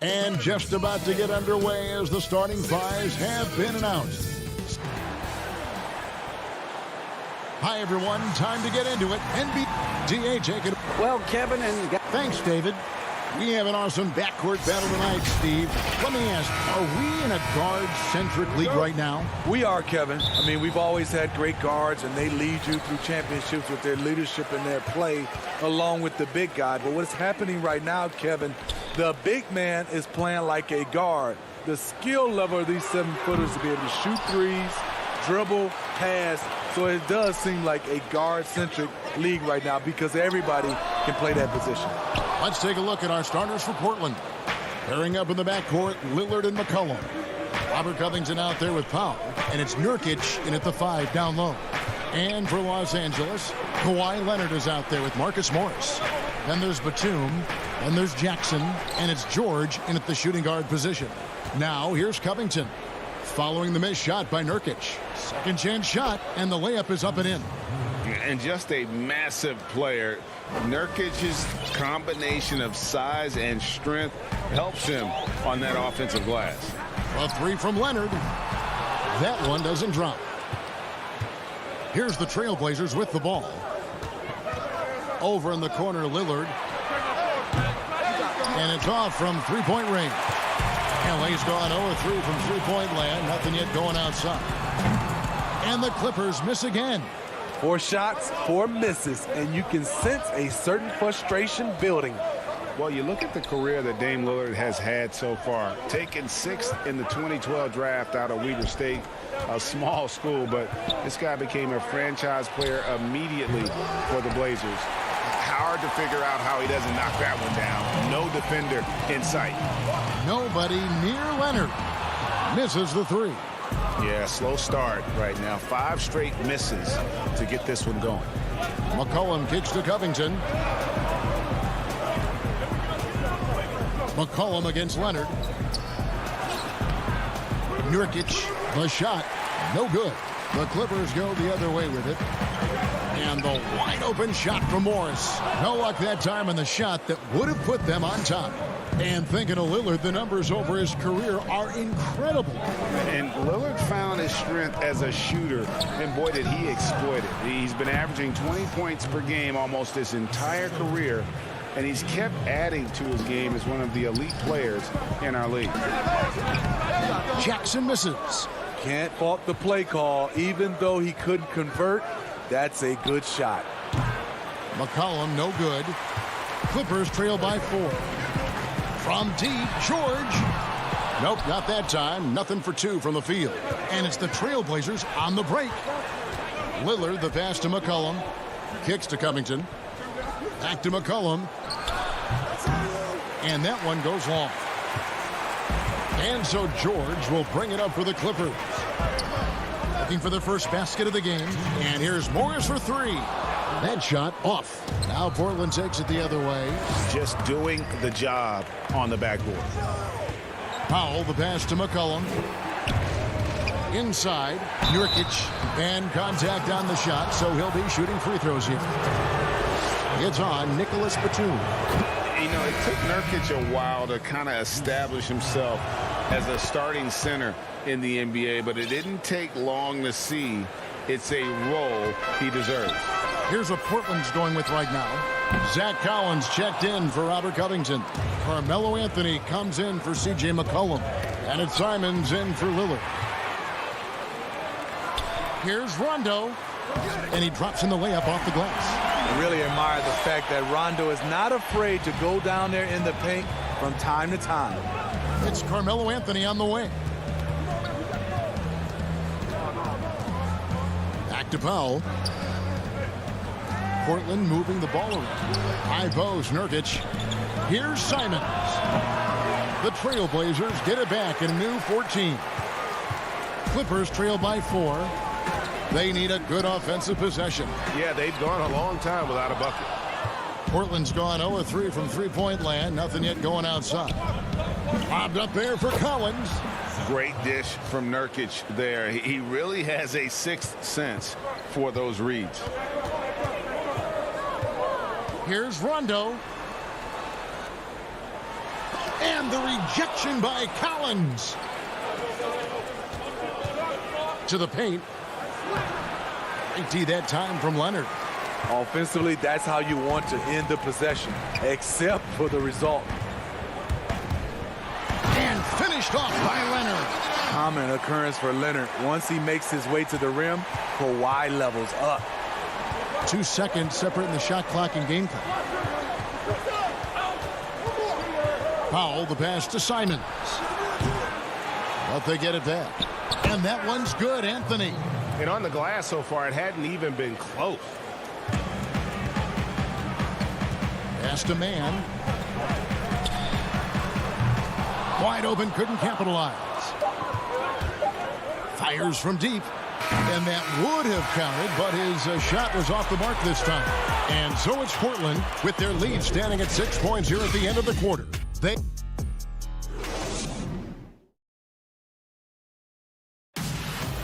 And just about to get underway as the starting fives have been announced. Hi, everyone. Time to get into it. NBA, take it. Well, Kevin and... Thanks, David. We have an awesome backcourt battle tonight, Steve. Let me ask, are we in a guard-centric league right now? We are, Kevin. I mean, we've always had great guards, and they lead you through championships with their leadership and their play, along with the big guy. But what's happening right now, Kevin, the big man is playing like a guard. The skill level of these 7-footers to be able to shoot threes, dribble, pass. So it does seem like a guard-centric league right now because everybody can play that position. Let's take a look at our starters for Portland. Pairing up in the backcourt, Lillard and McCollum. Robert Covington out there with Powell, and it's Nurkic in at the 5 down low. And for Los Angeles, Kawhi Leonard is out there with Marcus Morris. Then there's Batum, then there's Jackson, and it's George in at the shooting guard position. Now here's Covington, following the missed shot by Nurkic. Second chance shot, and the layup is up and in. And just a massive player. Nurkic's combination of size and strength helps him on that offensive glass. A 3 from Leonard. That one doesn't drop. Here's the Trailblazers with the ball. Over in the corner, Lillard. And it's off from three-point range. LA's gone 0-3 from three-point land. Nothing yet going outside. And the Clippers miss again. 4 shots, 4 misses, and you can sense a certain frustration building. Well, you look at the career that Dame Lillard has had so far. Taken 6th in the 2012 draft out of Weber State, a small school, but this guy became a franchise player immediately for the Blazers. Hard to figure out how he doesn't knock that one down. No defender in sight. Nobody near Leonard. Misses the 3. Yeah, slow start right now. 5 straight misses to get this one going. McCollum kicks to Covington. McCollum against Leonard. Nurkic, the shot, no good. The Clippers go the other way with it. And the wide open shot from Morris. No luck that time on the shot that would have put them on top. And thinking of Lillard, the numbers over his career are incredible. And Lillard found his strength as a shooter, and boy, did he exploit it. He's been averaging 20 points per game almost his entire career, and he's kept adding to his game as one of the elite players in our league. Jackson misses. Can't fault the play call. Even though he couldn't convert, that's a good shot. McCollum, no good. Clippers trail by 4. From deep, George. Nope, not that time. Nothing for 2 from the field. And it's the Trailblazers on the break. Lillard, the pass to McCollum. Kicks to Covington. Back to McCollum. And that one goes long. And so George will bring it up for the Clippers. Looking for the first basket of the game. And here's Morris for 3. That shot off. Now Portland takes it the other way. Just doing the job on the backboard. Powell, the pass to McCollum. Inside, Nurkic, and contact on the shot, so he'll be shooting free throws here. It's on Nicholas Batum. You know, it took Nurkic a while to kind of establish himself as a starting center in the NBA, but it didn't take long to see it's a role he deserves. Here's what Portland's going with right now. Zach Collins checked in for Robert Covington. Carmelo Anthony comes in for C.J. McCollum. And it's Simons in for Lillard. Here's Rondo. And he drops in the layup off the glass. I really admire the fact that Rondo is not afraid to go down there in the paint from time to time. It's Carmelo Anthony on the wing. Back to Powell. Portland moving the ball around. High post, Nurkic. Here's Simons. The Trailblazers get it back in a new 14. Clippers trail by 4. They need a good offensive possession. Yeah, they've gone a long time without a bucket. Portland's gone 0-3 from three-point land. Nothing yet going outside. Lobbed up there for Collins. Great dish from Nurkic there. He really has a sixth sense for those reads. Here's Rondo. And the rejection by Collins. To the paint. Great that time from Leonard. Offensively, that's how you want to end the possession, except for the result. And finished off by Leonard. Common occurrence for Leonard. Once he makes his way to the rim, Kawhi levels up. 2 seconds separating the shot clock and game clock. Powell, the pass to Simons. But they get it back. And that one's good, Anthony. And on the glass so far, it hadn't even been close. Pass to man. Wide open, couldn't capitalize. Fires from deep. And that would have counted, but his shot was off the mark this time. And so it's Portland with their lead standing at 6 points here at the end of the quarter.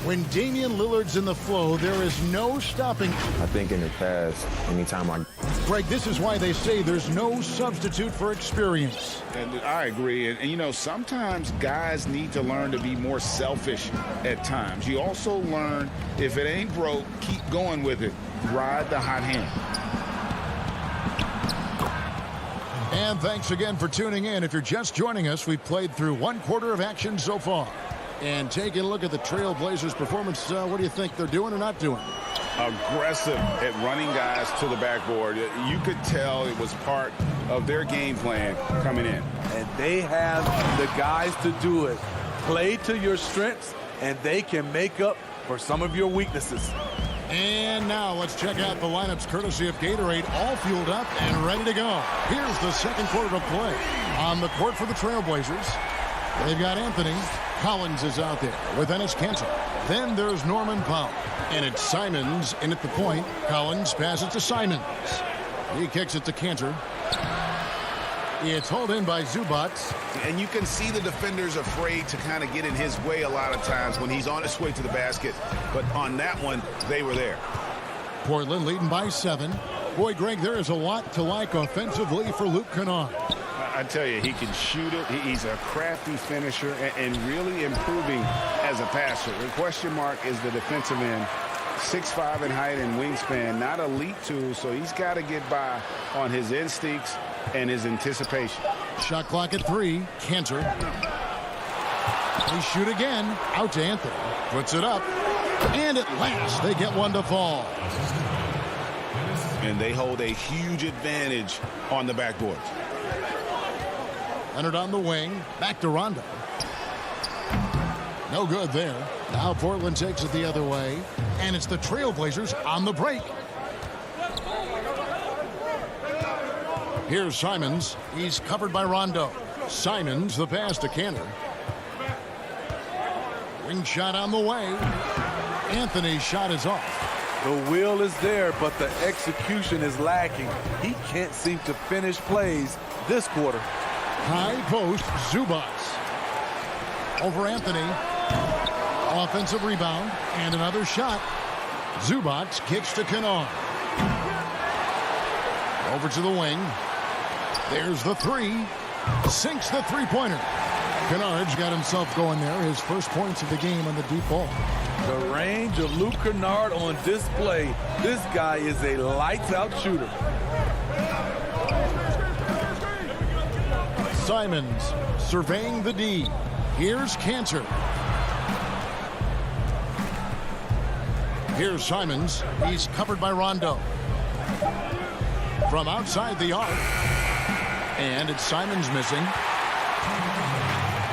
When Damian Lillard's in the flow, there is no stopping. I think in the past, anytime Greg, this is why they say there's no substitute for experience. And I agree. And, you know, sometimes guys need to learn to be more selfish at times. You also learn, if it ain't broke, keep going with it. Ride the hot hand. And thanks again for tuning in. If you're just joining us, we've played through 1 quarter of action so far. And taking a look at the Trail Blazers' performance, what do you think they're doing or not doing? Aggressive at running guys to the backboard. You could tell it was part of their game plan coming in. And they have the guys to do it. Play to your strengths, and they can make up for some of your weaknesses. And now let's check out the lineups courtesy of Gatorade, all fueled up and ready to go. Here's the second quarter of play. On the court for the Trail Blazers, they've got Anthony. Collins is out there with Enes Kanter. Then there's Norman Powell. And it's Simons in at the point. Collins passes to Simons. He kicks it to Kanter. It's hauled in by Zubac. And you can see the defenders afraid to kind of get in his way a lot of times when he's on his way to the basket. But on that one, they were there. Portland leading by 7. Boy, Greg, there is a lot to like offensively for Luke Kennard. I tell you, he can shoot it. He's a crafty finisher and really improving as a passer. The question mark is the defensive end. 6'5" in height and wingspan, not elite tool, so he's got to get by on his instincts and his anticipation. Shot clock at 3. Kanter. They shoot again. Out to Anthony. Puts it up. And at last, they get one to fall. And they hold a huge advantage on the backboard. Leonard on the wing. Back to Rondo. No good there. Now Portland takes it the other way. And it's the Trailblazers on the break. Here's Simons. He's covered by Rondo. Simons, the pass to Kanter. Wing shot on the way. Anthony's shot is off. The will is there, but the execution is lacking. He can't seem to finish plays this quarter. High post, Zubac. Over Anthony. Offensive rebound and another shot. Zubac kicks to Kennard. Over to the wing. There's the 3. Sinks the three-pointer. Kennard's got himself going there. His first points of the game on the deep ball. The range of Luke Kennard on display. This guy is a lights-out shooter. Simons surveying the D. Here's Kanter. Here's Simons. He's covered by Rondo. From outside the arc. And it's Simons missing.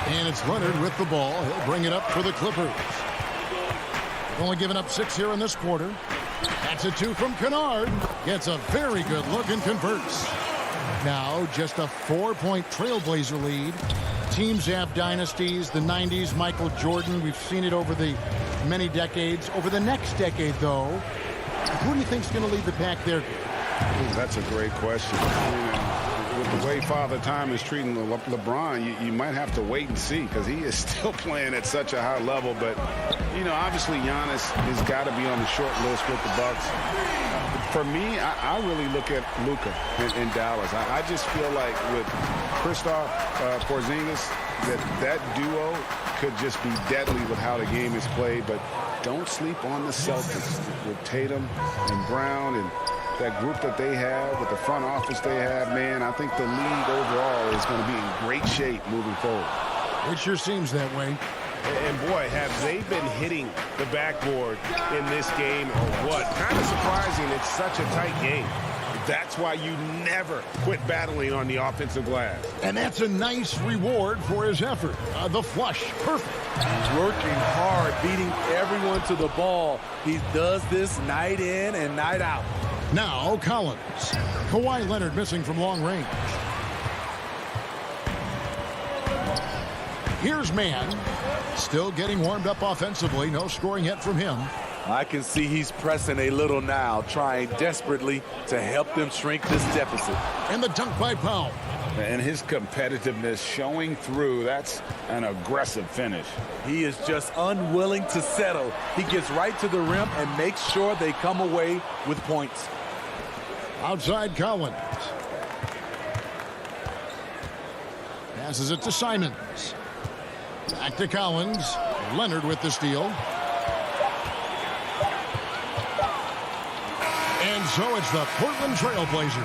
And it's Leonard with the ball. He'll bring it up for the Clippers. Only giving up 6 here in this quarter. That's a 2 from Kennard. Gets a very good look and converts. Now just a 4-point Trailblazer lead. Teams have dynasties. The 90s, Michael Jordan. We've seen it over the many decades. Over the next decade, though, who do you think is going to lead the pack there? That's a great question. with the way Father Time is treating LeBron, you might have to wait and see because he is still playing at such a high level. But, you know, obviously Giannis has got to be on the short list with the Bucks. For me, I really look at Luka in Dallas. I just feel like with Kristaps Porzingis, that duo could just be deadly with how the game is played. But don't sleep on the Celtics with Tatum and Brown and that group that they have with the front office they have. Man, I think the league overall is going to be in great shape moving forward. It sure seems that way. And boy, have they been hitting the backboard in this game or what? Kind of surprising. It's such a tight game. That's why you never quit battling on the offensive glass. And that's a nice reward for his effort. The flush, perfect. He's working hard, beating everyone to the ball. He does this night in and night out. Now Collins. Kawhi Leonard missing from long range. Here's Mann. Still getting warmed up offensively. No scoring yet from him. I can see he's pressing a little now, trying desperately to help them shrink this deficit. And the dunk by Powell. And his competitiveness showing through. That's an aggressive finish. He is just unwilling to settle. He gets right to the rim and makes sure they come away with points. Outside Collins. Passes it to Simons. Back to Collins. Leonard with the steal. And so it's the Portland Trail Blazers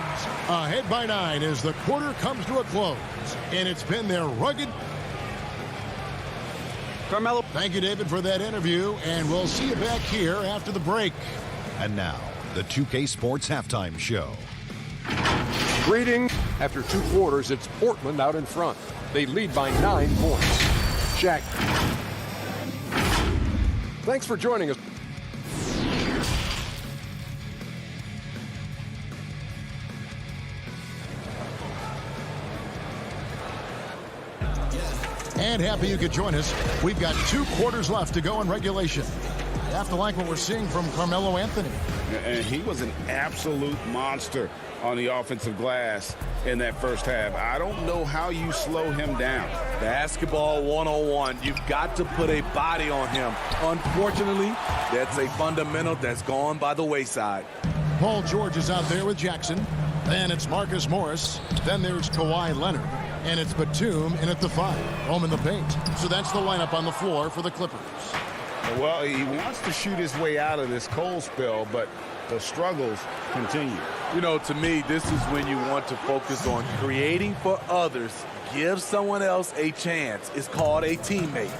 ahead by 9 as the quarter comes to a close. And it's been their rugged. Carmelo. Thank you, David, for that interview. And we'll see you back here after the break. And now, the 2K Sports Halftime Show. Greetings. After 2 quarters, it's Portland out in front. They lead by 9 points. Shaq. Thanks for joining us. And happy you could join us. We've got 2 quarters left to go in regulation. You have to like what we're seeing from Carmelo Anthony. And he was an absolute monster on the offensive glass in that first half. I don't know how you slow him down. Basketball 101. You've got to put a body on him. Unfortunately, that's a fundamental that's gone by the wayside. Paul George is out there with Jackson. Then it's Marcus Morris. Then there's Kawhi Leonard. And it's Batum in at the 5. Home in the paint. So that's the lineup on the floor for the Clippers. Well, he wants to shoot his way out of this cold spell, but the struggles continue. You know, to me, this is when you want to focus on creating for others. Give someone else a chance. It's called a teammate.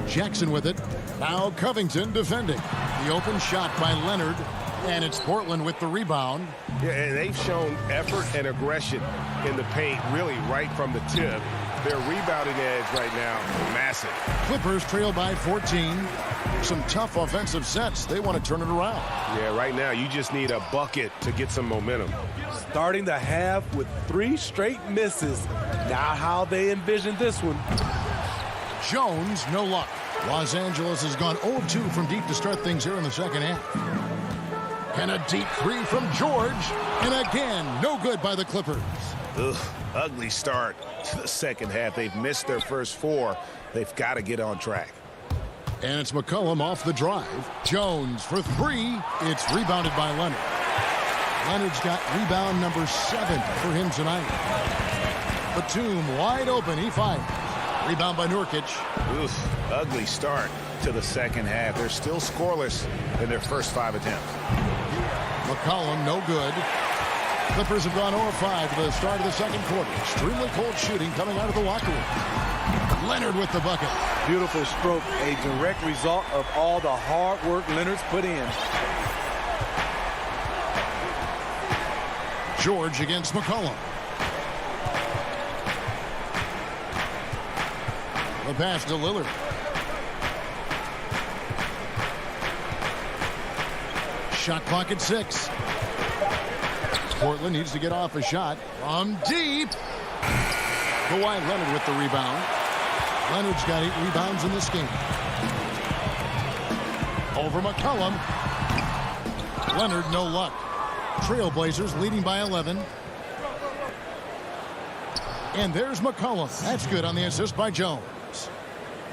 Jackson with it. Now Covington defending. The open shot by Leonard. And it's Portland with the rebound. Yeah, and they've shown effort and aggression in the paint, really right from the tip. Their rebounding edge right now, massive. Clippers trail by 14. Some tough offensive sets. They want to turn it around. Yeah, right now you just need a bucket to get some momentum. Starting the half with 3 straight misses. Now how they envision this one. Jones, no luck. Los Angeles has gone 0-2 from deep to start things here in the second half. And a deep 3 from George. And again, no good by the Clippers. Ugh, ugly start to the second half. They've missed their first 4. They've got to get on track. And it's McCollum off the drive. Jones for 3. It's rebounded by Leonard. Leonard's got rebound number 7 for him tonight. Batum wide open. He fires. Rebound by Nurkic. Ugh, ugly start to the second half. They're still scoreless in their first 5 attempts. McCollum, no good. Clippers have gone 0-5 to the start of the second quarter. Extremely cold shooting coming out of the locker room. Leonard with the bucket. Beautiful stroke, a direct result of all the hard work Leonard's put in. George against McCollum. The pass to Lillard. Shot clock at 6. Portland needs to get off a shot from deep. Kawhi Leonard with the rebound. Leonard's got 8 rebounds in this game. Over McCollum. Leonard, no luck. Trailblazers leading by 11. And there's McCollum. That's good on the assist by Jones.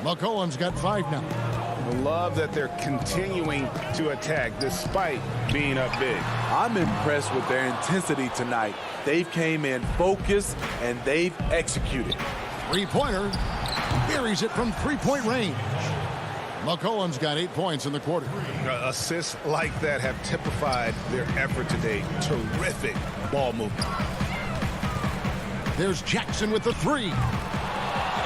McCollum's got 5 now. I love that they're continuing to attack despite being up big. I'm impressed with their intensity tonight. They've came in focused and they've executed. Three-pointer. Buries it from three-point range. McCollum's got 8 points in the quarter. Assists like that have typified their effort today. Terrific ball movement. There's Jackson with the 3.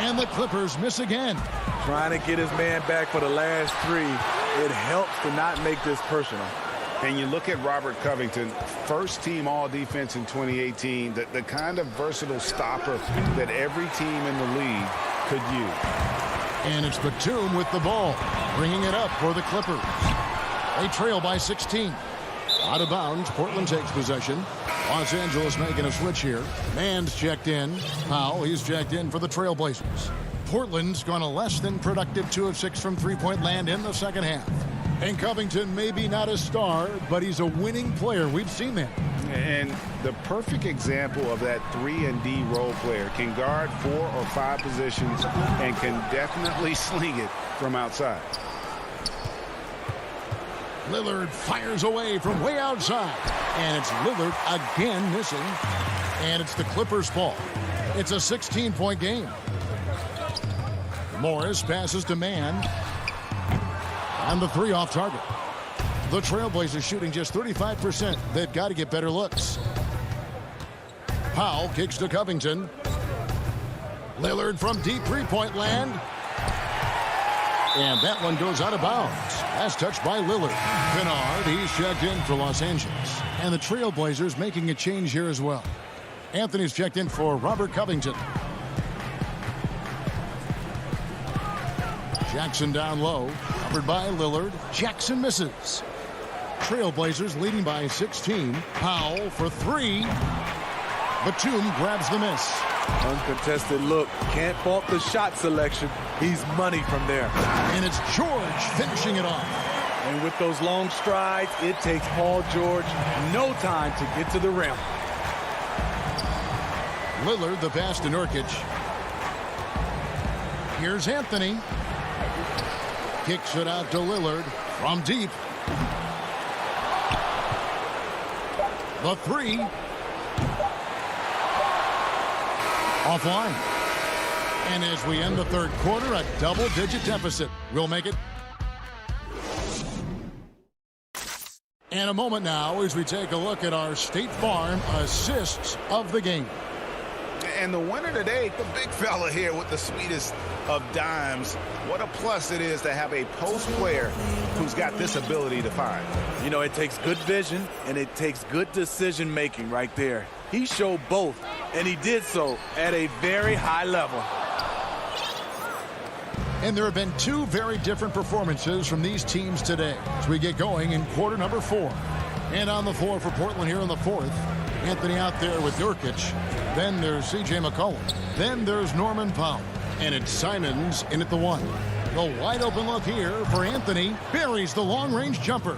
And the Clippers miss again. Trying to get his man back for the last 3. It helps to not make this personal. And you look at Robert Covington, first team all defense in 2018, the kind of versatile stopper that every team in the league could use. And it's Batum with the ball, bringing it up for the Clippers. They trail by 16. Out of bounds, Portland takes possession. Los Angeles making a switch here. Mann's checked in. Powell, he's checked in for the Trailblazers. Portland's gone a less than productive 2 of 6 from three-point land in the second half. And Covington may be not a star, but he's a winning player. We've seen that. And the perfect example of that 3-and-D role player can guard 4 or 5 positions and can definitely sling it from outside. Lillard fires away from way outside. And it's Lillard again missing. And it's the Clippers' ball. It's a 16-point game. Morris passes to Mann. And the 3 off target. The Trailblazers shooting just 35%. They've got to get better looks. Powell kicks to Covington. Lillard from deep three-point land. And that one goes out of bounds. That's touched by Lillard. Kennard, he's checked in for Los Angeles. And the Trailblazers making a change here as well. Anthony's checked in for Robert Covington. Jackson down low. Covered by Lillard. Jackson misses. Trailblazers leading by 16. Powell for 3. Batum grabs the miss. Uncontested look. Can't fault the shot selection. He's money from there. And it's George finishing it off. And with those long strides, it takes Paul George no time to get to the rim. Lillard the pass to Nurkic. Here's Anthony. Kicks it out to Lillard from deep. The 3. Offline. And as we end the third quarter, a double-digit deficit. We'll make it. And a moment now as we take a look at our State Farm assists of the game. And the winner today, the big fella here with the sweetest of dimes. What a plus it is to have a post player who's got this ability to find. You know, it takes good vision and it takes good decision making right there. He showed both, and he did so at a very high level. And there have been 2 very different performances from these teams today as we get going in quarter number 4. And on the floor for Portland here in the 4th, Anthony out there with Nurkic. Then there's C.J. McCollum. Then there's Norman Powell. And it's Simons in at the 1. The wide open look here for Anthony. Buries the long-range jumper.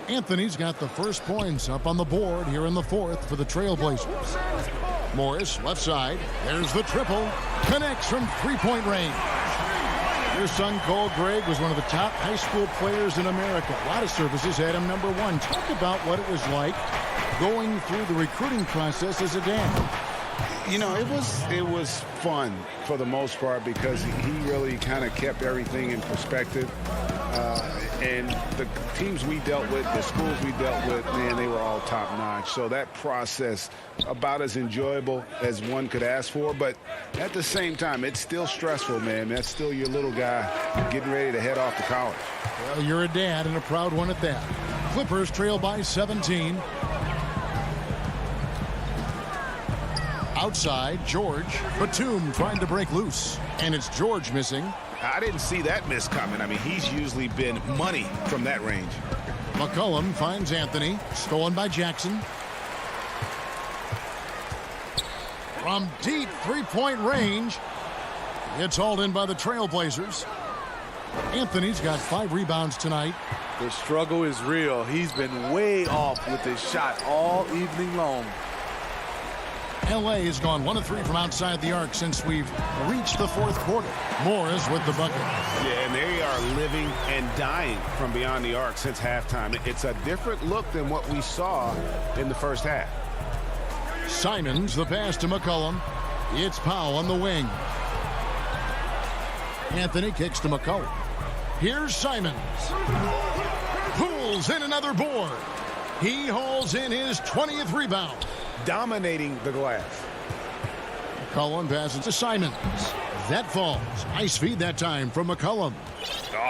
Anthony's got the first points up on the board here in the 4th for the Trailblazers. Morris, left side. There's the triple. Connects from three-point range. Your son, Cole Gregg, was one of the top high school players in America. A lot of services had him number 1. Talk about what it was like going through the recruiting process as a dad. You know, it was fun for the most part because he really kind of kept everything in perspective. And the teams we dealt with, the schools we dealt with, man, they were all top-notch. So that process, about as enjoyable as one could ask for. But at the same time, it's still stressful, man. That's still your little guy getting ready to head off to college. Well, you're a dad and a proud one at that. Clippers trail by 17. Outside, George. Batum trying to break loose. And it's George missing. I didn't see that miss coming. I mean, he's usually been money from that range. McCollum finds Anthony. Stolen by Jackson. From deep three-point range. It's hauled in by the Trailblazers. Anthony's got 5 rebounds tonight. The struggle is real. He's been way off with his shot all evening long. LA has gone 1 of 3 from outside the arc since we've reached the 4th quarter. Morris with the bucket. Yeah, and they are living and dying from beyond the arc since halftime. It's a different look than what we saw in the first half. Simons, the pass to McCollum. It's Powell on the wing. Anthony kicks to McCollum. Here's Simons. Pulls in another board. He hauls in his 20th rebound. Dominating the glass. McCollum passes to Simons. That falls. Nice feed that time from McCollum.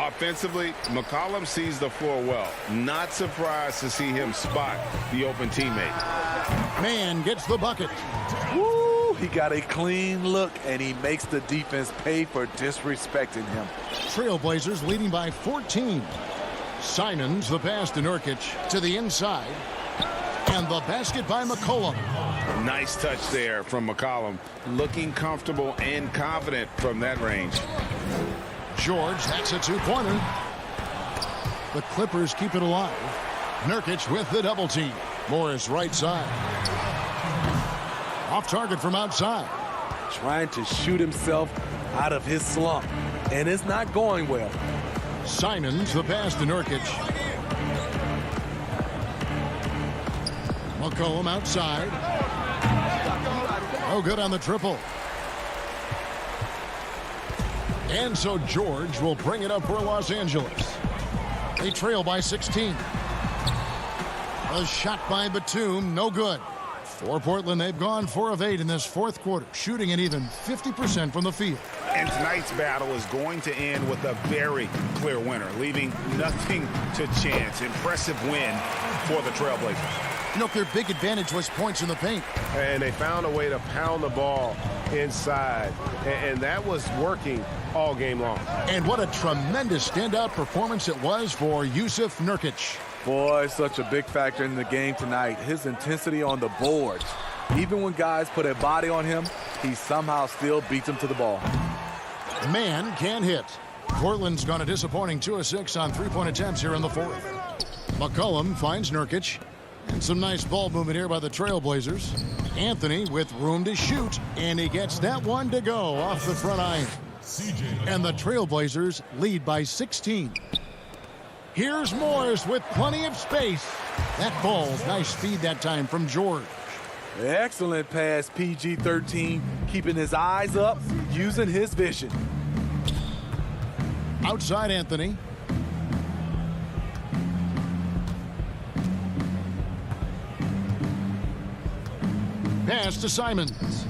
Offensively, McCollum sees the floor well. Not surprised to see him spot the open teammate. Man gets the bucket. Woo! He got a clean look, and he makes the defense pay for disrespecting him. Trailblazers leading by 14. Simons, the pass to Nurkic to the inside. And the basket by McCollum. Nice touch there from McCollum. Looking comfortable and confident from that range. George, that's a 2-pointer. The Clippers keep it alive. Nurkic with the double team. Morris right side. Off target from outside. Trying to shoot himself out of his slump, and it's not going well. Simons, the pass to Nurkic. McCollum outside. No good on the triple. And so George will bring it up for Los Angeles. They trail by 16. A shot by Batum, no good. For Portland, they've gone 4 of 8 in this 4th quarter, shooting at even 50% from the field. And tonight's battle is going to end with a very clear winner, leaving nothing to chance. Impressive win for the Trailblazers. You know, their big advantage was points in the paint. And they found a way to pound the ball inside. And that was working all game long. And what a tremendous standout performance it was for Yusuf Nurkic. Boy, such a big factor in the game tonight. His intensity on the boards. Even when guys put a body on him, he somehow still beats them to the ball. Man can hit. Portland's gone a disappointing 2 of 6 on 3-point attempts here in the 4th. McCollum finds Nurkic. And some nice ball movement here by the Trailblazers. Anthony with room to shoot, and he gets that one to go off the front iron. And the Trailblazers lead by 16. Here's Morris with plenty of space. That falls. Nice feed that time from George. Excellent pass, PG-13, keeping his eyes up, using his vision. Outside Anthony. Pass to Simons.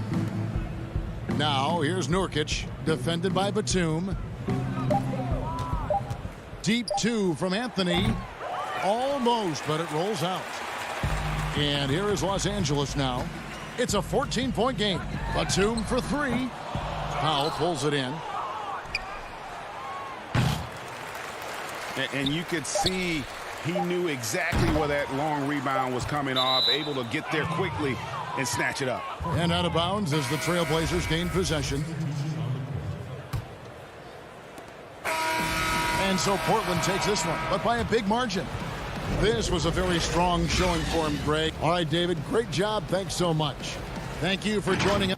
Now here's Nurkic, defended by Batum. Deep 2 from Anthony. Almost, but it rolls out. And here is Los Angeles now. It's a 14-point game. Batum for 3. Powell pulls it in. And you could see he knew exactly where that long rebound was coming off, able to get there quickly and snatch it up. And out of bounds as the Trailblazers gain possession. And so Portland takes this one, but by a big margin. This was a very strong showing for him, Greg. All right, David, great job. Thanks so much. Thank you for joining us.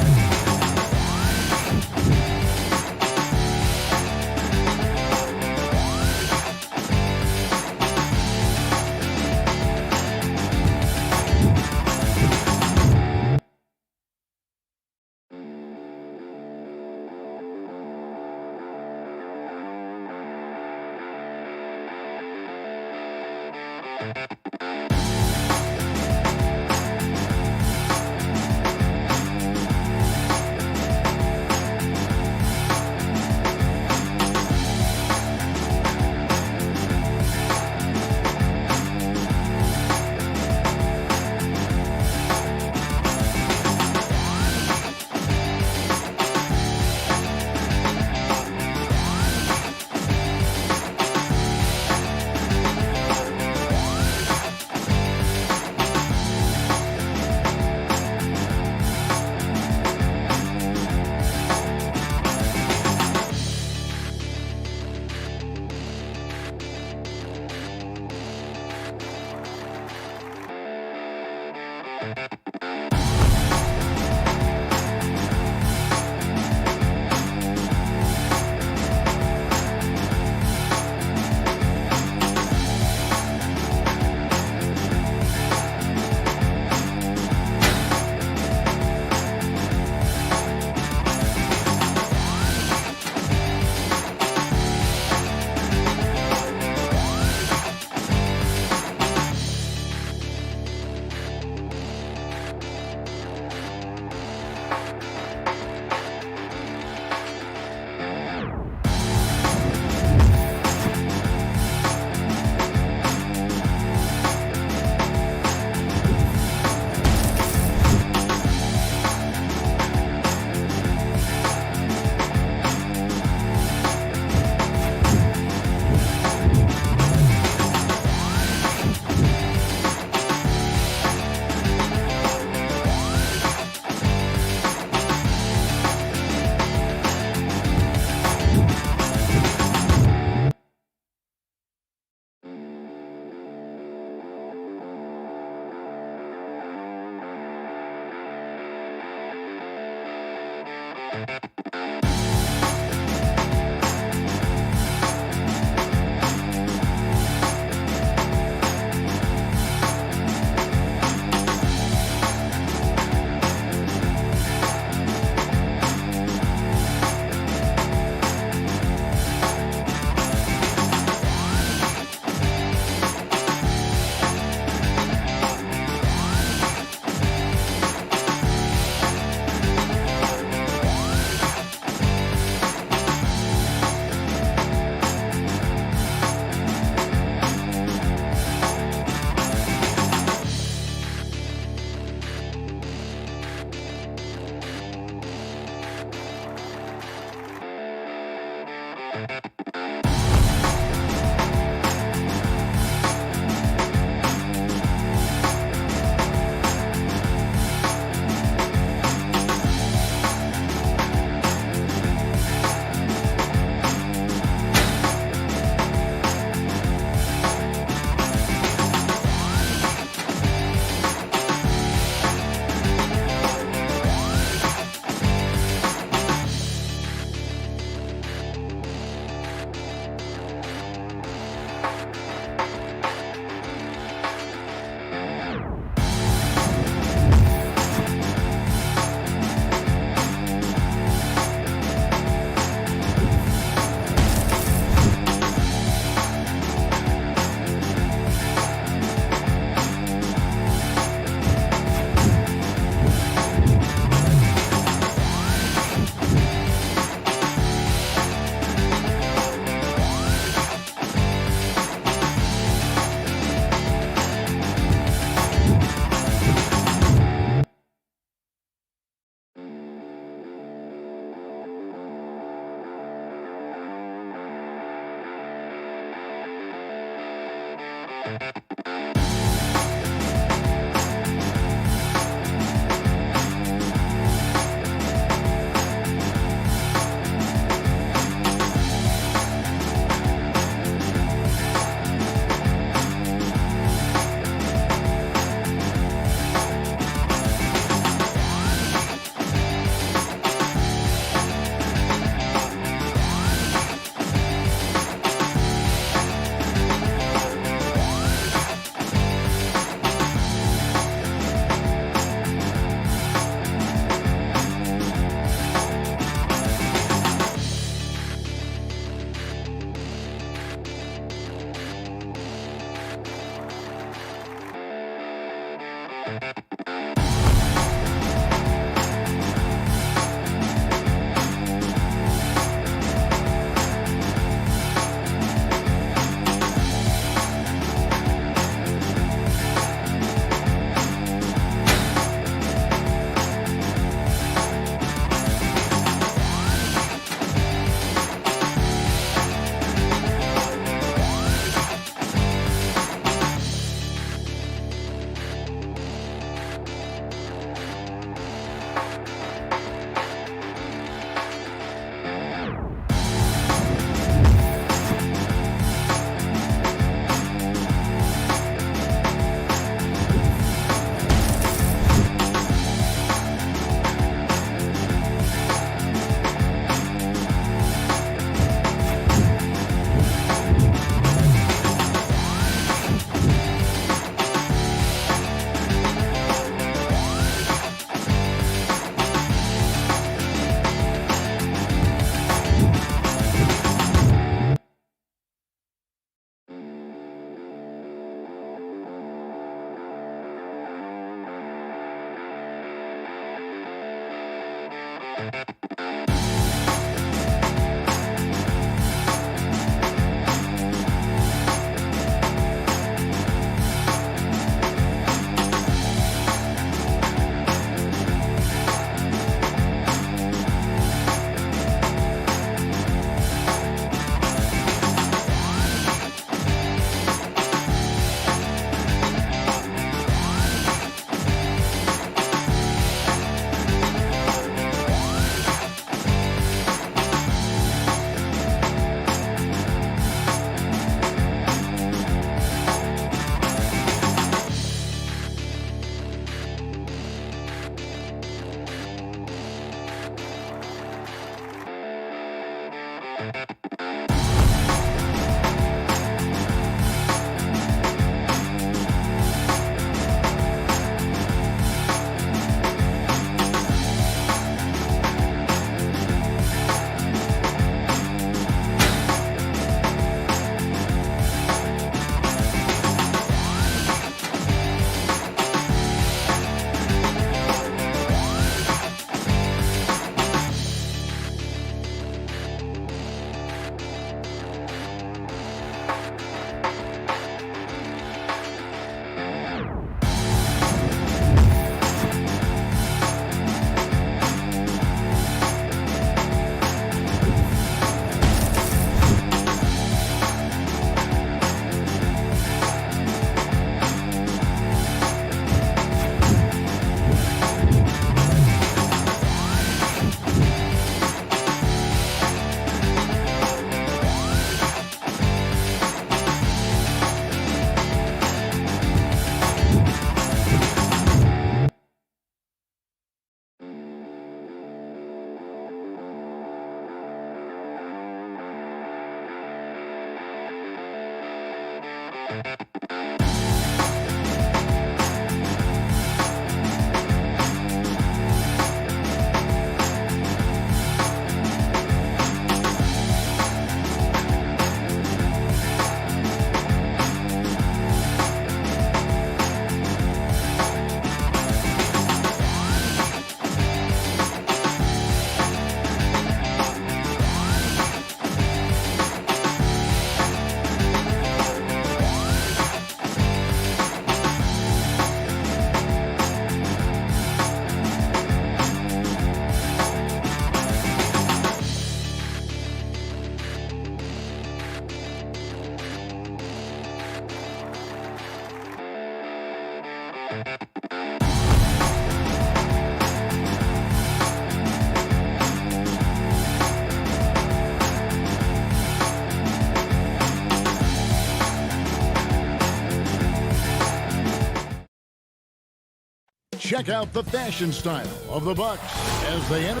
Check out the fashion style of the Bucks as they enter.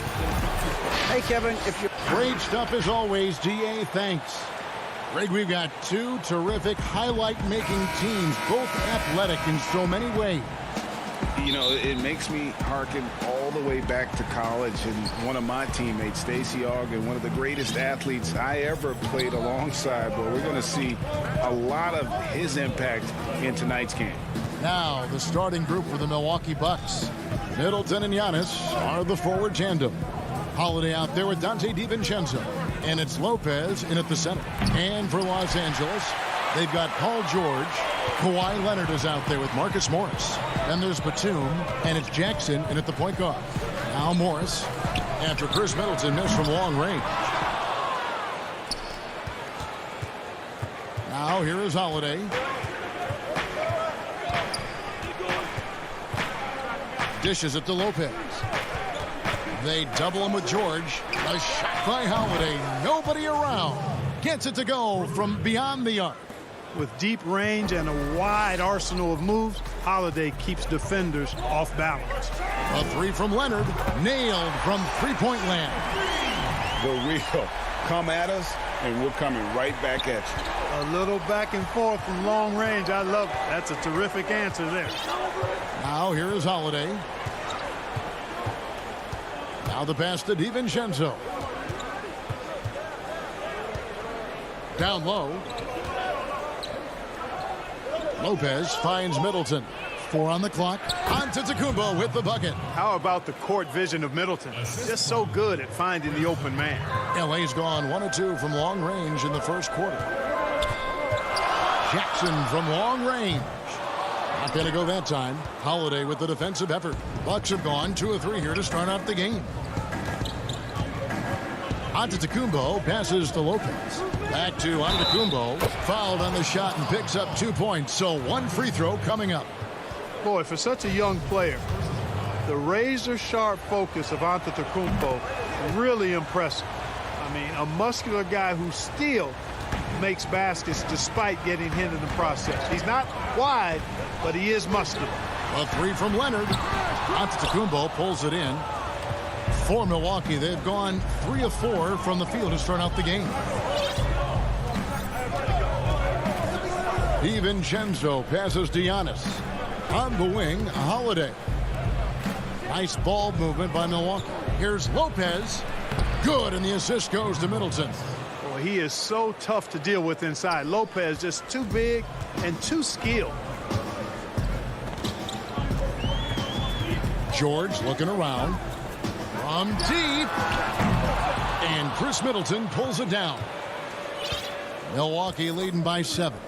Hey, Kevin, if you're... Great stuff as always, DA. Thanks. Greg, we've got two terrific highlight-making teams, both athletic in so many ways. You know, it makes me hearken all the way back to college, and one of my teammates, Stacey Ogden, one of the greatest athletes I ever played alongside. But we're going to see a lot of his impact in tonight's game. Now, the starting group for the Milwaukee Bucks. Middleton and Giannis are the forward tandem. Holiday out there with Dante DiVincenzo. And it's Lopez in at the center. And for Los Angeles, they've got Paul George. Kawhi Leonard is out there with Marcus Morris. Then there's Batum, and it's Jackson in at the point guard. Now Morris, after Chris Middleton missed from long range. Now here is Holiday. Dishes it to Lopez. They double him with George. A shot by Holiday. Nobody around. Gets it to go from beyond the arc. With deep range and a wide arsenal of moves, Holiday keeps defenders off balance. A three from Leonard. Nailed from three-point land. The real. Come at us, and we're coming right back at you. A little back and forth from long range. I love it. That's a terrific answer there. Now here is Holiday. Now the pass to DiVincenzo. Down low. Lopez finds Middleton. 4 on the clock. Antetokounmpo with the bucket. How about the court vision of Middleton? Just so good at finding the open man. LA's gone 1 of 2 from long range in the first quarter. Jackson from long range. Not going to go that time. Holiday with the defensive effort. Bucks have gone 2 of 3 here to start out the game. Antetokounmpo passes to Lopez. Back to Antetokounmpo. Fouled on the shot and picks up 2 points. So 1 free throw coming up. Boy, for such a young player, the razor-sharp focus of Antetokounmpo really impressive. I mean, a muscular guy who still makes baskets despite getting hit in the process. He's not wide, but he is muscular. A 3 from Leonard. Antetokounmpo pulls it in. For Milwaukee, they've gone 3 of 4 from the field to start out the game. DiVincenzo passes to Giannis. On the wing, Holiday. Nice ball movement by Milwaukee. Here's Lopez. Good, and the assist goes to Middleton. Boy, he is so tough to deal with inside. Lopez just too big and too skilled. George looking around. From deep. And Chris Middleton pulls it down. Milwaukee leading by 7.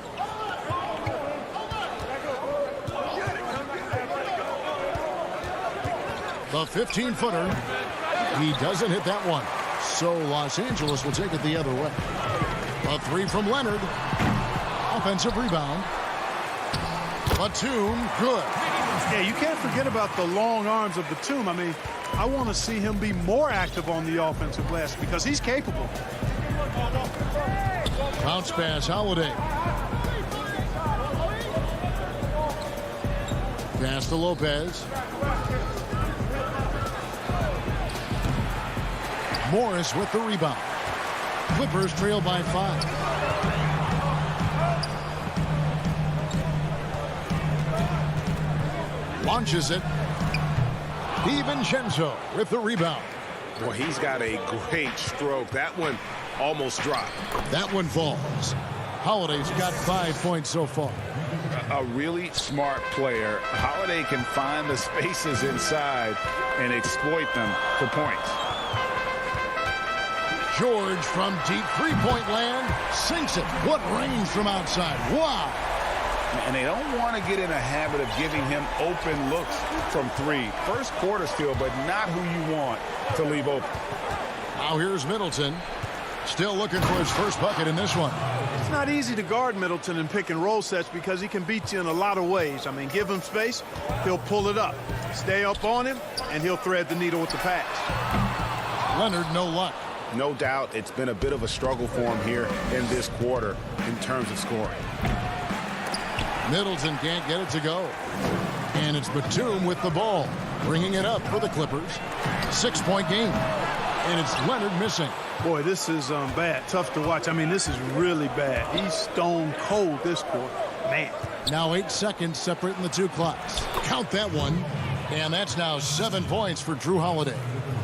The 15-footer. He doesn't hit that one. So Los Angeles will take it the other way. A 3 from Leonard. Offensive rebound. Batum, good. Yeah, you can't forget about the long arms of Batum. I mean, I want to see him be more active on the offensive glass because he's capable. Bounce pass, Holiday. Pass to Lopez. Morris with the rebound. Clippers trail by 5. Launches it. DiVincenzo with the rebound. Well, he's got a great stroke. That one almost dropped. That one falls. Holiday's got 5 points so far. A really smart player. Holiday can find the spaces inside and exploit them for points. George from deep three-point land sinks it. What range from outside. Wow. And they don't want to get in a habit of giving him open looks from 3. First quarter still, but not who you want to leave open. Now here's Middleton. Still looking for his first bucket in this one. It's not easy to guard Middleton in pick and roll sets because he can beat you in a lot of ways. I mean, give him space, he'll pull it up. Stay up on him, and he'll thread the needle with the pass. Leonard, no luck. No doubt it's been a bit of a struggle for him here in this quarter in terms of scoring. Middleton can't get it to go. And it's Batum with the ball, bringing it up for the Clippers. 6-point game. And it's Leonard missing. Boy, this is bad. Tough to watch. I mean, this is really bad. He's stone cold this quarter. Man. Now 8 seconds separating the two clocks. Count that one. And that's now 7 points for Drew Holiday.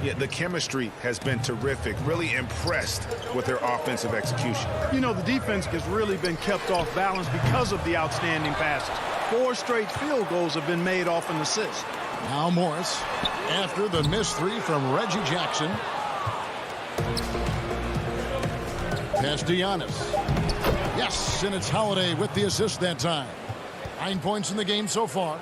Yeah, the chemistry has been terrific. Really impressed with their offensive execution. You know, the defense has really been kept off balance because of the outstanding passes. 4 straight field goals have been made off an assist. Now Morris, after the missed 3 from Reggie Jackson. Pass to Giannis. Yes, and it's Holiday with the assist that time. 9 points in the game so far.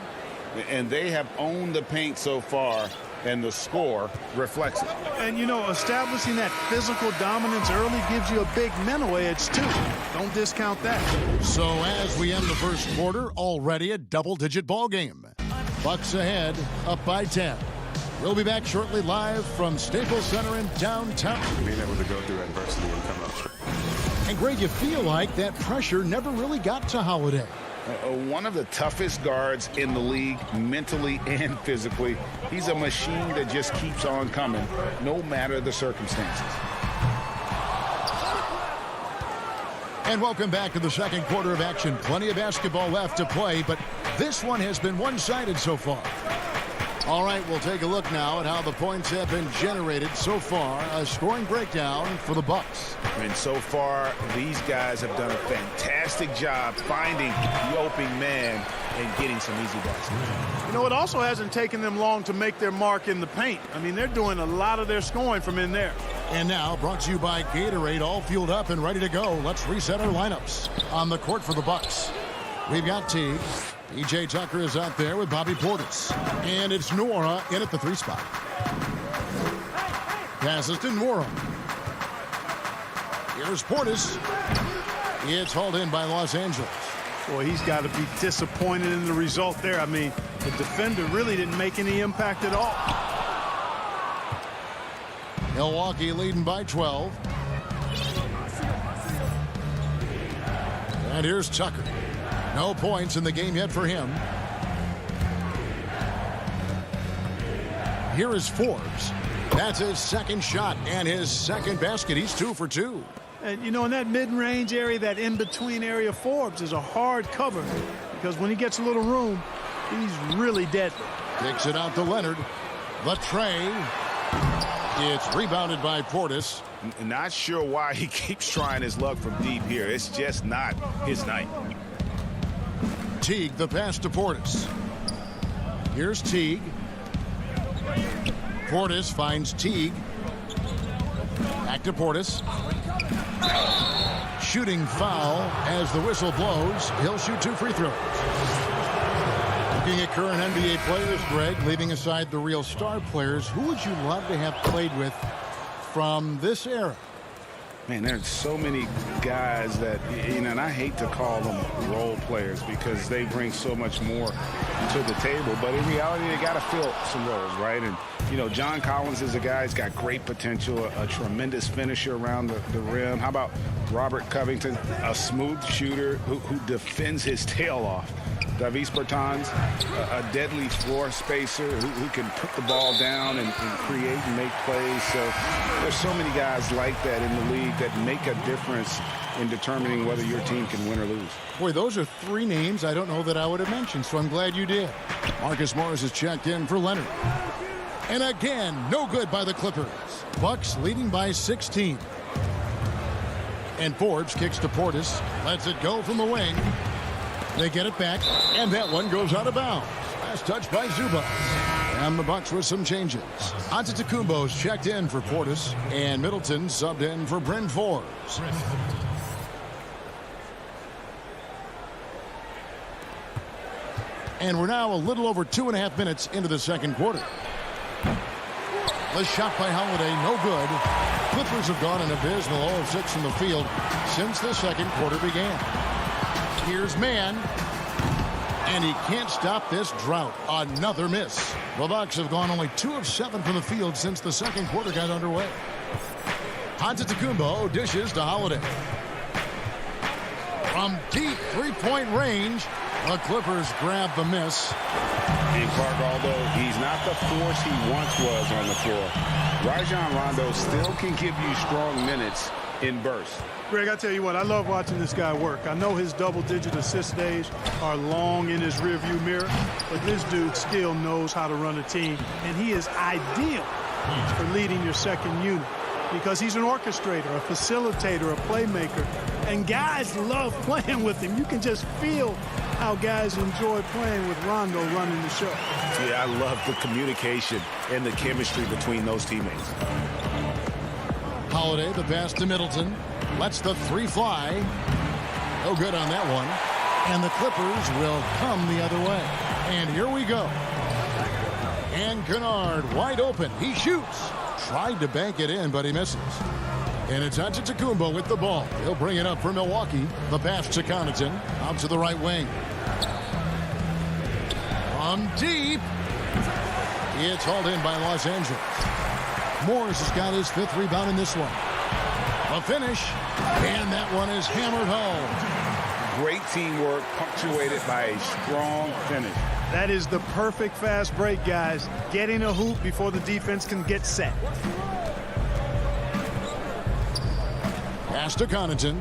And they have owned the paint so far, and the score reflects it. And, you know, establishing that physical dominance early gives you a big mental edge, too. Don't discount that. So as we end the first quarter, already a double-digit ball game. Bucks ahead, up by 10. We'll be back shortly live from Staples Center in downtown. Being able to go through adversity and come up strong. And Greg, you feel like that pressure never really got to Holiday. One of the toughest guards in the league, mentally and physically. He's a machine that just keeps on coming, no matter the circumstances. And welcome back to the second quarter of action. Plenty of basketball left to play, but this one has been one-sided so far. All right, we'll take a look now at how the points have been generated so far. A scoring breakdown for the Bucks. And so far, these guys have done a fantastic job finding the open man and getting some easy baskets. You know, it also hasn't taken them long to make their mark in the paint. I mean, they're doing a lot of their scoring from in there. And now, brought to you by Gatorade, all fueled up and ready to go. Let's reset our lineups. On the court for the Bucks, we've got Teague. E.J. Tucker is out there with Bobby Portis. And it's Nwora in at the 3 spot. Passes to Nwora. Here's Portis. It's hauled in by Los Angeles. Boy, he's got to be disappointed in the result there. I mean, the defender really didn't make any impact at all. Milwaukee leading by 12. And here's Tucker. No points in the game yet for him. Here is Forbes. That's his second shot and his second basket. He's 2 for 2. And, you know, in that mid-range area, that in-between area, Forbes is a hard cover because when he gets a little room, he's really deadly. Kicks it out to Leonard. The tray. It's rebounded by Portis. Not sure why he keeps trying his luck from deep here. It's just not his night. Teague, the pass to Portis. Here's Teague. Portis finds Teague. Back to Portis. Shooting foul as the whistle blows. He'll shoot 2 free throws. Looking at current NBA players, Greg, leaving aside the real star players, who would you love to have played with from this era? Man, there's so many guys that, you know, and I hate to call them role players because they bring so much more to the table. But in reality, they got to fill some roles, right? And, you know, John Collins is a guy who's got great potential, a tremendous finisher around the rim. How about Robert Covington, a smooth shooter who defends his tail off? Davis Bertans, a deadly floor spacer who can put the ball down and create and make plays. So there's so many guys like that in the league that make a difference in determining whether your team can win or lose. Boy, those are 3 names I don't know that I would have mentioned, so I'm glad you did. Marcus Morris is checked in for Leonard. And again, no good by the Clippers. Bucks leading by 16. And Forbes kicks to Portis, lets it go from the wing. They get it back, and that one goes out of bounds. Last touch by Zubac. And the Bucks with some changes. Antetokounmpo's checked in for Portis, and Middleton subbed in for Bryn Forbes. And we're now a little over 2.5 minutes into the second quarter. The shot by Holiday, no good. Clippers have gone an abysmal 0 of 6 from the field since the second quarter began. Here's Mann. And he can't stop this drought. Another miss. The Bucks have gone only 2 of 7 from the field since the second quarter got underway. Antetokounmpo dishes to Holiday. From deep three-point range, the Clippers grab the miss. And Clark, although he's not the force he once was on the floor, Rajon Rondo still can give you strong minutes in bursts. Greg, I tell you what, I love watching this guy work. I know his double-digit assist days are long in his rearview mirror, but this dude still knows how to run a team, and he is ideal for leading your second unit because he's an orchestrator, a facilitator, a playmaker, and guys love playing with him. You can just feel how guys enjoy playing with Rondo running the show. Yeah, I love the communication and the chemistry between those teammates. Holiday, the pass to Middleton. Lets the three fly. No good on that one. And the Clippers will come the other way. And here we go. And Kennard wide open. He shoots. Tried to bank it in, but he misses. And it's Antetokounmpo with the ball. He'll bring it up for Milwaukee. The pass to Connaughton. Out to the right wing. From deep. It's hauled in by Los Angeles. Morris has got his 5th rebound in this one. A finish, and that one is hammered home. Great teamwork punctuated by a strong finish. That is the perfect fast break, guys. Getting a hoop before the defense can get set. Pass to Connaughton.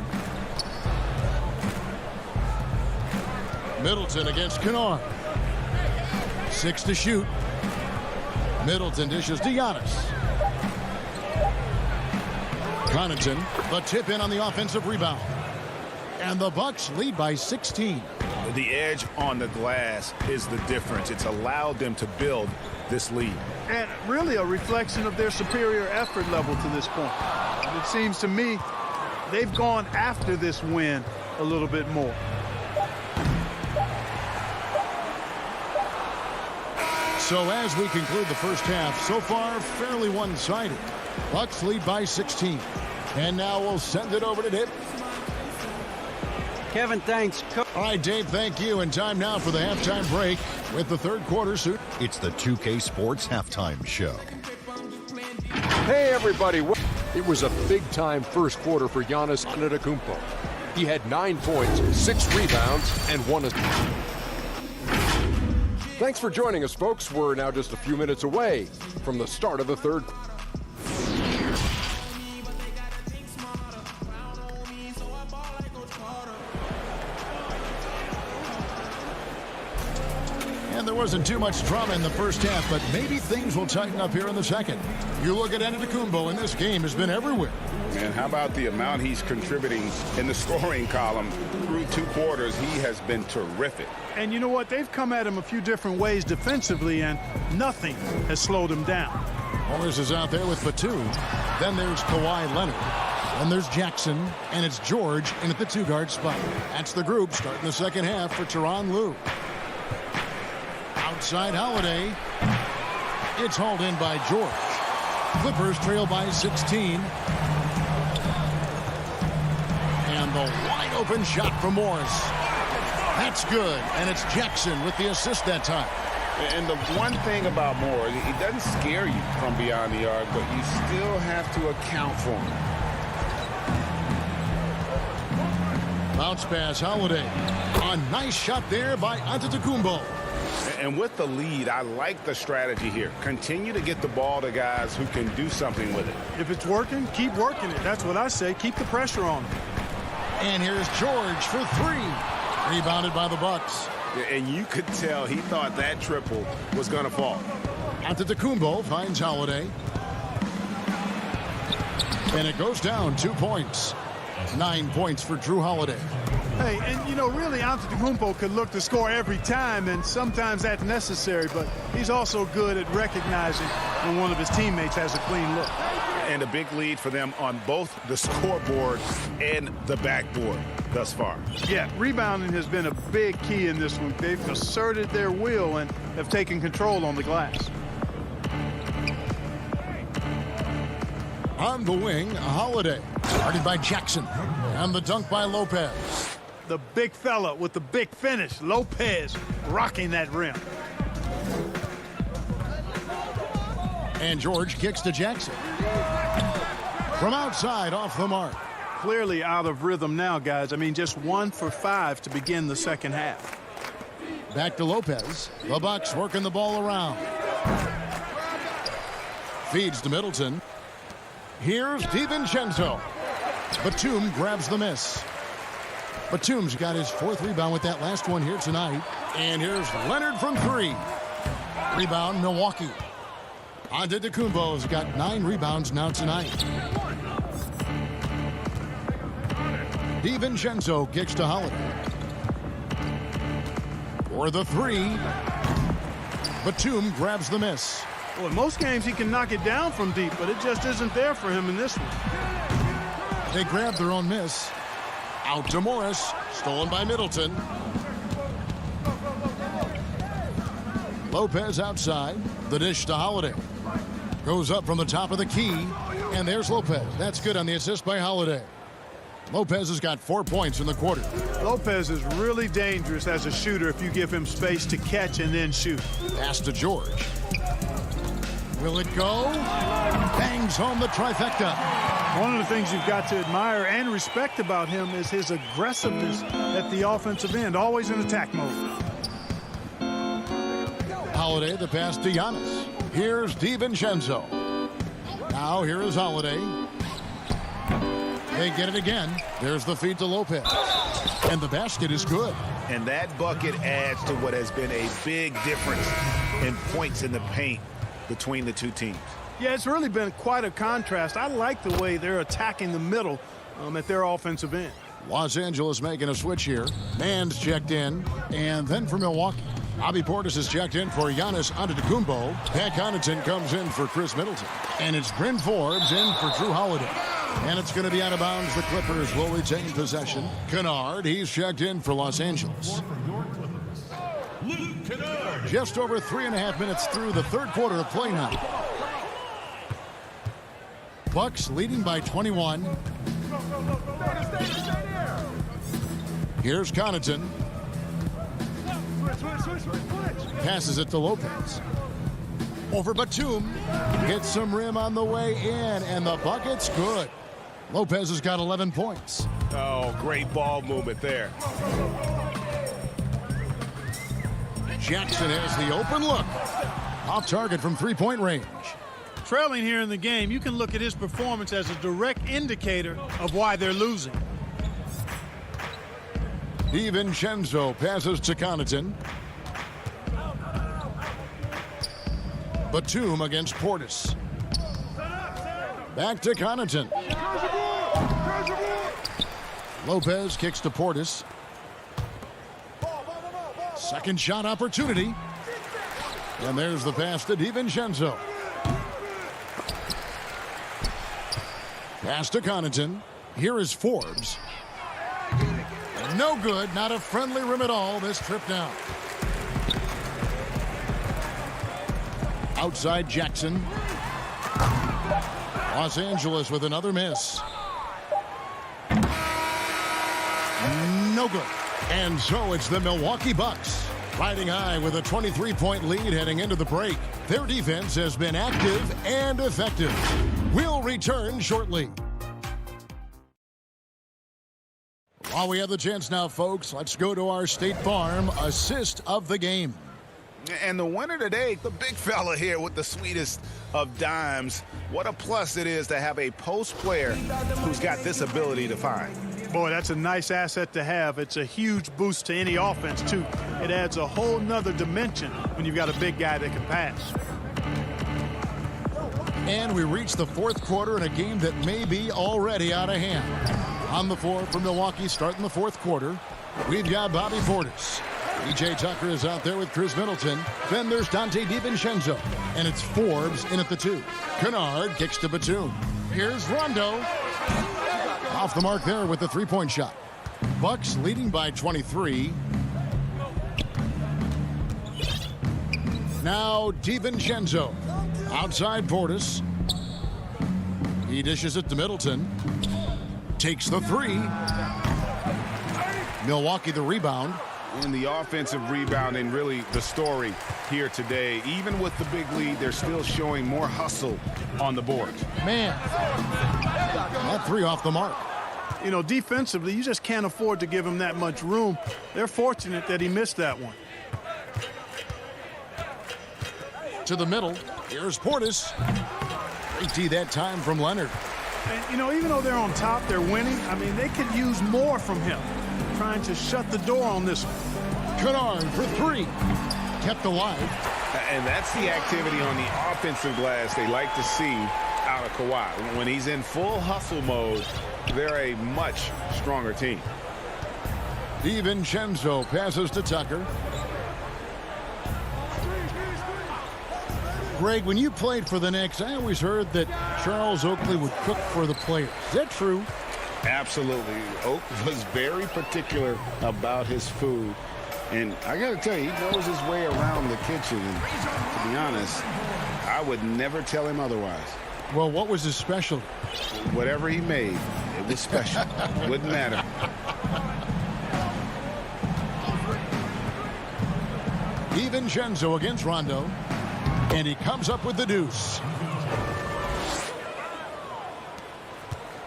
Middleton against Kennard. 6 to shoot. Middleton dishes to Giannis. Connaughton, the tip in on the offensive rebound. And the Bucks lead by 16. The edge on the glass is the difference. It's allowed them to build this lead. And really a reflection of their superior effort level to this point. It seems to me they've gone after this win a little bit more. So as we conclude the first half, so far fairly one-sided. Bucks lead by 16. And now we'll send it over to Dave. Kevin, thanks. All right, Dave, thank you. And time now for the halftime break with the third quarter suit. It's the 2K Sports Halftime Show. Hey, everybody. It was a big-time first quarter for Giannis Antetokounmpo. He had 9 points, 6 rebounds, and 1 assist. Thanks for joining us, folks. We're now just a few minutes away from the start of the third. And there wasn't too much drama in the first half, but maybe things will tighten up here in the second. You look at Antetokounmpo, and this game has been everywhere. And how about the amount he's contributing in the scoring column through 2 quarters? He has been terrific. And you know what? They've come at him a few different ways defensively, and nothing has slowed him down. Morris is out there with Batum. Then there's Kawhi Leonard. Then there's Jackson, and it's George in at the 2-guard spot. That's the group starting the second half for Tyronn Lue. Outside Holiday. It's hauled in by George. Clippers trail by 16. And the wide open shot from Morris. That's good. And it's Jackson with the assist that time. And the one thing about Morris, he doesn't scare you from beyond the arc, but you still have to account for him. Bounce pass, Holiday. A nice shot there by Antetokounmpo. And with the lead, I like the strategy here. Continue to get the ball to guys who can do something with it. If it's working, keep working it. That's what I say. Keep the pressure on him. And here's George for 3. Rebounded by the Bucks. And you could tell he thought that triple was going to fall. Antetokounmpo finds Holiday. And it goes down 2 points. 9 points for Drew Holiday. Hey, and you know, really, Antetokounmpo could look to score every time, and sometimes that's necessary, but he's also good at recognizing when one of his teammates has a clean look. And a big lead for them on both the scoreboard and the backboard thus far. Yeah, rebounding has been a big key in this one. They've asserted their will and have taken control on the glass. On the wing, Holiday. Guarded by Jackson. And the dunk by Lopez. The big fella with the big finish. Lopez rocking that rim. And George kicks to Jackson. From outside, off the mark. Clearly out of rhythm now, guys. I mean, just 1 for 5 to begin the second half. Back to Lopez. The Bucks working the ball around. Feeds to Middleton. Here's DiVincenzo. Batum grabs the miss. Batum's got his 4th rebound with that last one here tonight. And here's Leonard from 3. Rebound, Milwaukee. Antetokounmpo's got 9 rebounds now tonight. DiVincenzo kicks to Holiday. For the 3. Batum grabs the miss. Well, in most games he can knock it down from deep, but it just isn't there for him in this one. They grab their own miss. Out to Morris. Stolen by Middleton. Lopez outside. The dish to Holiday. Goes up from the top of the key. And there's Lopez. That's good on the assist by Holiday. Lopez has got 4 points in the quarter. Lopez is really dangerous as a shooter if you give him space to catch and then shoot. Pass to George. Will it go? Bangs home the trifecta. One of the things you've got to admire and respect about him is his aggressiveness at the offensive end, always in attack mode. Holiday, the pass to Giannis. Here's DiVincenzo. Now here is Holiday. They get it again. There's the feed to Lopez. And the basket is good. And that bucket adds to what has been a big difference in points in the paint between the two teams. Yeah, it's really been quite a contrast. I like the way they're attacking the middle at their offensive end. Los Angeles making a switch here. Mann's checked in. And then for Milwaukee, Bobby Portis is checked in for Giannis Antetokounmpo. Pat Connaughton comes in for Chris Middleton. And it's Bryn Forbes in for Drew Holiday. And it's going to be out of bounds. The Clippers will retain possession. Kennard, he's checked in for Los Angeles. Just over 3.5 minutes through the third quarter of play now. Bucks leading by 21. Here's Connaughton. Passes it to Lopez. Over Batum. Gets some rim on the way in, and the bucket's good. Lopez has got 11 points. Oh, great ball movement there. Jackson has the open look. Off target from three-point range. Trailing here in the game, you can look at his performance as a direct indicator of why they're losing. DiVincenzo passes to Connaughton. Batum against Portis. Back to Connaughton. Lopez kicks to Portis. Second shot opportunity. And there's the pass to DiVincenzo. Pass to Connaughton. Here is Forbes. No good. Not a friendly rim at all this trip down. Outside Jackson. Los Angeles with another miss. No good. And so it's the Milwaukee Bucks riding high with a 23-point lead heading into the break. Their defense has been active and effective. We'll return shortly. While we have the chance now, folks, let's go to our State Farm assist of the game. And the winner today, the big fella here with the sweetest of dimes. What a plus it is to have a post player who's got this ability to find. Boy, that's a nice asset to have. It's a huge boost to any offense, too. It adds a whole nother dimension when you've got a big guy that can pass. And we reach the fourth quarter in a game that may be already out of hand. On the floor for Milwaukee starting the fourth quarter, we've got Bobby Portis. E.J. Tucker is out there with Chris Middleton. Then there's Dante DiVincenzo. And it's Forbes in at the 2. Kennard kicks to Batum. Here's Rondo. Off the mark there with the three-point shot. Bucks leading by 23. Now DiVincenzo. Outside Portis. He dishes it to Middleton. Takes the three. Milwaukee the rebound. In the offensive rebounding, really the story here today. Even with the big lead, they're still showing more hustle on the board. Man, that three off the mark. You know, defensively, you just can't afford to give him that much room. They're fortunate that he missed that one. To the middle. Here's Portis. Great D that time from Leonard. And, you know, even though they're on top, they're winning. I mean, they could use more from him. Trying to shut the door on this one. Kennard for three. Kept alive. And that's the activity on the offensive glass they like to see out of Kawhi. When he's in full hustle mode, they're a much stronger team. DiVincenzo passes to Tucker. Greg, when you played for the Knicks, I always heard that Charles Oakley would cook for the players. Is that true? Absolutely. Oak was very particular about his food. And I got to tell you, he knows his way around the kitchen. And to be honest, I would never tell him otherwise. Well, what was his specialty? Whatever he made, it was special. Wouldn't matter. DiVincenzo against Rondo. And he comes up with the deuce.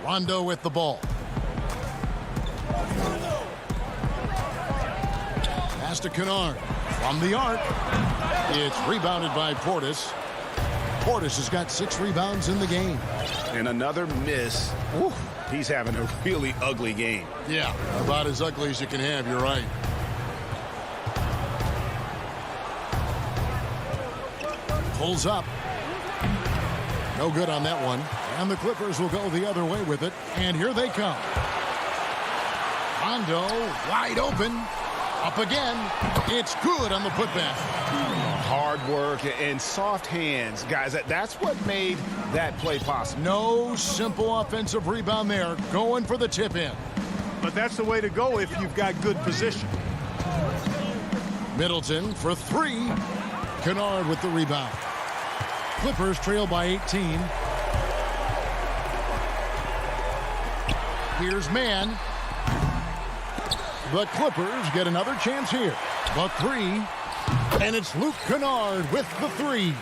Rondo with the ball. Pass to Kennard. From the arc. It's rebounded by Portis. Portis has got 6 rebounds in the game. And another miss. Ooh, he's having a really ugly game. Yeah, about as ugly as you can have, you're right. Pulls up. No good on that one. And the Clippers will go the other way with it. And here they come. Rondo wide open. Up again. It's good on the putback. Hard work and soft hands. Guys, that's what made that play possible. No simple offensive rebound there. Going for the tip in. But that's the way to go if you've got good position. Middleton for 3. Kennard with the rebound. Clippers trail by 18. Here's Mann. The Clippers get another chance here. The 3. And it's Luke Kennard with the 3.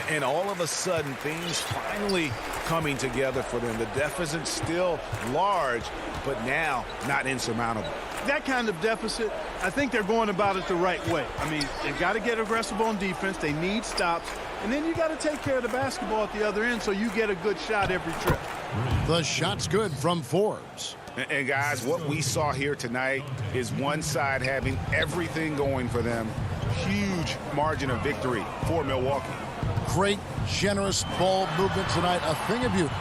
And all of a sudden, things finally coming together for them. The deficit's still large, but now not insurmountable. That kind of deficit, I think they're going about it the right way. I mean, they've got to get aggressive on defense. They need stops. And then you got to take care of the basketball at the other end so you get a good shot every trip. The shot's good from Forbes. And guys, what we saw here tonight is one side having everything going for them. Huge margin of victory for Milwaukee. Great, generous ball movement tonight. A thing of beauty.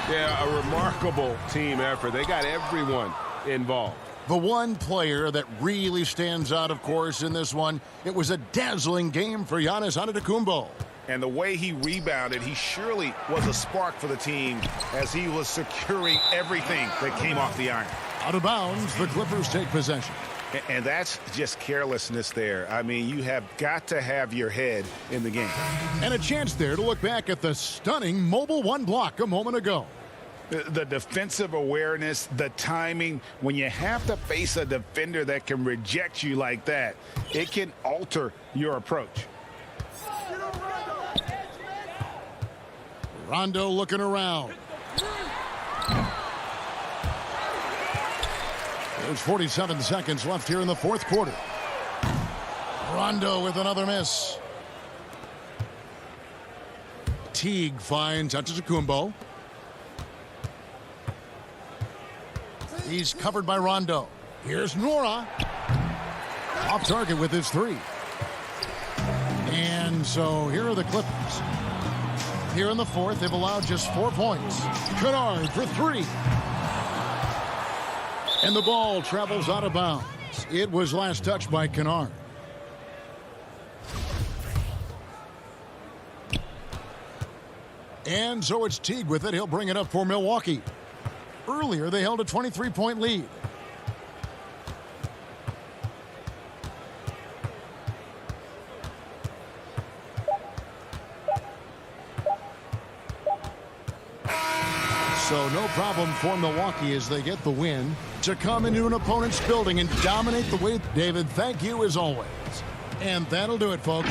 Yeah, a remarkable team effort. They got everyone involved. The one player that really stands out, of course, in this one, it was a dazzling game for Giannis Antetokounmpo. And the way he rebounded, he surely was a spark for the team as he was securing everything that came off the iron. Out of bounds, the Clippers take possession. And that's just carelessness there. I mean, you have got to have your head in the game. And a chance there to look back at the stunning Mobile One block a moment ago. The defensive awareness, the timing, when you have to face a defender that can reject you like that, it can alter your approach. Rondo looking around. There's 47 seconds left here in the fourth quarter. Rondo with another miss. Teague finds Antetokounmpo. He's covered by Rondo. Here's Nora. Off target with his 3. And so here are the Clippers. Here in the fourth, they've allowed just 4 points. Kennard for 3. And the ball travels out of bounds. It was last touched by Kennard. And so it's Teague with it. He'll bring it up for Milwaukee. Earlier, they held a 23-point lead. So no problem for Milwaukee as they get the win to come into an opponent's building and dominate the way. David, thank you as always. And that'll do it, folks.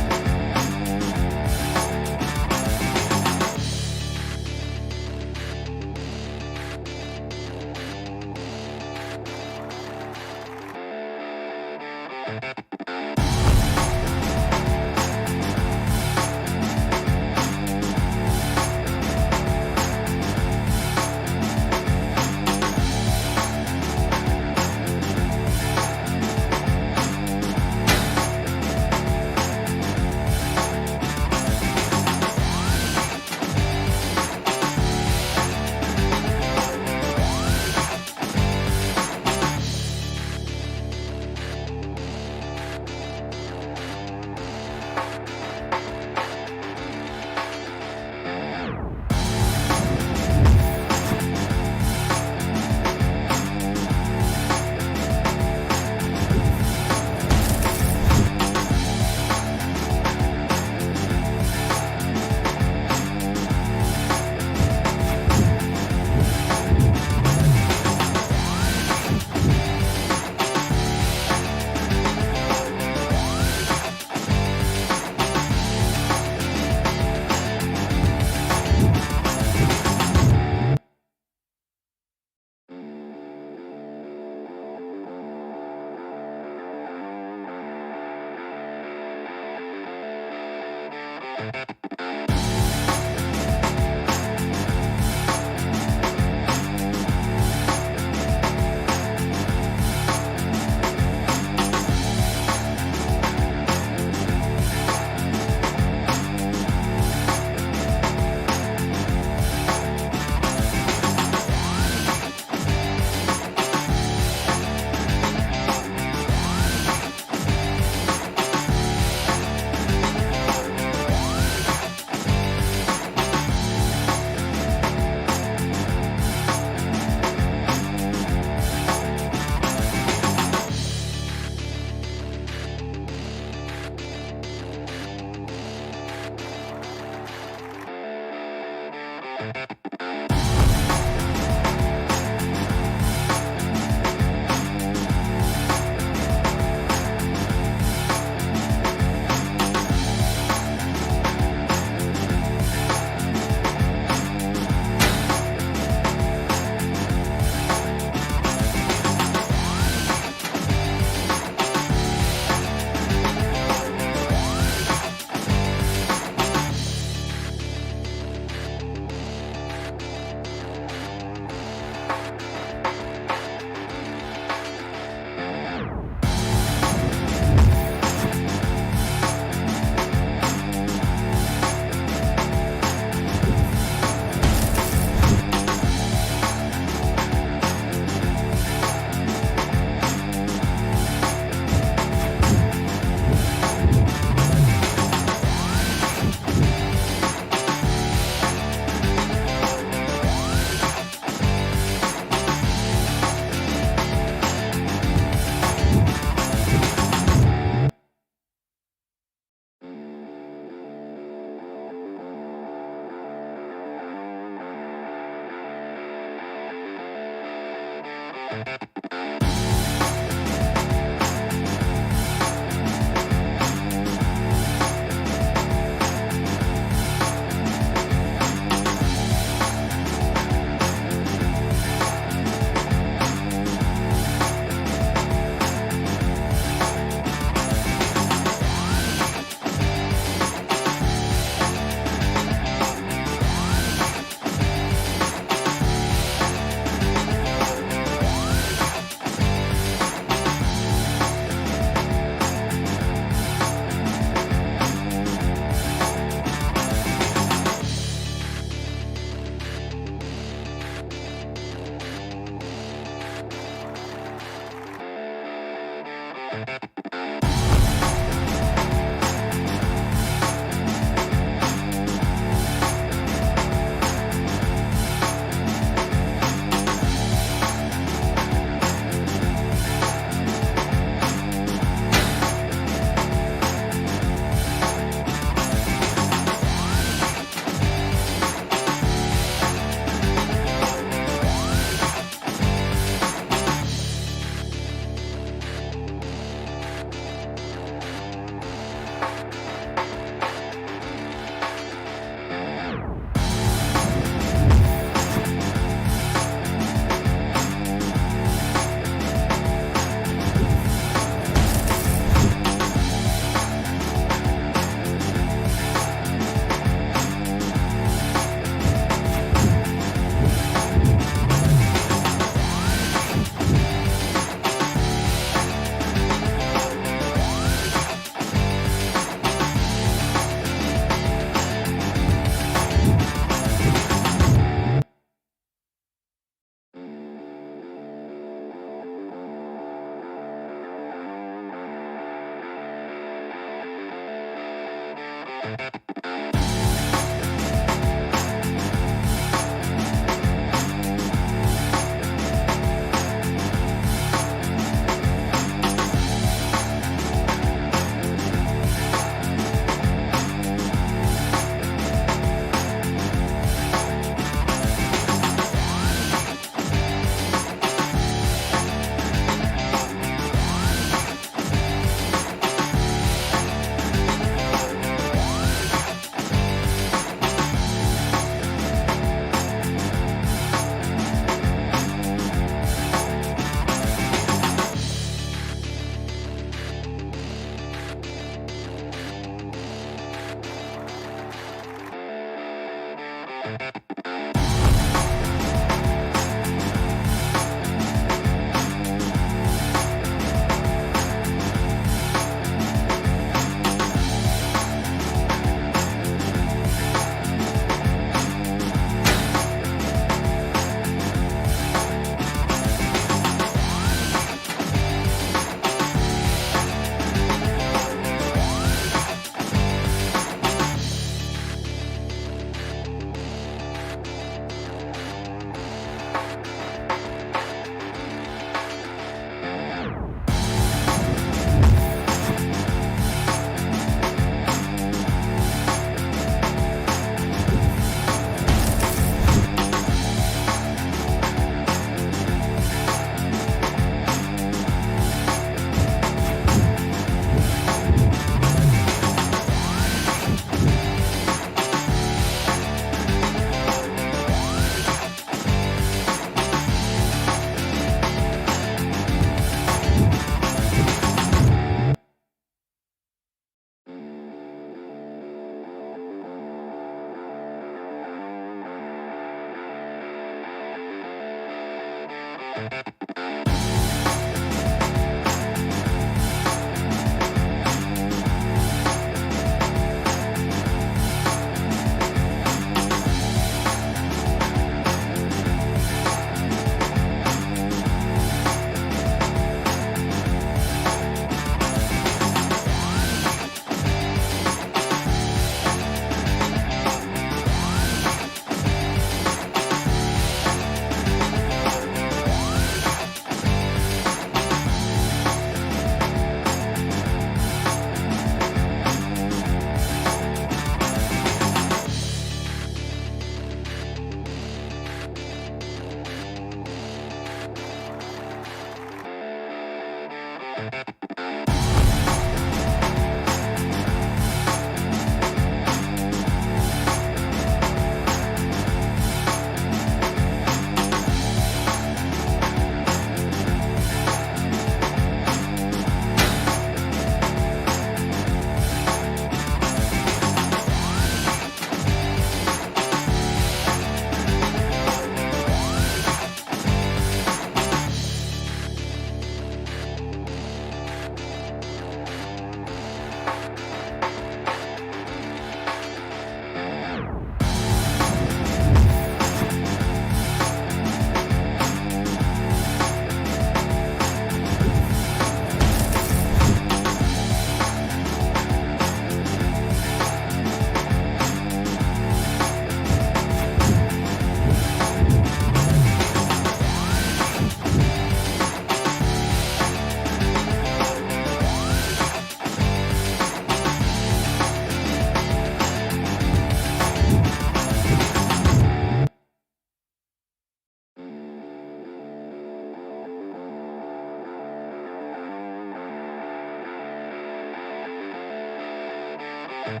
Playmaker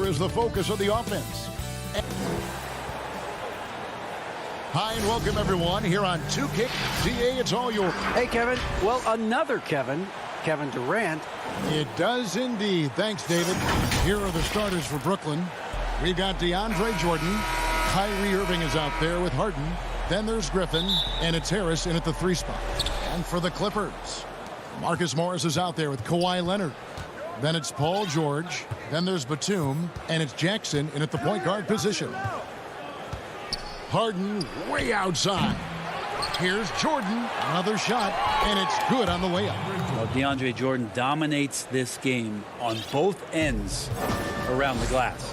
is the focus of the offense. Hi and welcome everyone here on 2K. DA, it's all yours. Hey, Kevin. Well, another Kevin Durant. It does indeed. Thanks, David. Here are the starters for Brooklyn. We've got DeAndre Jordan. Kyrie Irving is out there with Harden. Then there's Griffin, and it's Harris in at the 3 spot. And for the Clippers, Marcus Morris is out there with Kawhi Leonard. Then it's Paul George. Then there's Batum, and it's Jackson in at the point guard position. Harden way outside. Here's Jordan, another shot, and it's good on the layup. Well, DeAndre Jordan dominates this game on both ends around the glass.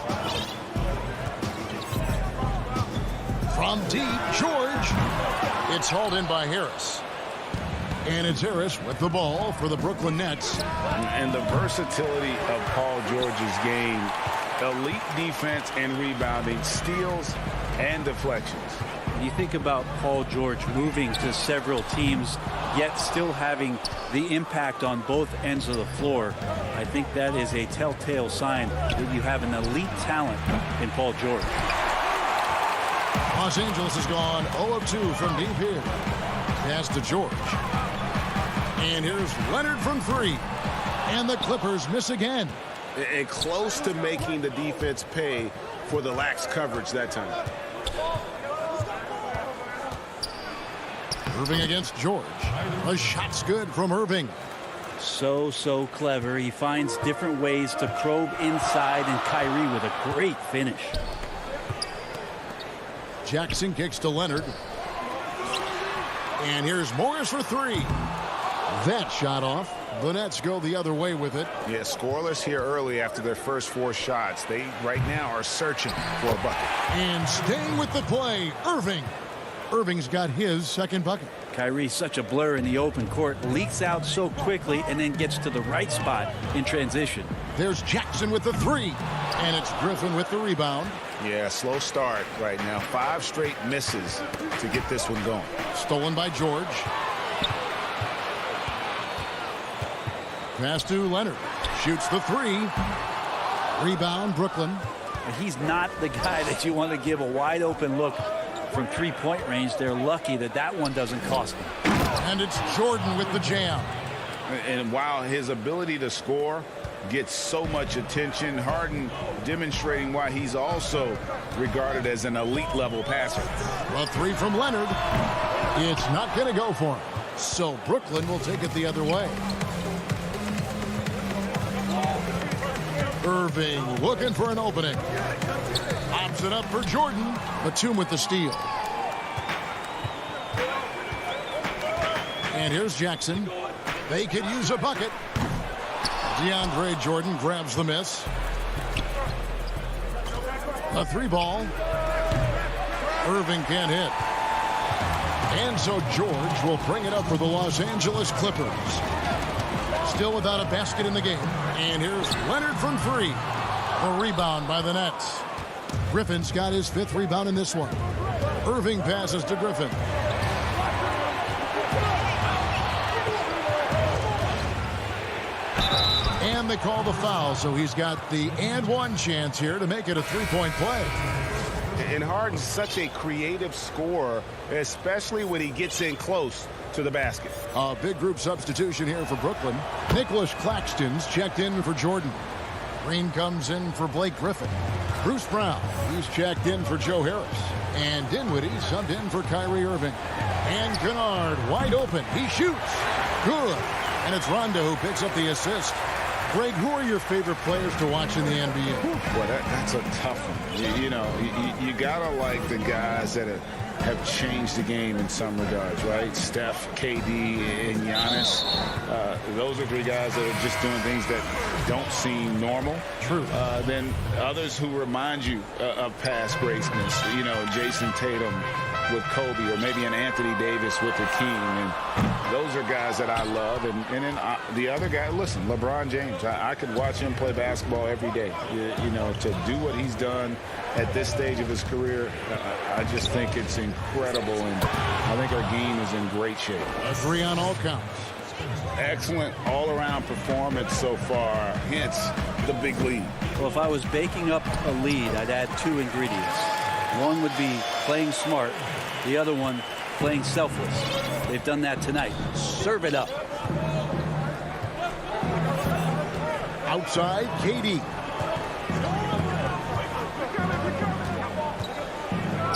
From deep, George. It's hauled in by Harris. And it's Harris with the ball for the Brooklyn Nets. And the versatility of Paul George's game, elite defense and rebounding, steals and deflections. You think about Paul George moving to several teams, yet still having the impact on both ends of the floor. I think that is a telltale sign that you have an elite talent in Paul George. Los Angeles has gone 0 of 2 from deep here. Pass to George. And here's Leonard from 3. And the Clippers miss again. And close to making the defense pay for the lax coverage that time. Irving against George. The shot's good from Irving. So clever. He finds different ways to probe inside, and Kyrie with a great finish. Jackson kicks to Leonard. And here's Morris for 3. That shot off. The Nets go the other way with it. Yeah, scoreless here early after their first 4 shots. They right now are searching for a bucket. And staying with the play, Irving. Irving's got his second bucket. Kyrie, such a blur in the open court, leaks out so quickly and then gets to the right spot in transition. There's Jackson with the 3. And it's Griffin with the rebound. Yeah, slow start right now. 5 straight misses to get this one going. Stolen by George. Pass to Leonard. Shoots the 3. Rebound, Brooklyn. He's not the guy that you want to give a wide open look from 3-point range. They're lucky that that one doesn't cost them. And it's Jordan with the jam. And while his ability to score gets so much attention, Harden demonstrating why he's also regarded as an elite level passer. A 3 from Leonard. It's not going to go for him. So Brooklyn will take it the other way. Irving looking for an opening. Pops it up for Jordan. Batum with the steal. And here's Jackson. They could use a bucket. DeAndre Jordan grabs the miss. A 3 ball. Irving can't hit. And so George will bring it up for the Los Angeles Clippers. Still without a basket in the game. And here's Leonard from 3. A rebound by the Nets. Griffin's got his 5th rebound in this one. Irving passes to Griffin. And they call the foul, so he's got the and 1 chance here to make it a 3-point play. And Harden's such a creative scorer, especially when he gets in close to the basket. A big group substitution here for Brooklyn. Nicholas Claxton's checked in for Jordan. Green comes in for Blake Griffin. Bruce Brown, he's checked in for Joe Harris. And Dinwiddie subbed in for Kyrie Irving. And Kennard wide open. He shoots. Good. And it's Rondo who picks up the assist. Greg, who are your favorite players to watch in the NBA? Boy, that's a tough one. You gotta like the guys that have changed the game in some regards, right? Steph, KD, and Giannis. Those are 3 guys that are just doing things that don't seem normal. True. Then others who remind you of past greatness. You know, Jason Tatum, with Kobe or maybe an Anthony Davis with the King. And those are guys that I love. And then the other guy, listen, LeBron James. I could watch him play basketball every day. You know, to do what he's done at this stage of his career, I just think it's incredible. And I think our game is in great shape. Agree on all counts. Excellent all-around performance so far, hence the big lead. Well, if I was baking up a lead, I'd add 2 ingredients. One would be playing smart. The other one, playing selfless. They've done that tonight. Serve it up. Outside, KD.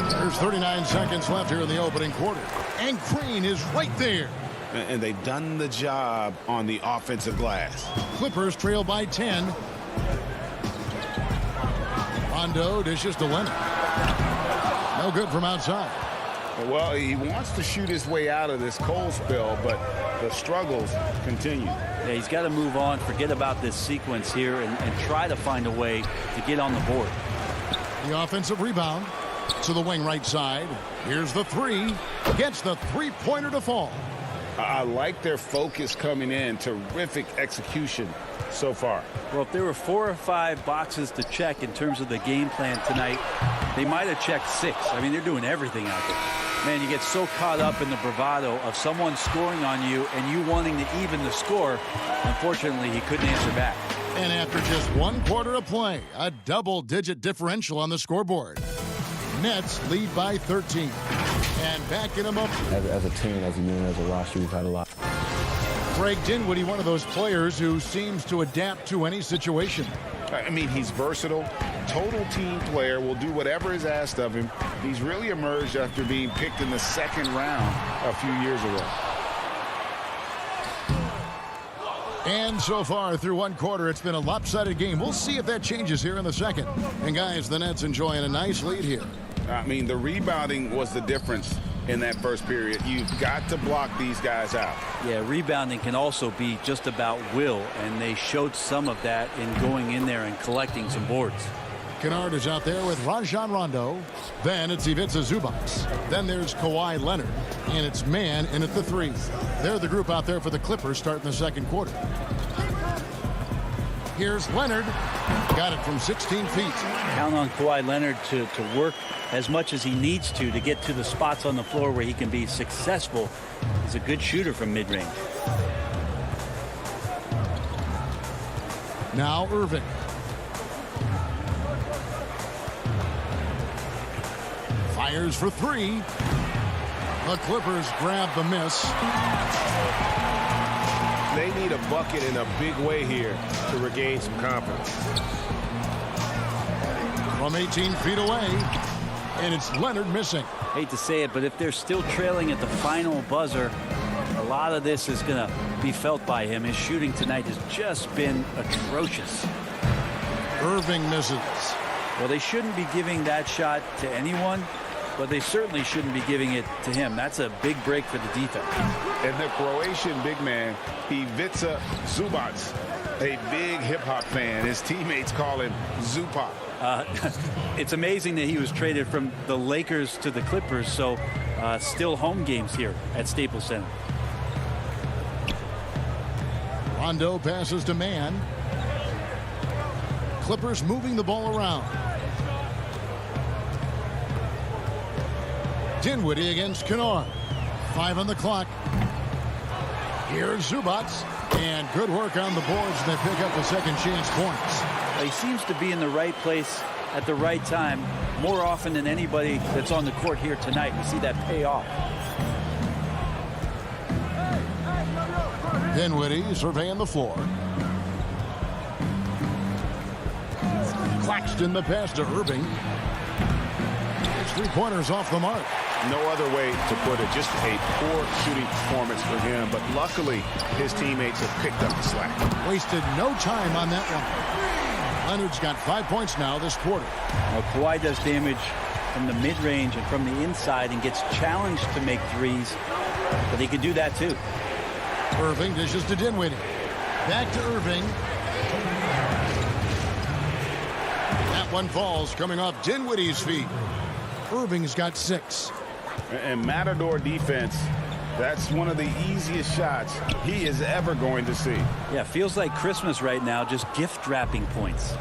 There's 39 seconds left here in the opening quarter. And Green is right there. And they've done the job on the offensive glass. Clippers trail by 10. Rondo dishes to Leonard. No good from outside. Well, he wants to shoot his way out of this cold spell, but the struggles continue. Yeah, he's got to move on, forget about this sequence here, and try to find a way to get on the board. The offensive rebound to the wing right side. Here's the three. Gets the three-pointer to fall. I like their focus coming in. Terrific execution so far. Well, if there were 4 or 5 boxes to check in terms of the game plan tonight, they might have checked 6. I mean, they're doing everything out there. Man, you get so caught up in the bravado of someone scoring on you and you wanting to even the score. Unfortunately, he couldn't answer back. And after just 1 quarter of play, a double-digit differential on the scoreboard. Nets lead by 13. And backing them up. As a team, as a unit, as a roster, we've had a lot. Greg Dinwiddie, one of those players who seems to adapt to any situation. I mean, he's versatile, total team player, will do whatever is asked of him. He's really emerged after being picked in the 2nd round a few years ago. And so far through 1 quarter, it's been a lopsided game. We'll see if that changes here in the second. And guys, the Nets enjoying a nice lead here. I mean, the rebounding was the difference in that first period. You've got to block these guys out. Yeah, rebounding can also be just about will, and they showed some of that in going in there and collecting some boards. Kennard is out there with Rajon Rondo. Then it's Ivica Zubac. Then there's Kawhi Leonard. And it's Man in at the 3. They're the group out there for the Clippers starting the 2nd quarter. Here's Leonard. Got it from 16 feet. Count on Kawhi Leonard to work as much as he needs to get to the spots on the floor where he can be successful. He's a good shooter from mid-range. Now Irving. Fires for 3. The Clippers grab the miss. They need a bucket in a big way here to regain some confidence. From 18 feet away, and it's Leonard missing. Hate to say it, but if they're still trailing at the final buzzer, a lot of this is going to be felt by him. His shooting tonight has just been atrocious. Irving misses. Well, they shouldn't be giving that shot to anyone, but they certainly shouldn't be giving it to him. That's a big break for the defense. And the Croatian big man, Ivica Zubac, a big hip-hop fan. His teammates call him Zupac. It's amazing that he was traded from the Lakers to the Clippers, so still home games here at Staples Center. Rondo passes to Man. Clippers moving the ball around. Dinwiddie against Kennard. 5 on the clock. Here's Zubac. And good work on the boards. They pick up the second chance points. He seems to be in the right place at the right time more often than anybody that's on the court here tonight. We see that pay off. Dinwiddie surveying the floor. Claxton the pass to Irving. It's 3-pointers off the mark. No other way to put it. Just a poor shooting performance for him. But luckily, his teammates have picked up the slack. Wasted no time on that one. Leonard's got 5 points now this quarter. Now, Kawhi does damage from the mid-range and from the inside and gets challenged to make threes. But he can do that too. Irving dishes to Dinwiddie. Back to Irving. That one falls coming off Dinwiddie's feet. Irving's got 6. And Matador defense, that's one of the easiest shots he is ever going to see. Yeah, feels like Christmas right now, just gift wrapping points.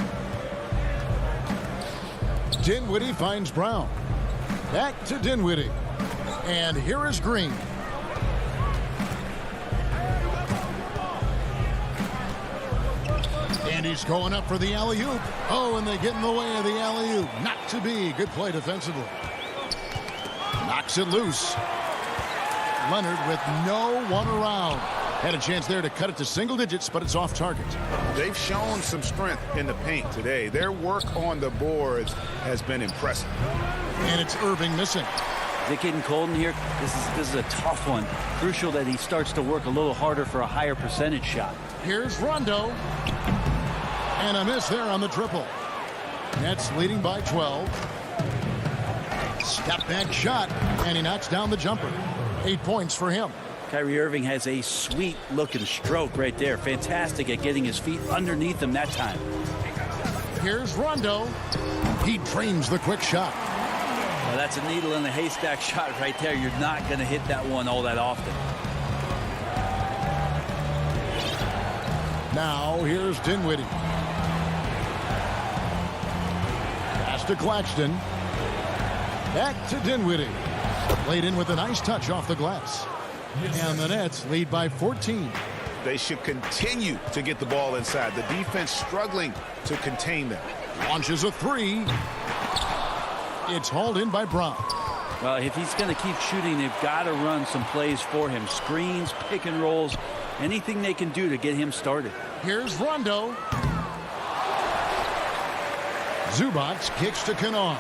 Dinwiddie finds Brown. Back to Dinwiddie. And here is Green. And he's going up for the alley-oop. Oh, and they get in the way of the alley-oop. Not to be. Good play defensively. Knocks it loose. Leonard with no one around. Had a chance there to cut it to single digits, but it's off target. They've shown some strength in the paint today. Their work on the boards has been impressive. And it's Irving missing. Is it getting cold in here? This is a tough one. Crucial that he starts to work a little harder for a higher percentage shot. Here's Rondo. And a miss there on the triple. Nets leading by 12. Step back shot. And he knocks down the jumper. 8 points for him. Kyrie Irving has a sweet looking stroke right there. Fantastic at getting his feet underneath him that time. Here's Rondo. He drains the quick shot. Well, that's a needle in the haystack shot right there. You're not going to hit that one all that often. Now here's Dinwiddie. Pass to Claxton. Back to Dinwiddie. Laid in with a nice touch off the glass. And the Nets lead by 14. They should continue to get the ball inside. The defense struggling to contain them. Launches a three. It's hauled in by Brown. Well, if he's going to keep shooting, they've got to run some plays for him. Screens, pick and rolls, anything they can do to get him started. Here's Rondo. Zubats kicks to Kanaan.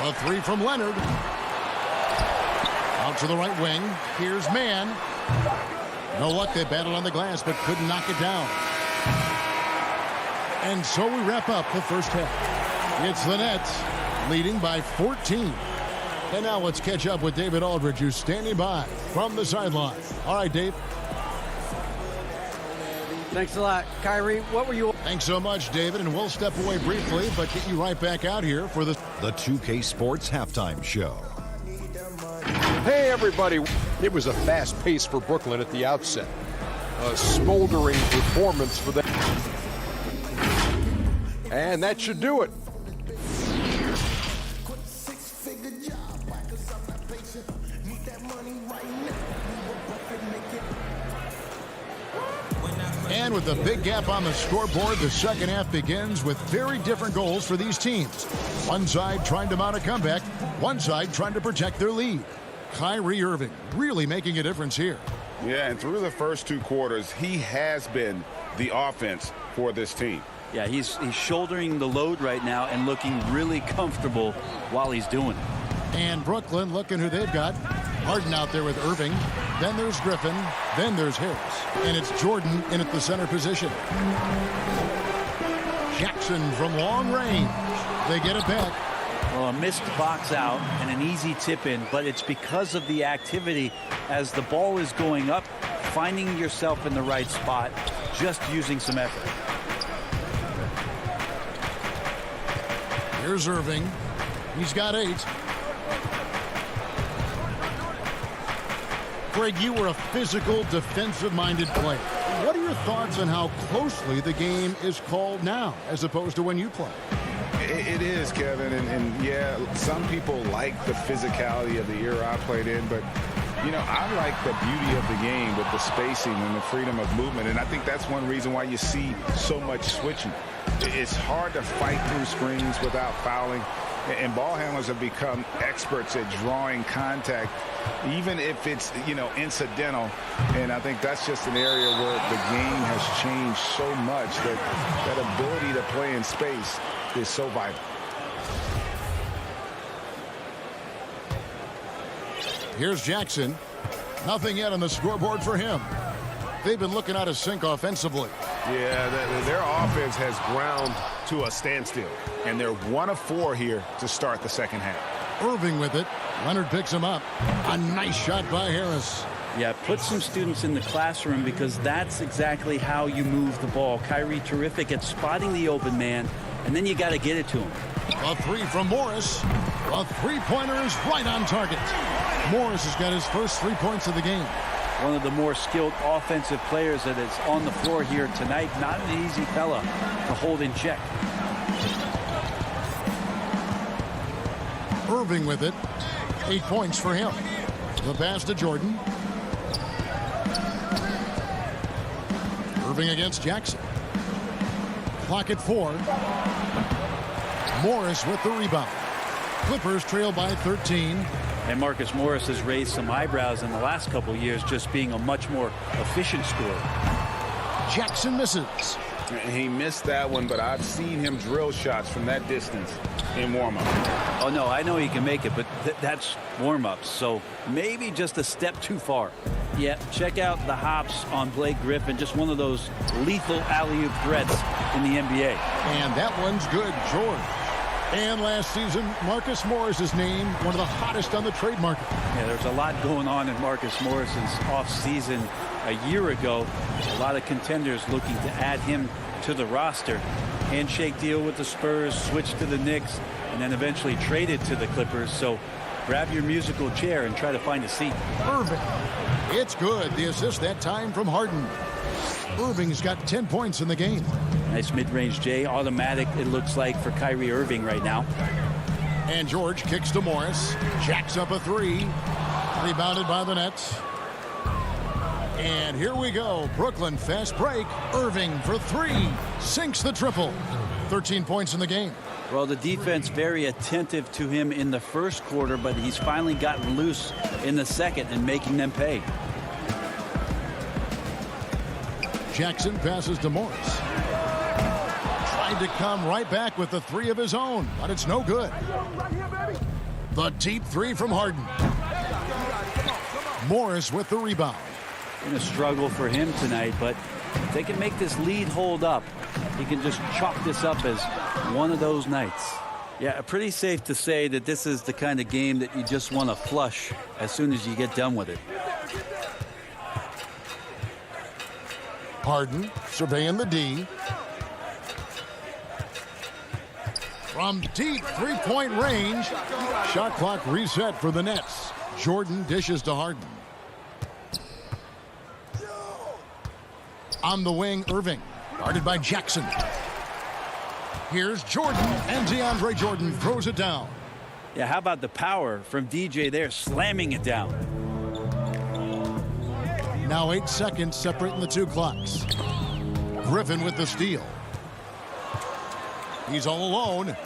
A three from Leonard. Out to the right wing. Here's Mann. No luck. They battled on the glass but couldn't knock it down. And so we wrap up the first half. It's the Nets leading by 14. And now let's catch up with David Aldridge, who's standing by from the sideline. All right, Dave. Thanks a lot. Kyrie, what were you... Thanks so much, David, and we'll step away briefly, but get you right back out here for the 2K Sports Halftime Show. Hey, everybody. It was a fast pace for Brooklyn at the outset. A smoldering performance for them. And that should do it. And with a big gap on the scoreboard, the second half begins with very different goals for these teams. One side trying to mount a comeback, one side trying to protect their lead. Kyrie Irving really making a difference here. Yeah, and through the first two quarters, he has been the offense for this team. Yeah, he's shouldering the load right now and looking really comfortable while he's doing it. And Brooklyn looking who they've got. Harden out there with Irving. Then there's Griffin. Then there's Harris. And it's Jordan in at the center position. Jackson from long range. They get it back. Well, a missed box out and an easy tip in, but it's because of the activity as the ball is going up, finding yourself in the right spot, just using some effort. Here's Irving. He's got 8. Greg, you were a physical, defensive-minded player. What are your thoughts on how closely the game is called now as opposed to when you play? It is, Kevin, and yeah, some people like the physicality of the era I played in, but you know, I like the beauty of the game with the spacing and the freedom of movement, and I think that's one reason why you see so much switching. It's hard to fight through screens without fouling, and ball handlers have become experts at drawing contact, even if it's, you know, incidental, and I think that's just an area where the game has changed so much that that ability to play in space is so vital. Here's Jackson. Nothing yet on the scoreboard for him. They've been looking out of sync offensively. Yeah, their offense has ground to a standstill, and they're 1 of 4 here to start the second half. Irving with it. Leonard picks him up. A nice shot by Harris. Yeah, put some students in the classroom because that's exactly how you move the ball. Kyrie terrific at spotting the open man, and then you got to get it to him. A three from Morris. A three-pointer is right on target. Morris has got his first 3 points of the game. One of the more skilled offensive players that is on the floor here tonight. Not an easy fella to hold in check. Irving with it. 8 points for him. The pass to Jordan. Irving against Jackson. Clock at 4. Morris with the rebound. Clippers trail by 13. And Marcus Morris has raised some eyebrows in the last couple years, just being a much more efficient scorer. Jackson misses. He missed that one, but I've seen him drill shots from that distance in warm-up. Oh, no, I know he can make it, but that's warm-ups, so maybe just a step too far. Yeah, check out the hops on Blake Griffin, just one of those lethal alley-oop threats in the NBA. And that one's good, George. And last season, Marcus Morris is named one of the hottest on the trade market. Yeah, there's a lot going on in Marcus Morris's offseason a year ago. A lot of contenders looking to add him to the roster. Handshake deal with the Spurs, switched to the Knicks, and then eventually traded to the Clippers. So grab your musical chair and try to find a seat. Irving. It's good. The assist that time from Harden. Irving's got 10 points in the game. Nice mid-range J. Automatic, it looks like, for Kyrie Irving right now. And George kicks to Morris. Jacks up a three. Rebounded by the Nets. And here we go. Brooklyn fast break. Irving for three. Sinks the triple. 13 points in the game. Well, the defense very attentive to him in the first quarter, but he's finally gotten loose in the second and making them pay. Jackson passes to Morris. Tried to come right back with the three of his own, but it's no good. The deep three from Harden. Morris with the rebound. Been a struggle for him tonight, but if they can make this lead hold up, he can just chalk this up as one of those nights. Yeah, pretty safe to say that this is the kind of game that you just want to flush as soon as you get done with it. Harden surveying the D. From deep three-point range. Shot clock reset for the Nets. Jordan dishes to Harden. On the wing, Irving. Guarded by Jackson. Here's Jordan, and DeAndre Jordan throws it down. Yeah, how about the power from DJ there, slamming it down. Now 8 seconds separating the two clocks. Griffin with the steal. He's all alone.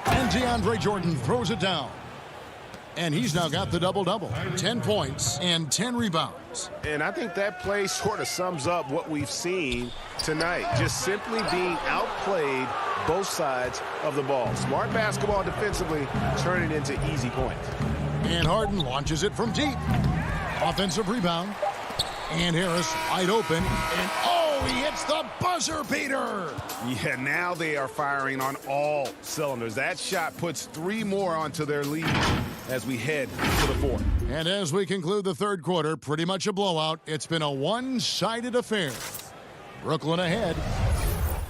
And DeAndre Jordan throws it down. And he's now got the double-double. 10 points and 10 rebounds. And I think that play sort of sums up what we've seen tonight. Just simply being outplayed both sides of the ball. Smart basketball defensively, turning into easy points. And Harden launches it from deep. Offensive rebound. And Harris wide open. And oh, he hits the buzzer beater. Yeah, now they are firing on all cylinders. That shot puts 3 more onto their lead as we head to the fourth. And as we conclude the third quarter, pretty much a blowout. It's been a one-sided affair. Brooklyn ahead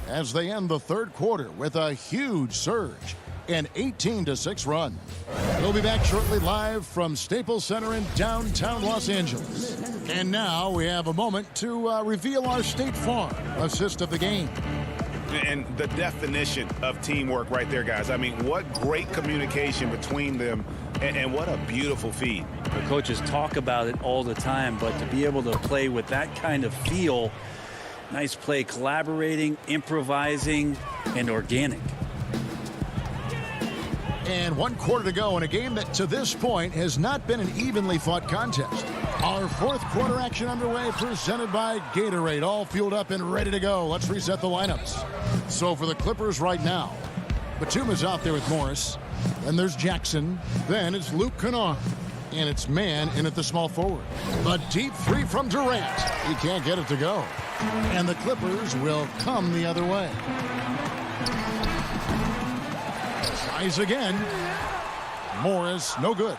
as they end the third quarter with a huge surge. An 18-6 run. We'll be back shortly live from Staples Center in downtown Los Angeles. And now we have a moment to reveal our State Farm assist of the game. And the definition of teamwork right there, guys. I mean, what great communication between them, and what a beautiful feed. The coaches talk about it all the time, but to be able to play with that kind of feel, nice play, collaborating, improvising, and organic. And 1 quarter to go in a game that to this point has not been an evenly fought contest. Our fourth quarter action underway, presented by Gatorade, all fueled up and ready to go. Let's reset the lineups. So for the Clippers right now, Batum is out there with Morris. Then there's Jackson. Then it's Luke Kennard. And it's man in at the small forward. The deep three from Durant. He can't get it to go. And the Clippers will come the other way. Tries again. Morris, no good.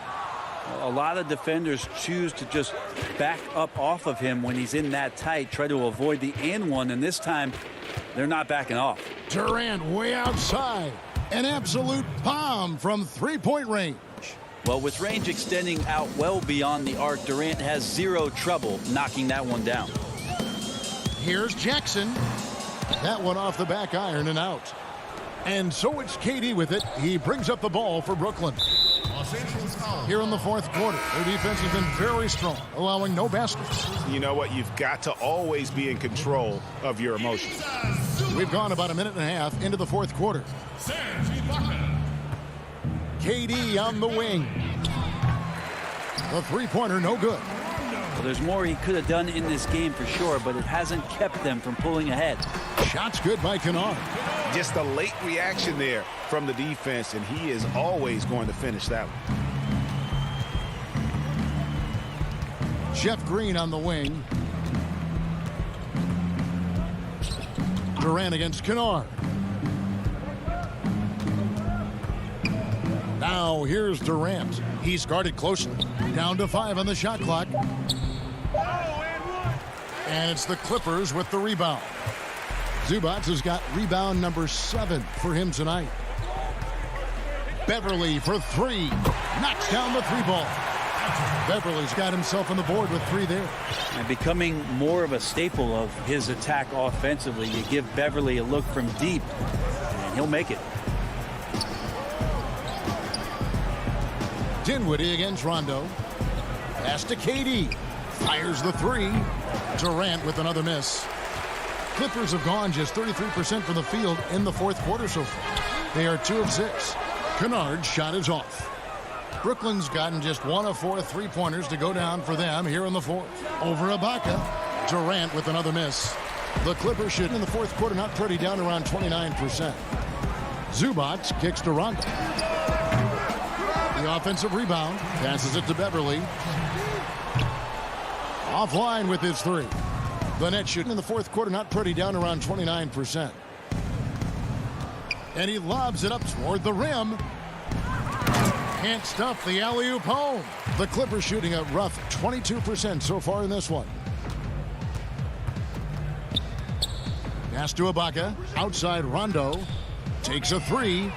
A lot of defenders choose to just back up off of him when he's in that tight, try to avoid the and one, and this time they're not backing off. Durant way outside. An absolute bomb from three-point range. Well, with range extending out well beyond the arc, Durant has zero trouble knocking that one down. Here's Jackson. That one off the back iron and out. And so it's KD with it. He brings up the ball for Brooklyn. Here in the fourth quarter, their defense has been very strong, allowing no baskets. You know what? You've got to always be in control of your emotions. We've gone about a minute and a half into the fourth quarter. KD on the wing. The three-pointer, no good. Well, there's more he could have done in this game for sure, but it hasn't kept them from pulling ahead. Shots good by Kennard. Just a late reaction there from the defense, and he is always going to finish that one. Jeff Green on the wing. Durant against Kennard. Now here's Durant. He's guarded closely. Down to 5 on the shot clock. And it's the Clippers with the rebound. Zubac has got rebound number 7 for him tonight. Beverly for 3. Knocks down the 3-ball. Beverly's got himself on the board with 3 there. And becoming more of a staple of his attack offensively. You give Beverly a look from deep, and he'll make it. Dinwiddie against Rondo. Pass to KD. Fires the 3. Durant with another miss. Clippers have gone just 33% from the field in the fourth quarter so far. They are 2 of 6. Kennard's shot is off. Brooklyn's gotten just 1 of 4 3-pointers to go down for them here in the fourth. Over Ibaka. Durant with another miss. The Clippers should in the fourth quarter not pretty, down around 29%. Zubac kicks to Rondo. The offensive rebound. Passes it to Beverly. Offline with his 3. The net shooting in the fourth quarter not pretty, down around 29%. And he lobs it up toward the rim. Can't stuff the alley-oop home. The Clippers shooting a rough 22% so far in this one. Pass to Ibaka. Outside Rondo. Takes a 3.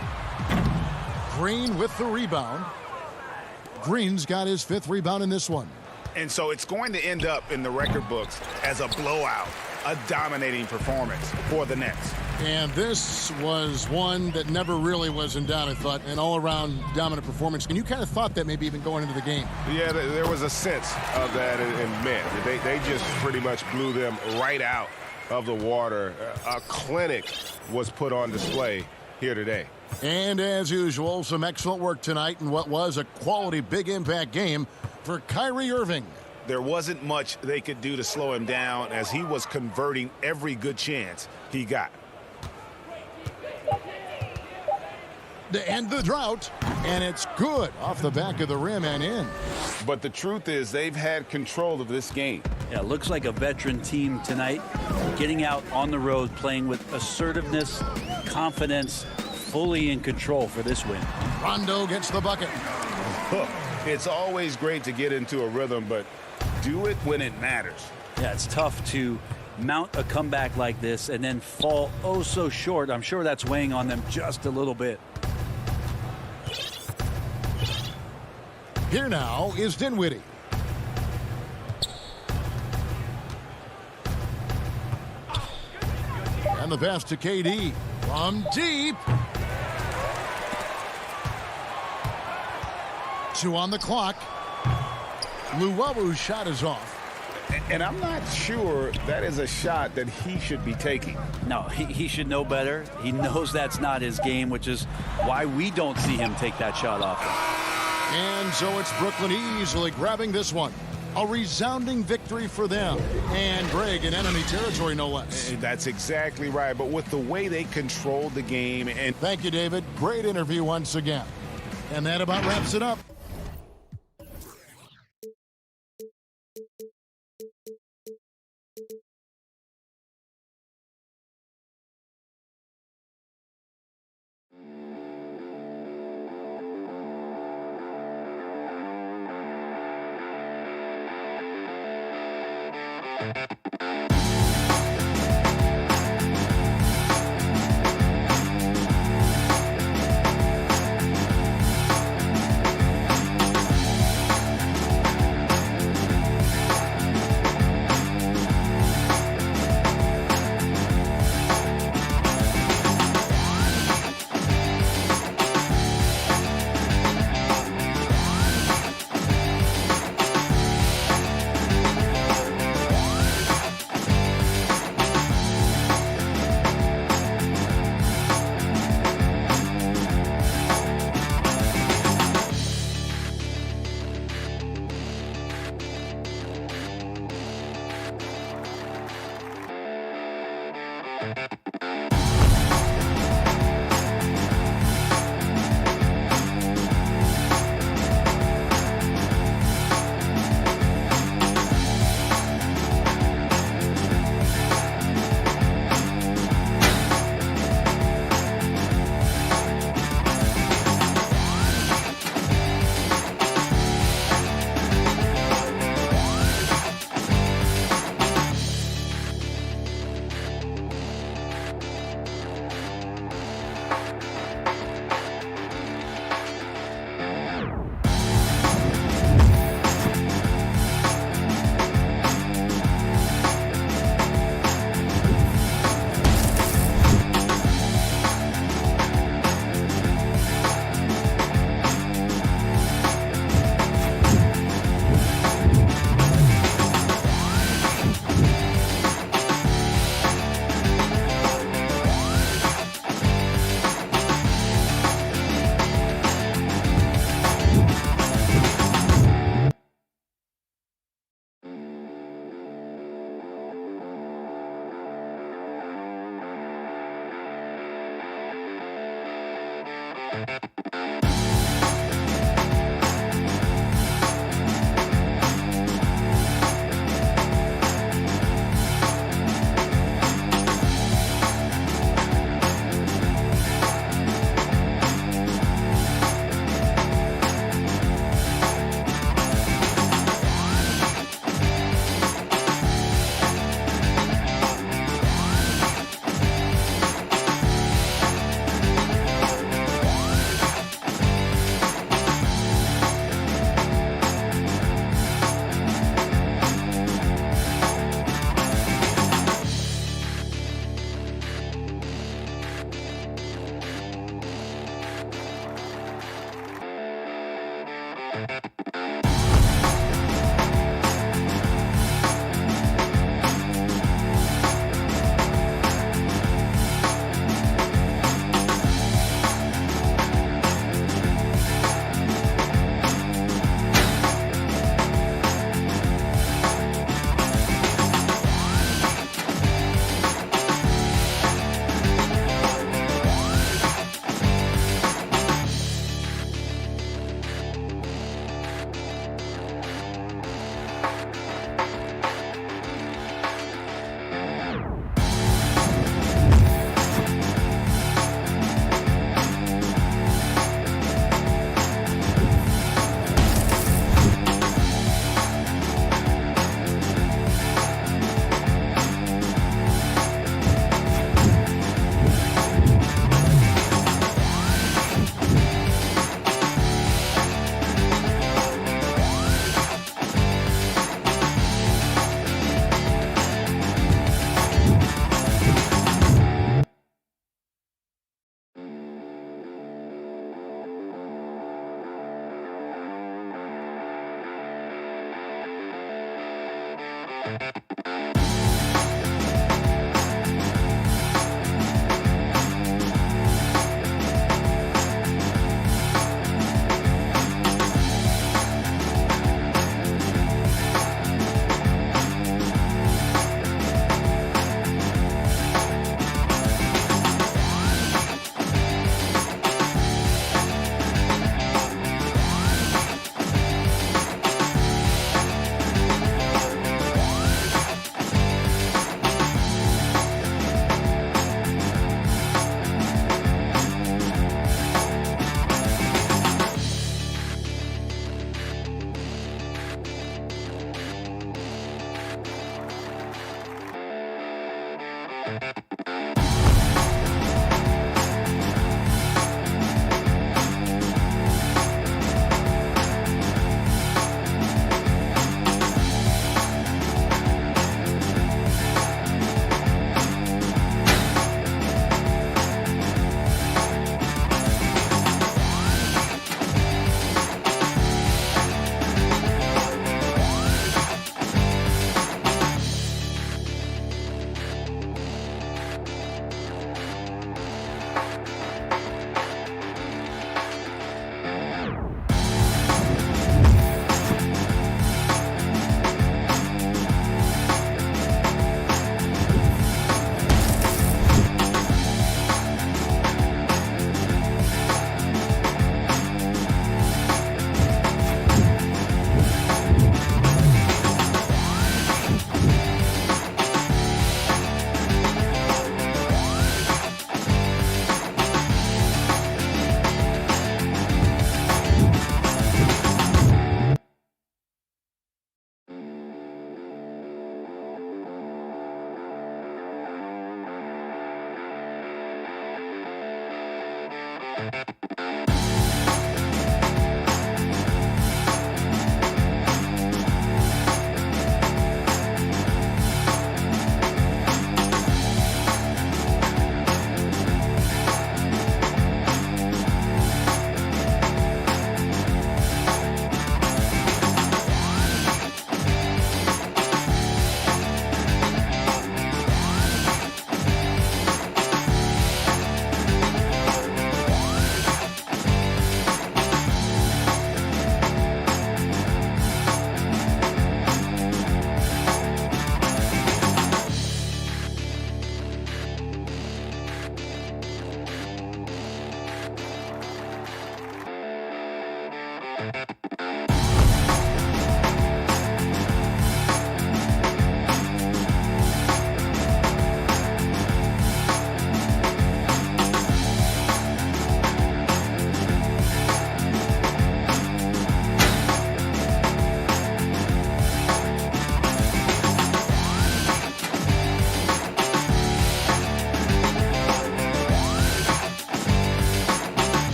Green with the rebound. Green's got his 5th rebound in this one. And so it's going to end up in the record books as a blowout, a dominating performance for the Nets. And this was one that never really was in doubt, I thought, an all-around dominant performance. And you kind of thought that maybe even going into the game. Yeah, there was a sense of that, and man, they just pretty much blew them right out of the water. A clinic was put on display here today. And as usual, some excellent work tonight in what was a quality big impact game for Kyrie Irving. There wasn't much they could do to slow him down as he was converting every good chance he got. To end the drought, and it's good off the back of the rim and in. But the truth is they've had control of this game. Yeah, it looks like a veteran team tonight, getting out on the road, playing with assertiveness, confidence, fully in control for this win. Rondo gets the bucket. It's always great to get into a rhythm, but do it when it matters. Yeah, it's tough to mount a comeback like this and then fall oh so short. I'm sure that's weighing on them just a little bit. Here now is Dinwiddie. And the pass to KD from deep. 2 on the clock. Luwabu's shot is off. And I'm not sure that is a shot that he should be taking. No, he should know better. He knows that's not his game, which is why we don't see him take that shot off. And so it's Brooklyn easily grabbing this one. A resounding victory for them. And Greg in enemy territory, no less. That's exactly right. But with the way they controlled the game. And thank you, David. Great interview once again. And that about wraps it up.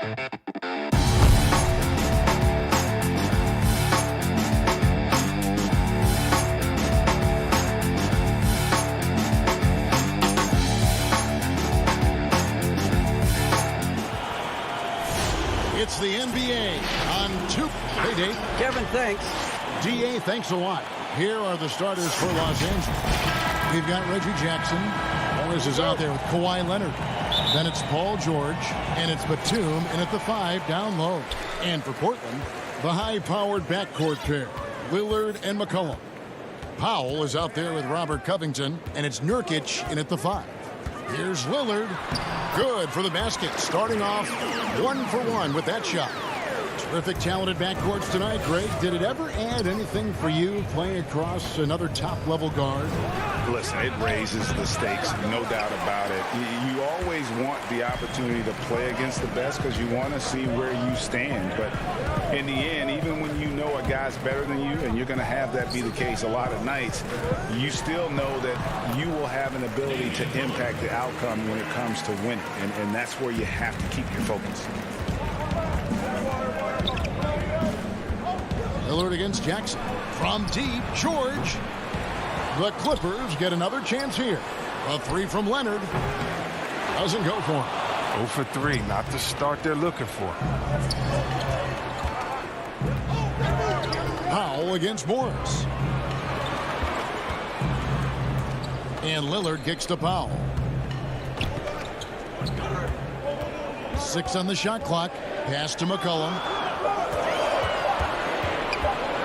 It's the NBA on 2. Hey, Dave. Kevin, thanks. DA, thanks a lot. Here are the starters for Los Angeles. We've got Reggie Jackson. Morris is out there with Kawhi Leonard. Then it's Paul George, and it's Batum, and at the 5 down low. And for Portland, the high-powered backcourt pair, Lillard and McCollum. Powell is out there with Robert Covington, and it's Nurkic in at the 5. Here's Lillard. Good for the basket. Starting off 1 for 1 with that shot. Terrific, talented backcourts tonight, Greg. Did it ever add anything for you playing across another top-level guard? Listen, it raises the stakes, no doubt about it. You always want the opportunity to play against the best because you want to see where you stand. But in the end, even when you know a guy's better than you, and you're going to have that be the case a lot of nights, you still know that you will have an ability to impact the outcome when it comes to winning. And that's where you have to keep your focus. Lillard against Jackson. From deep, George. The Clippers get another chance here. A 3 from Leonard. Doesn't go for him. 0 for 3, not the start they're looking for. Powell against Morris. And Lillard kicks to Powell. 6 on the shot clock. Pass to McCollum.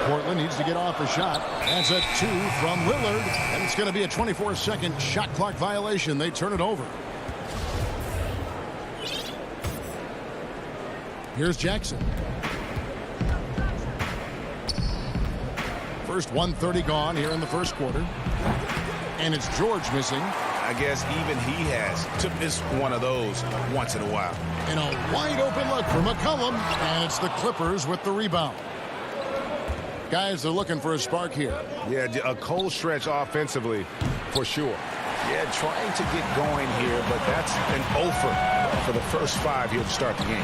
Portland needs to get off a shot. That's a 2 from Lillard. And it's going to be a 24-second shot clock violation. They turn it over. Here's Jackson. First 1:30 gone here in the first quarter. And it's George missing. I guess even he has to miss one of those once in a while. And a wide open look for McCollum. And it's the Clippers with the rebound. Guys, they're looking for a spark here. Yeah, a cold stretch offensively for sure. Yeah, trying to get going here, but that's an offer for the first 5 here to start the game.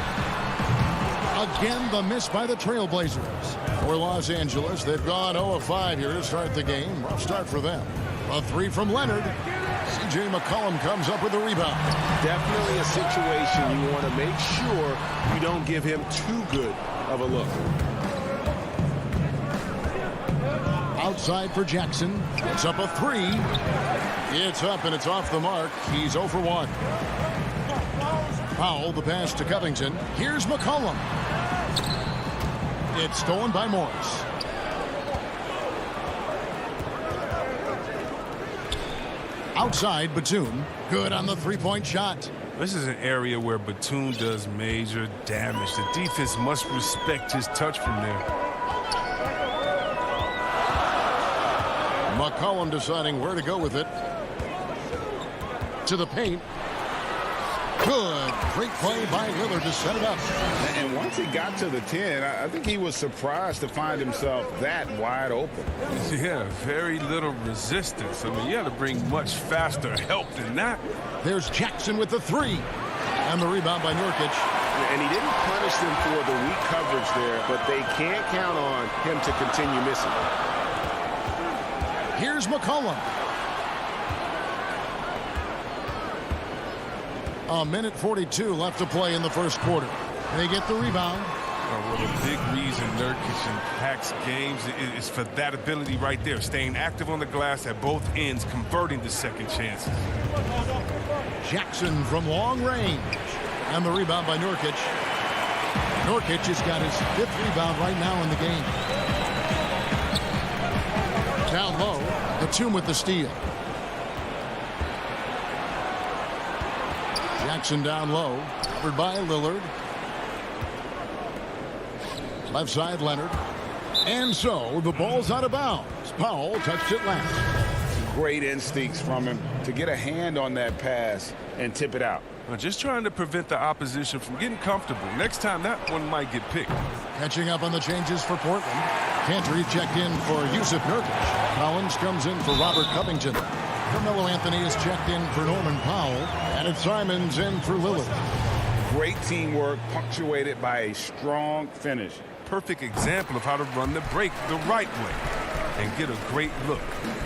Again, the miss by the Trailblazers. For Los Angeles, they've gone 0 of 5 here to start the game. Rough start for them. A 3 from Leonard. C.J. McCollum comes up with the rebound. Definitely a situation you want to make sure you don't give him too good of a look. Outside for Jackson. It's up a 3. It's up and it's off the mark. He's 0 for 1. Powell, the pass to Covington. Here's McCollum. It's stolen by Morris. Outside, Batum. Good on the three-point shot. This is an area where Batum does major damage. The defense must respect his touch from there. McCollum deciding where to go with it. To the paint. Good. Great play by Lillard to set it up. And once he got to the 10, I think he was surprised to find himself that wide open. Yeah, very little resistance. I mean, you had to bring much faster help than that. There's Jackson with the 3. And the rebound by Nurkic. And he didn't punish them for the weak coverage there, but they can't count on him to continue missing. Here's McCollum. A minute 42 left to play in the first quarter. They get the rebound. Well, a big reason Nurkic impacts games is for that ability right there, staying active on the glass at both ends, converting the second chances. Jackson from long range. And the rebound by Nurkic. Nurkic has got his 5th rebound right now in the game. Down low, Batum with the steal. Jackson down low, covered by Lillard. Left side, Leonard. And so, the ball's out of bounds. Powell touched it last. Great instincts from him to get a hand on that pass and tip it out. Well, just trying to prevent the opposition from getting comfortable. Next time, that one might get picked. Catching up on the changes for Portland. Cantor checked in for Yusuf Nurkic. Collins comes in for Robert Covington. Carmelo Anthony is checked in for Norman Powell. And it's Simons in for Lillard. Great teamwork punctuated by a strong finish. Perfect example of how to run the break the right way and get a great look.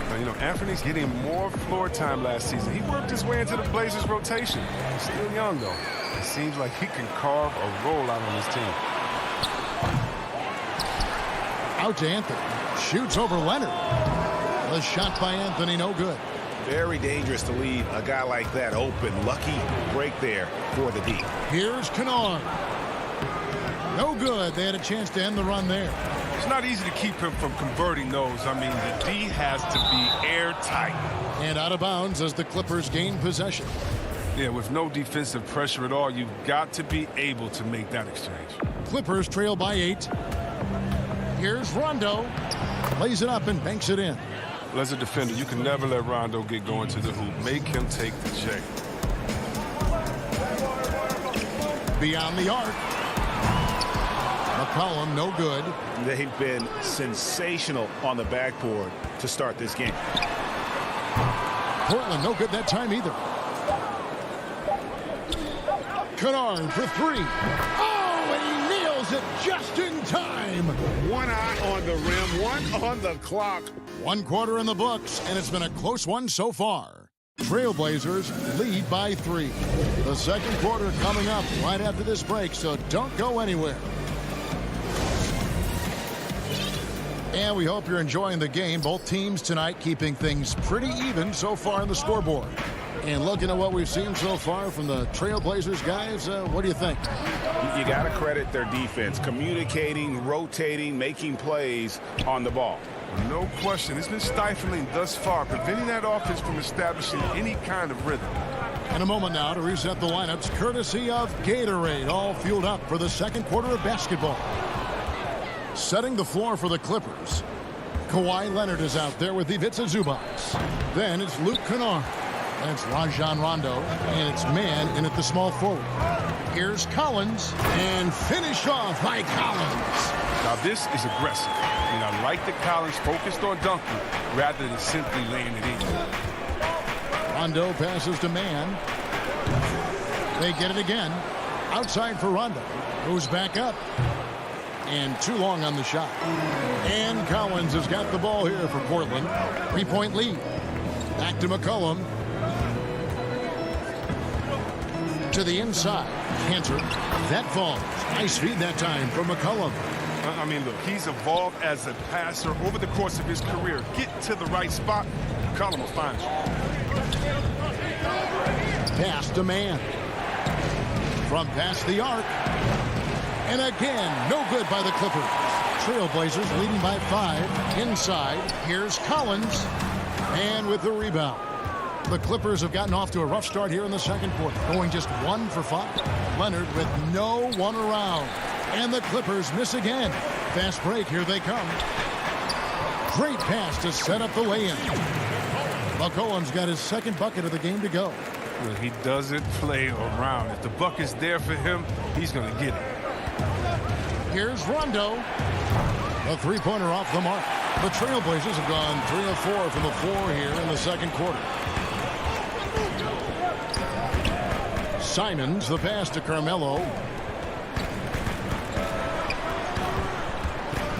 Now, you know, Anthony's getting more floor time last season. He worked his way into the Blazers rotation. He's still young, though. It seems like he can carve a roll out on his team. Out to Anthony. Shoots over Leonard. The shot by Anthony, no good. Very dangerous to leave a guy like that open. Lucky break there for the D. Here's Kennard. No good. They had a chance to end the run there. It's not easy to keep him from converting those. I mean, the D has to be airtight. And out of bounds as the Clippers gain possession. Yeah, with no defensive pressure at all, you've got to be able to make that exchange. Clippers trail by 8. Here's Rondo. Lays it up and banks it in. Well, as a defender, you can never let Rondo get going to the hoop. Make him take the J. Beyond the arc. McCollum, no good. They've been sensational on the backboard to start this game. Portland, no good that time either. Kennard for 3. Oh, and he nails it just in time. One eye on the rim, one on the clock. 1 quarter in the books, and it's been a close one so far. Trailblazers lead by 3. The second quarter coming up right after this break, so don't go anywhere. And we hope you're enjoying the game. Both teams tonight keeping things pretty even so far on the scoreboard. And looking at what we've seen so far from the Trailblazers guys, what do you think? You got to credit their defense. Communicating, rotating, making plays on the ball. No question. It's been stifling thus far, preventing that offense from establishing any kind of rhythm. In a moment now to reset the lineups, courtesy of Gatorade, all fueled up for the second quarter of basketball. Setting the floor for the Clippers, Kawhi Leonard is out there with Ivica Zubac. Then it's Luke Kennard. That's Rajon Rondo, and it's man in at the small forward. Here's Collins, and finished off by Collins. Now this is aggressive. And I like that Collins focused on dunking rather than simply laying it in. Rondo passes to man. They get it again. Outside for Rondo. Goes back up. And too long on the shot. And Collins has got the ball here for Portland. 3-point lead. Back to McCollum. To the inside. Cantor. That falls. Nice feed that time from McCollum. I mean, look, he's evolved as a passer over the course of his career. Get to the right spot, McCollum will find you. Pass to man. From past the arc. And again, no good by the Clippers. Trailblazers leading by 5. Inside, here's Collins. And with the rebound. The Clippers have gotten off to a rough start here in the second quarter, going just 1 for 5. Leonard with no one around. And the Clippers miss again. Fast break, here they come. Great pass to set up the lay-in. McCollum's got his second bucket of the game to go. Well, he doesn't play around. If the bucket's there for him, he's going to get it. Here's Rondo. A 3-pointer off the mark. The Trailblazers have gone 3 of 4 from the floor here in the second quarter. Simons, the pass to Carmelo.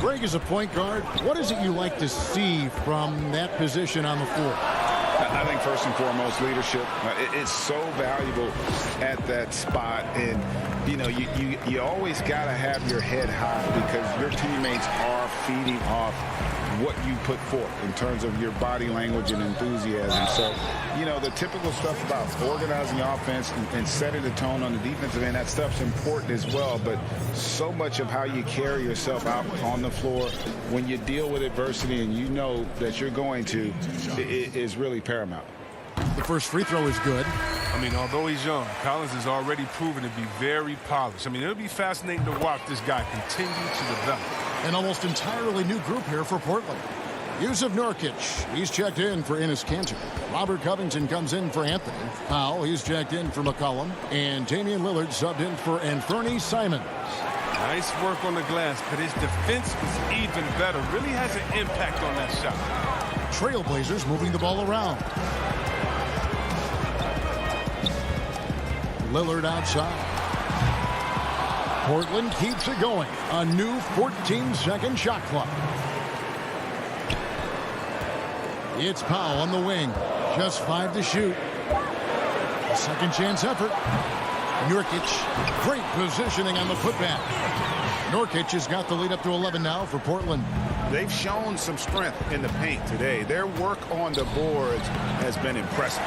Greg is a point guard. What is it you like to see from that position on the floor? I think first and foremost, leadership. It's so valuable at that spot. And, you know, you always got to have your head high because your teammates are feeding off what you put forth in terms of your body language and enthusiasm. So, you know, the typical stuff about organizing offense and setting the tone on the defensive end, that stuff's important as well. But so much of how you carry yourself out on the floor when you deal with adversity and you know that you're going to, it is really paramount. The first free throw is good. I mean, although he's young, Collins has already proven to be very polished. I mean, it'll be fascinating to watch this guy continue to develop. An almost entirely new group here for Portland. Yusuf Nurkic, he's checked in for Enes Kanter. Robert Covington comes in for Anthony. Powell, he's checked in for McCollum. And Damian Lillard subbed in for Anthony Simons. Nice work on the glass, but his defense is even better. Really has an impact on that shot. Trailblazers moving the ball around. Lillard outside. Portland keeps it going. A new 14-second shot clock. It's Powell on the wing. Just 5 to shoot. A second chance effort. Nurkic. Great positioning on the putback. Nurkic has got the lead up to 11 now for Portland. They've shown some strength in the paint today. Their work on the boards has been impressive.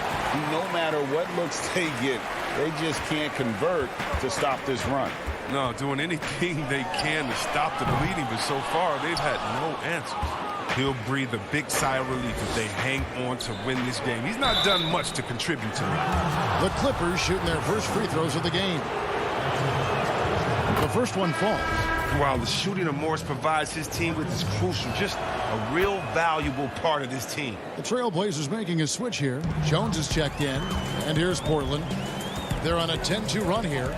No matter what looks they get, they just can't convert to stop this run. No, doing anything they can to stop the bleeding, but so far they've had no answers. He'll breathe a big sigh of relief if they hang on to win this game. He's not done much to contribute to it. The Clippers shooting their first free throws of the game. The first one falls. While the shooting of Morris provides his team with is crucial, just a real valuable part of this team. The Trailblazers making a switch here. Jones is checked in, and here's Portland. They're on a 10-2 run here.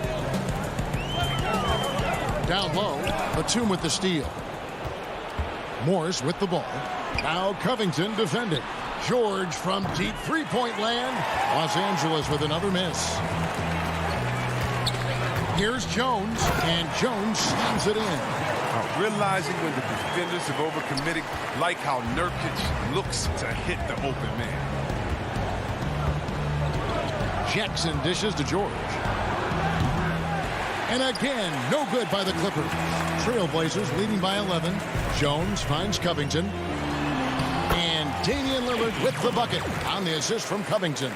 Down low, Batum with the steal. Morris with the ball. Now Covington defending. George from deep three-point land. Los Angeles with another miss. Here's Jones, and Jones slams it in. Realizing when the defenders have overcommitted, like how Nurkic looks to hit the open man. Jackson dishes to George. And again, no good by the Clippers. Trailblazers leading by 11. Jones finds Covington. And Damian Lillard with the bucket on the assist from Covington.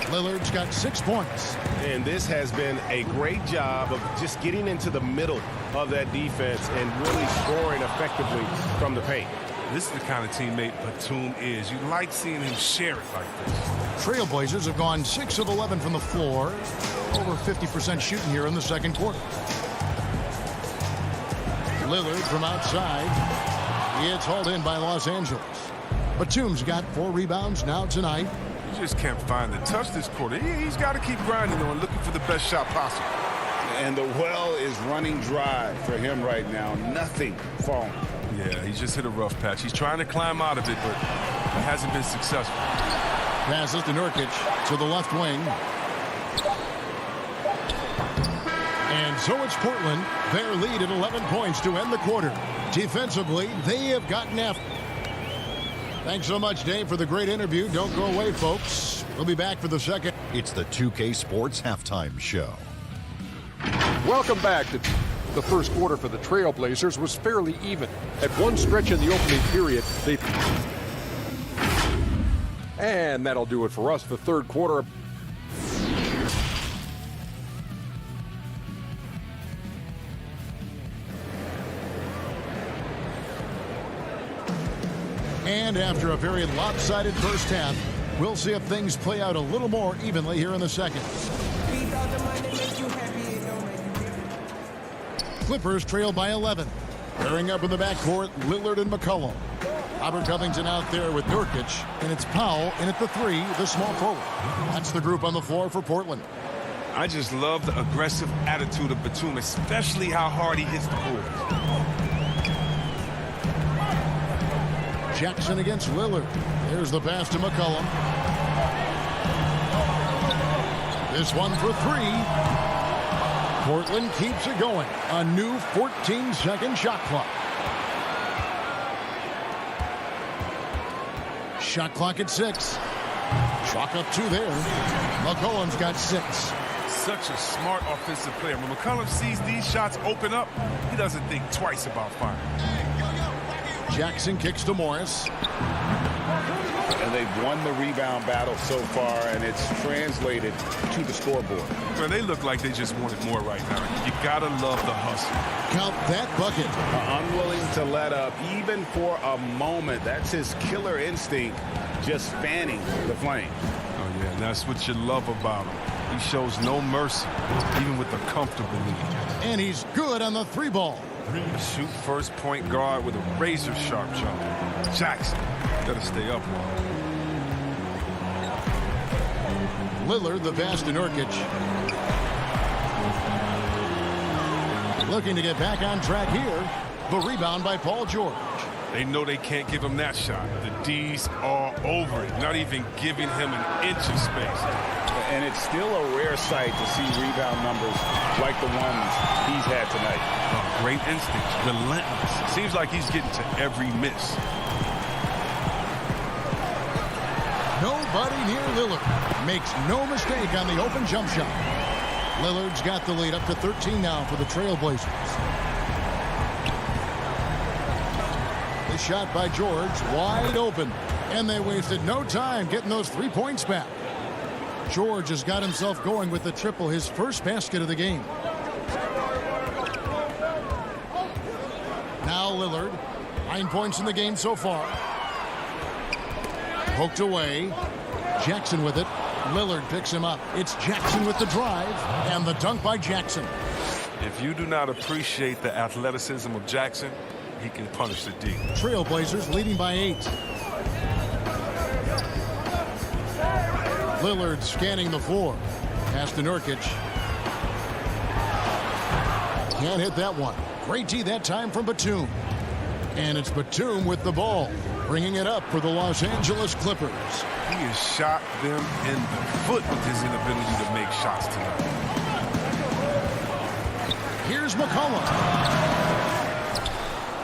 Lillard's got 6 points. And this has been a great job of just getting into the middle of that defense and really scoring effectively from the paint. This is the kind of teammate Batum is. You like seeing him share it like this. Trailblazers have gone 6 of 11 from the floor. Over 50% shooting here in the second quarter. Lillard from outside. It's hauled in by Los Angeles. Batum's got 4 rebounds now tonight. You just can't find the touch this quarter. He's got to keep grinding on, looking for the best shot possible. And the well is running dry for him right now. Nothing falling. Yeah, he just hit a rough patch. He's trying to climb out of it, but it hasn't been successful. Passes to Nurkic to the left wing. And so it's Portland. Their lead at 11 points to end the quarter. Defensively, they have gotten after. Thanks so much, Dave, for the great interview. Don't go away, folks. We'll be back for the second. It's the 2K Sports Halftime Show. Welcome back. The first quarter for the Trailblazers was fairly even. At one stretch in the opening period, and that'll do it for us. The third quarter. And after a very lopsided first half, we'll see if things play out a little more evenly here in the second. Clippers trail by 11. Pairing up in the backcourt, Lillard and McCollum. Robert Covington out there with Nurkic, and it's Powell in at the 3, the small forward. That's the group on the floor for Portland. I just love the aggressive attitude of Batum, especially how hard he hits the boards. Jackson against Lillard. There's the pass to McCollum. This one for 3. Portland keeps it going. A new 14-second shot clock. Shot clock at 6. Chalk up 2 there. McCollum's got 6. Such a smart offensive player. When McCollum sees these shots open up, he doesn't think twice about firing. Jackson kicks to Morris. And they've won the rebound battle so far, and it's translated to the scoreboard. Well, they look like they just want it more right now. You gotta love the hustle. Count that bucket. Unwilling to let up, even for a moment. That's his killer instinct, just fanning the flame. Oh, yeah, and that's what you love about him. He shows no mercy, even with a comfortable lead. And he's good on the 3 ball. Shoot first point guard with a razor-sharp jumper. Jackson, gotta stay up long. Lillard, the pass to Nurkic. Looking to get back on track here. The rebound by Paul George. They know they can't give him that shot. The D's are over it, not even giving him an inch of space. And it's still a rare sight to see rebound numbers like the ones he's had tonight. Oh, great instincts, relentless. Seems like he's getting to every miss. Nobody near Lillard. Makes no mistake on the open jump shot. Lillard's got the lead up to 13 now for the Trailblazers. The shot by George, wide open. And they wasted no time getting those 3 points back. George has got himself going with the triple, his first basket of the game. Now Lillard, 9 points in the game so far. Poked away. Jackson with it. Lillard picks him up. It's Jackson with the drive and the dunk by Jackson. If you do not appreciate the athleticism of Jackson, he can punish the D. Trailblazers leading by 8. Lillard scanning the floor. Pass to Nurkic. Can't hit that one. Great D that time from Batum. And it's Batum with the ball, bringing it up for the Los Angeles Clippers. He has shot them in the foot with his inability to make shots tonight. Here's McCollum.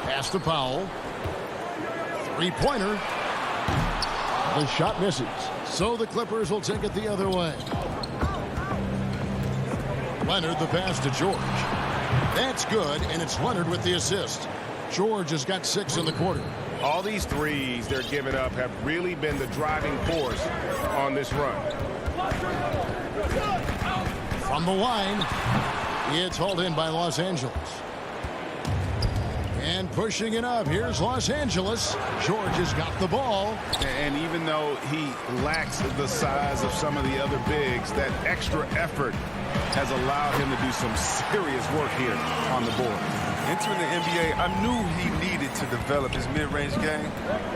Pass to Powell. Three-pointer. The shot misses. So the Clippers will take it the other way. Leonard the pass to George. That's good, and it's Leonard with the assist. George has got 6 in the quarter. All these threes they're giving up have really been the driving force on this run. From the line, it's hauled in by Los Angeles. And pushing it up, here's Los Angeles. George has got the ball. And even though he lacks the size of some of the other bigs, that extra effort has allowed him to do some serious work here on the board. Entering the NBA, I knew he needed to develop his mid-range game.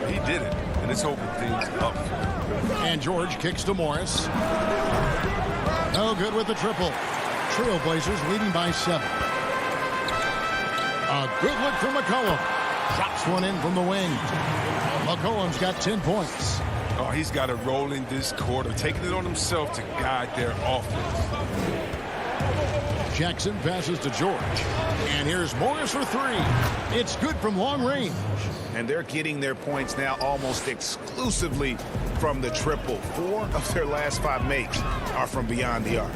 He did it, and it's opened things up for him. And George kicks to Morris. No good with the triple. Trailblazers leading by 7. A good look from McCollum. Drops one in from the wing. McCollum's got 10 points. Oh, he's got it rolling this quarter, taking it on himself to guide their offense. Jackson passes to George. And here's Morris for 3. It's good from long range. And they're getting their points now almost exclusively from the triple. 4 of their last 5 makes are from beyond the arc.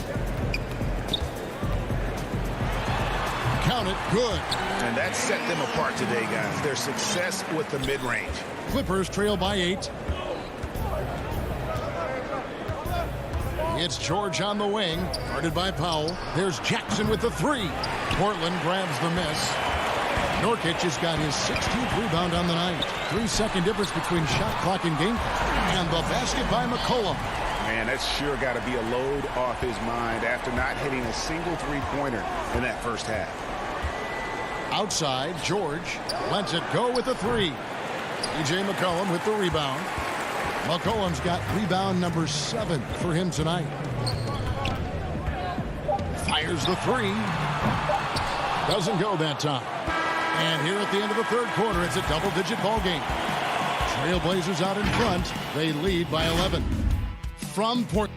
Count it, good. And that set them apart today, guys. Their success with the mid-range. Clippers trail by 8. It's George on the wing, guarded by Powell. There's Jackson with the 3. Portland grabs the miss. Nurkic has got his 16th rebound on the night. 3-second difference between shot clock and game clock. And the basket by McCollum. Man, that's sure got to be a load off his mind after not hitting a single three-pointer in that first half. Outside, George lets it go with the 3. C.J. McCollum with the rebound. McCollum's got rebound number 7 for him tonight. Fires the 3. Doesn't go that time. And here at the end of the third quarter, it's a double-digit ball game. Trailblazers out in front. They lead by 11. From Portland.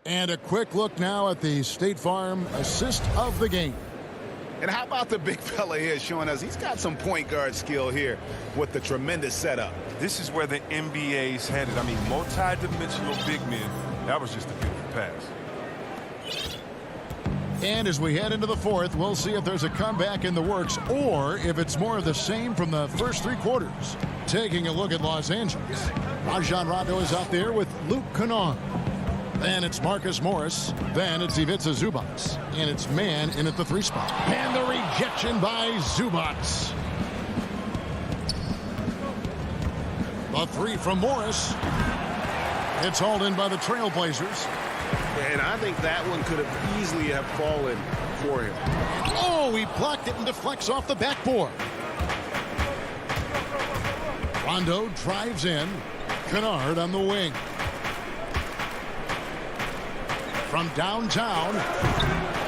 And a quick look now at the State Farm assist of the game. And how about the big fella here showing us he's got some point guard skill here with the tremendous setup. This is where the NBA's headed. I mean, multi-dimensional big men. That was just a beautiful pass. And as we head into the fourth, we'll see if there's a comeback in the works or if it's more of the same from the first 3 quarters. Taking a look at Los Angeles. Rajon Rondo is out there with Luke Kennard. Then it's Marcus Morris. Then it's Ivica Zubac. And it's man in at the 3 spot. And the rejection by Zubac. The 3 from Morris. It's hauled in by the Trailblazers. And I think that one could have easily have fallen for him. Oh, he blocked it and deflects off the backboard. Rondo drives in. Kennard on the wing. From downtown,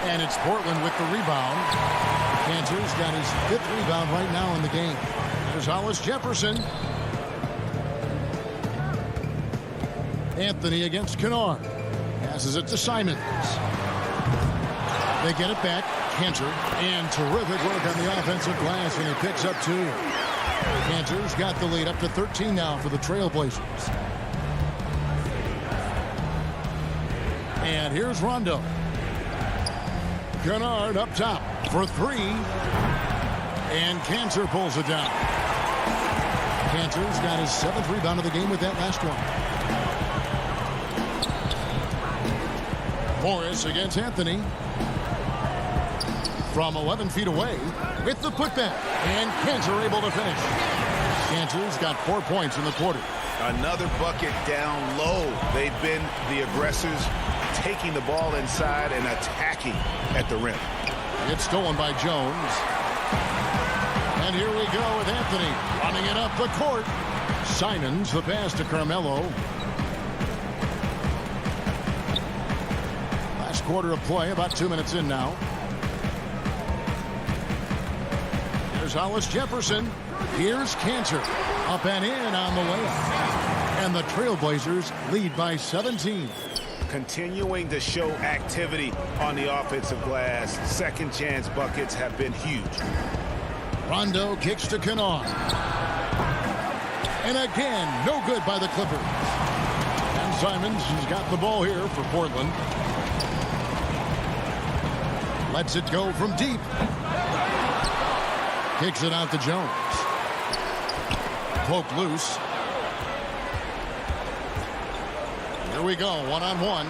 and it's Portland with the rebound. Cantor's got his 5th rebound right now in the game. There's Hollis Jefferson. Anthony against Kennard. Passes it to Simons. They get it back. Cantor. And terrific work on the offensive glass, and he picks up 2. Cantor's got the lead up to 13 now for the Trailblazers. And here's Rondo. Kennard up top for 3. And Cantor pulls it down. Cantor's got his 7th rebound of the game with that last one. Morris against Anthony. From 11 feet away with the putback. And Cantor able to finish. Cantor's got 4 points in the quarter. Another bucket down low. They've been the aggressors, taking the ball inside and attacking at the rim. It's stolen by Jones. And here we go with Anthony running it up the court. Simons, the pass to Carmelo. Last quarter of play, about 2 minutes in now. Here's Hollis Jefferson. Here's Cantor. Up and in on the layup. And the Trailblazers lead by 17. Continuing to show activity on the offensive glass. Second chance buckets have been huge. Rondo kicks to Kennard. And again, no good by the Clippers. And Simons has got the ball here for Portland. Lets it go from deep. Kicks it out to Jones. Poked loose. Here we go, one-on-one.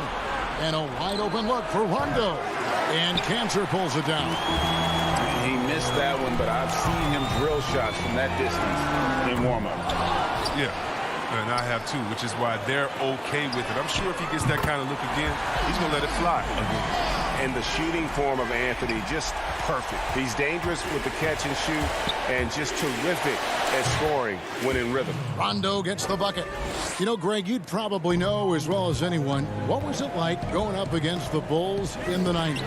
And a wide-open look for Rondo. And Cantor pulls it down. He missed that one, but I've seen him drill shots from that distance in warm-up. Yeah, and I have too, which is why they're okay with it. I'm sure if he gets that kind of look again, he's going to let it fly again. And the shooting form of Anthony, just perfect. He's dangerous with the catch and shoot and just terrific at scoring when in rhythm. Rondo gets the bucket. You know, Greg, you'd probably know as well as anyone, what was it like going up against the Bulls in the 90s?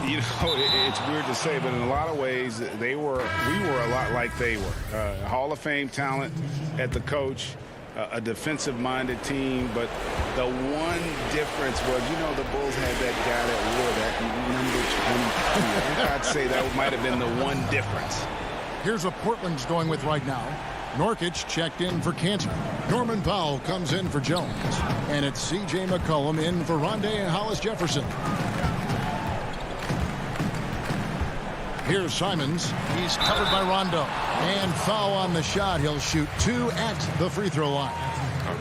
You know, it's weird to say, but in a lot of ways, we were a lot like they were. Hall of Fame talent at the coach, a defensive-minded team, but the one difference was, you know, the Bulls had that guy that wore that number 22. I'd say that might have been the one difference. Here's what Portland's going with right now. Nurkic checked in for Cantor. Norman Powell comes in for Jones. And it's C.J. McCollum in for Rondé and Hollis Jefferson. Here's Simons. He's covered by Rondo. And foul on the shot. He'll shoot 2 at the free throw line.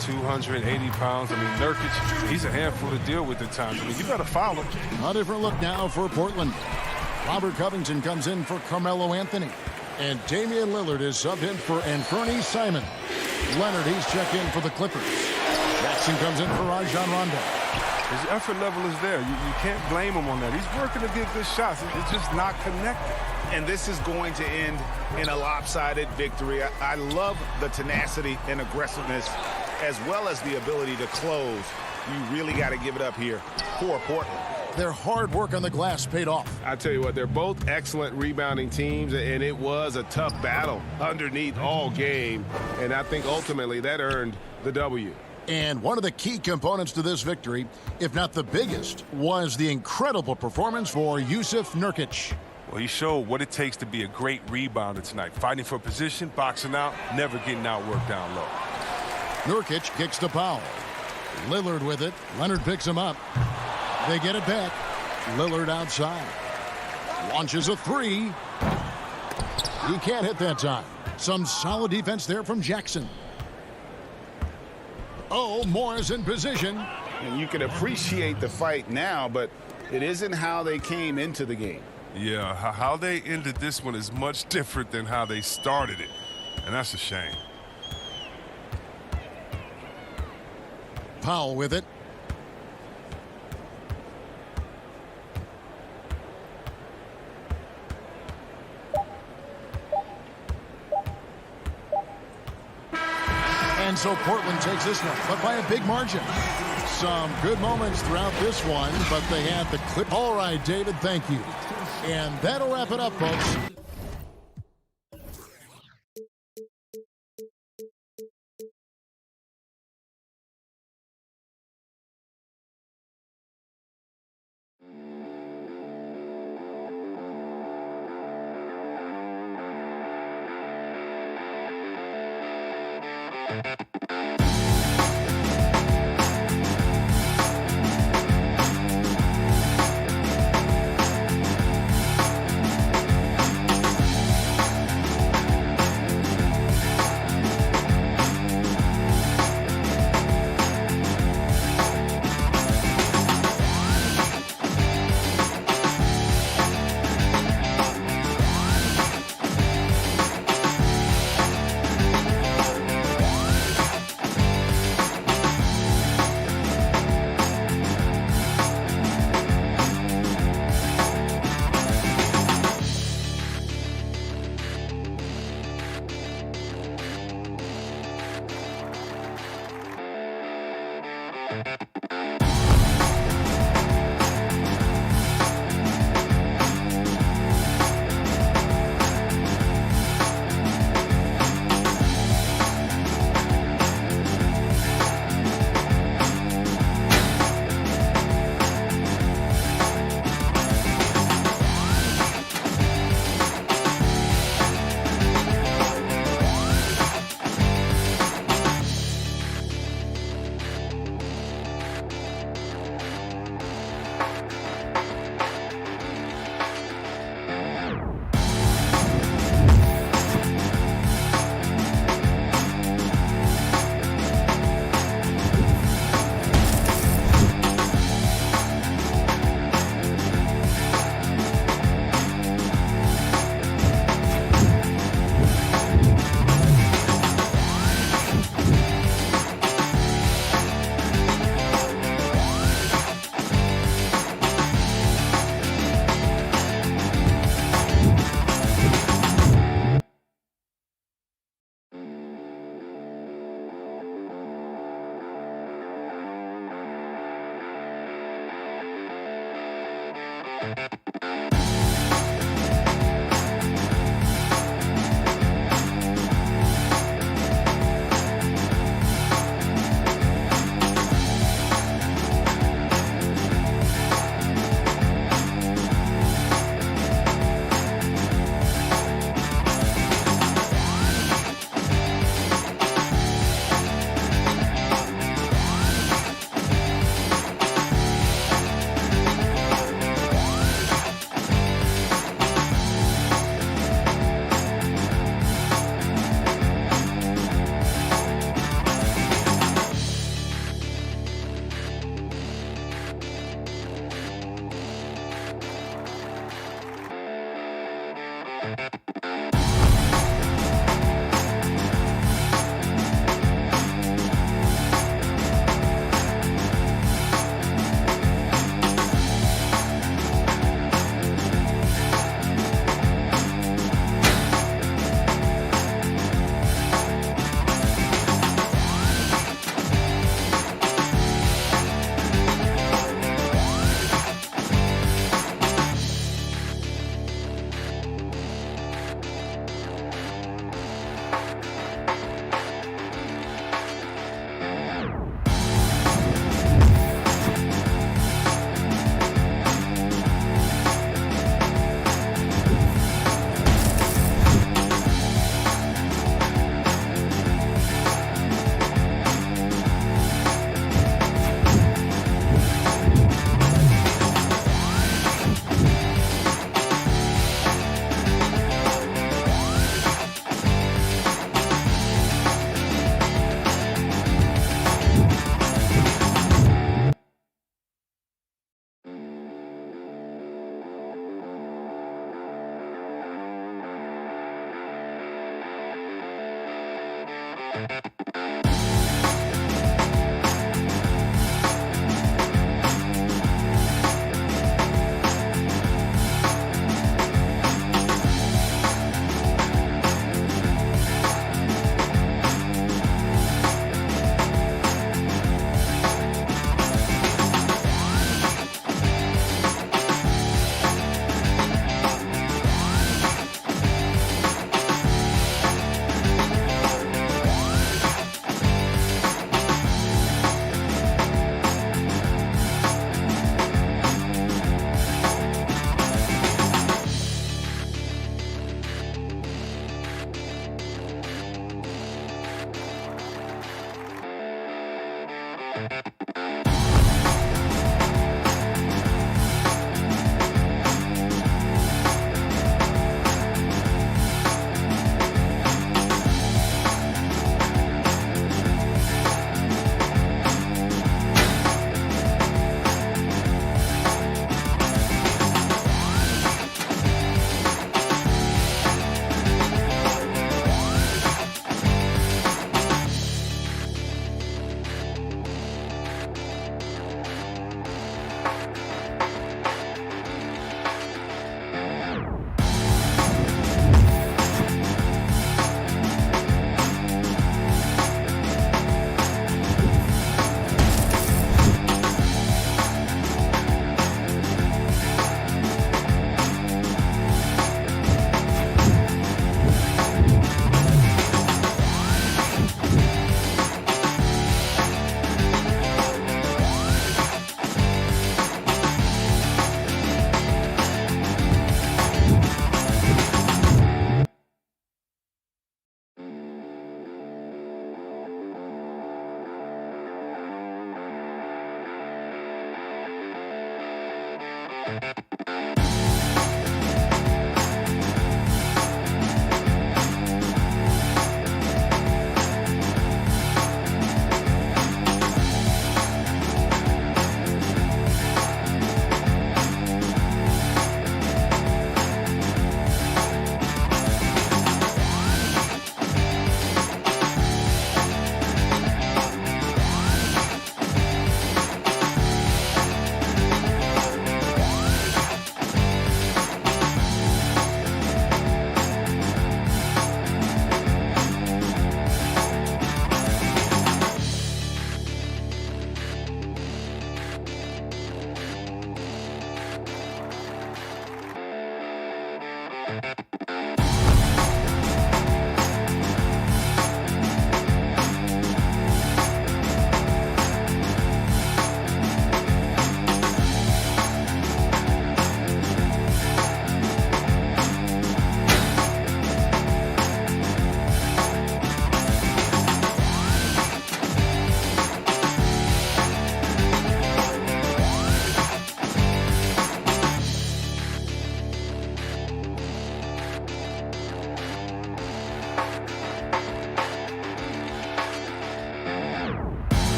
280 pounds. I mean, Nurkic, he's a handful to deal with at times. I mean, you got to foul him. A different look now for Portland. Robert Covington comes in for Carmelo Anthony. And Damian Lillard is subbed in for Anthony Simon. Leonard, he's checked in for the Clippers. Jackson comes in for Rajon Rondo. His effort level is there. You can't blame him on that. He's working to get good shots. It's just not connected. And this is going to end in a lopsided victory. I love the tenacity and aggressiveness as well as the ability to close. You really got to give it up here for Portland. Their hard work on the glass paid off. I tell you what, they're both excellent rebounding teams, and it was a tough battle underneath all game. And I think ultimately that earned the W. And one of the key components to this victory, if not the biggest, was the incredible performance for Jusuf Nurkic. Well, he showed what it takes to be a great rebounder tonight. Fighting for position, boxing out, never getting outworked down low. Nurkic kicks to Powell. Lillard with it. Leonard picks him up. They get it back. Lillard outside. Launches a 3. He can't hit that time. Some solid defense there from Jackson. Oh, Moore's in position. And you can appreciate the fight now, but it isn't how they came into the game. Yeah, how they ended this one is much different than how they started it. And that's a shame. Powell with it. And so Portland takes this one, but by a big margin. Some good moments throughout this one, but they had the clip. All right, David, thank you. And that'll wrap it up, folks.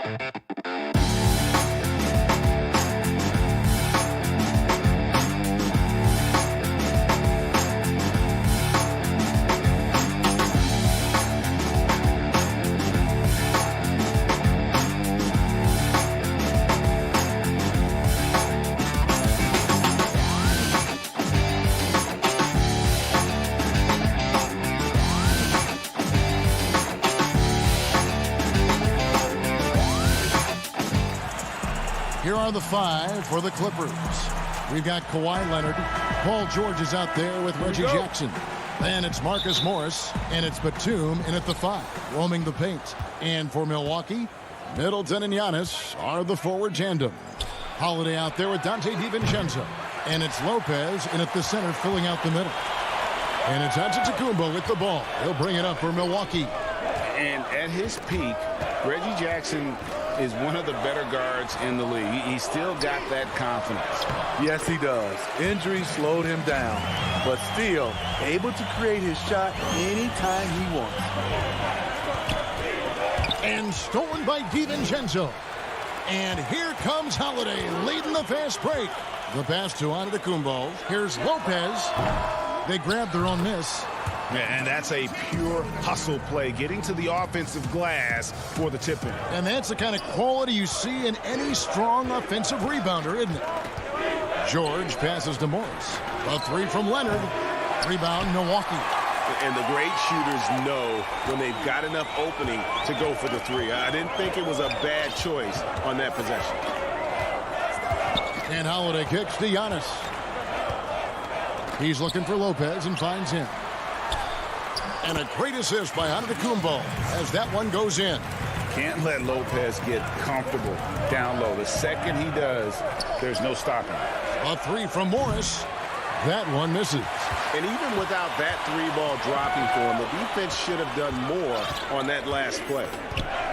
Here are the 5 for the Clippers. We've got Kawhi Leonard. Paul George is out there with Reggie Jackson. Then it's Marcus Morris, and it's Batum in at the 5, roaming the paint. And for Milwaukee, Middleton and Giannis are the forward tandem. Holiday out there with Dante DiVincenzo. And it's Lopez in at the center, filling out the middle. And it's Antetokounmpo with the ball. He'll bring it up for Milwaukee. And at his peak, Reggie Jackson is one of the better guards in the league. He still got that confidence. Yes, he does. Injury slowed him down, but still able to create his shot anytime he wants. And stolen by DiVincenzo. And here comes Holiday leading the fast break. The pass to Antetokounmpo. Here's Lopez. They grab their own miss. And that's a pure hustle play, getting to the offensive glass for the tip-in. And that's the kind of quality you see in any strong offensive rebounder, isn't it? George passes to Morris. A 3 from Leonard. Rebound, Milwaukee. And the great shooters know when they've got enough opening to go for the 3. I didn't think it was a bad choice on that possession. And Holiday kicks to Giannis. He's looking for Lopez and finds him. And a great assist by Antetokounmpo as that one goes in. Can't let Lopez get comfortable down low. The second he does, there's no stopping. A 3 from Morris. That one misses. And even without that 3-ball dropping for him, the defense should have done more on that last play.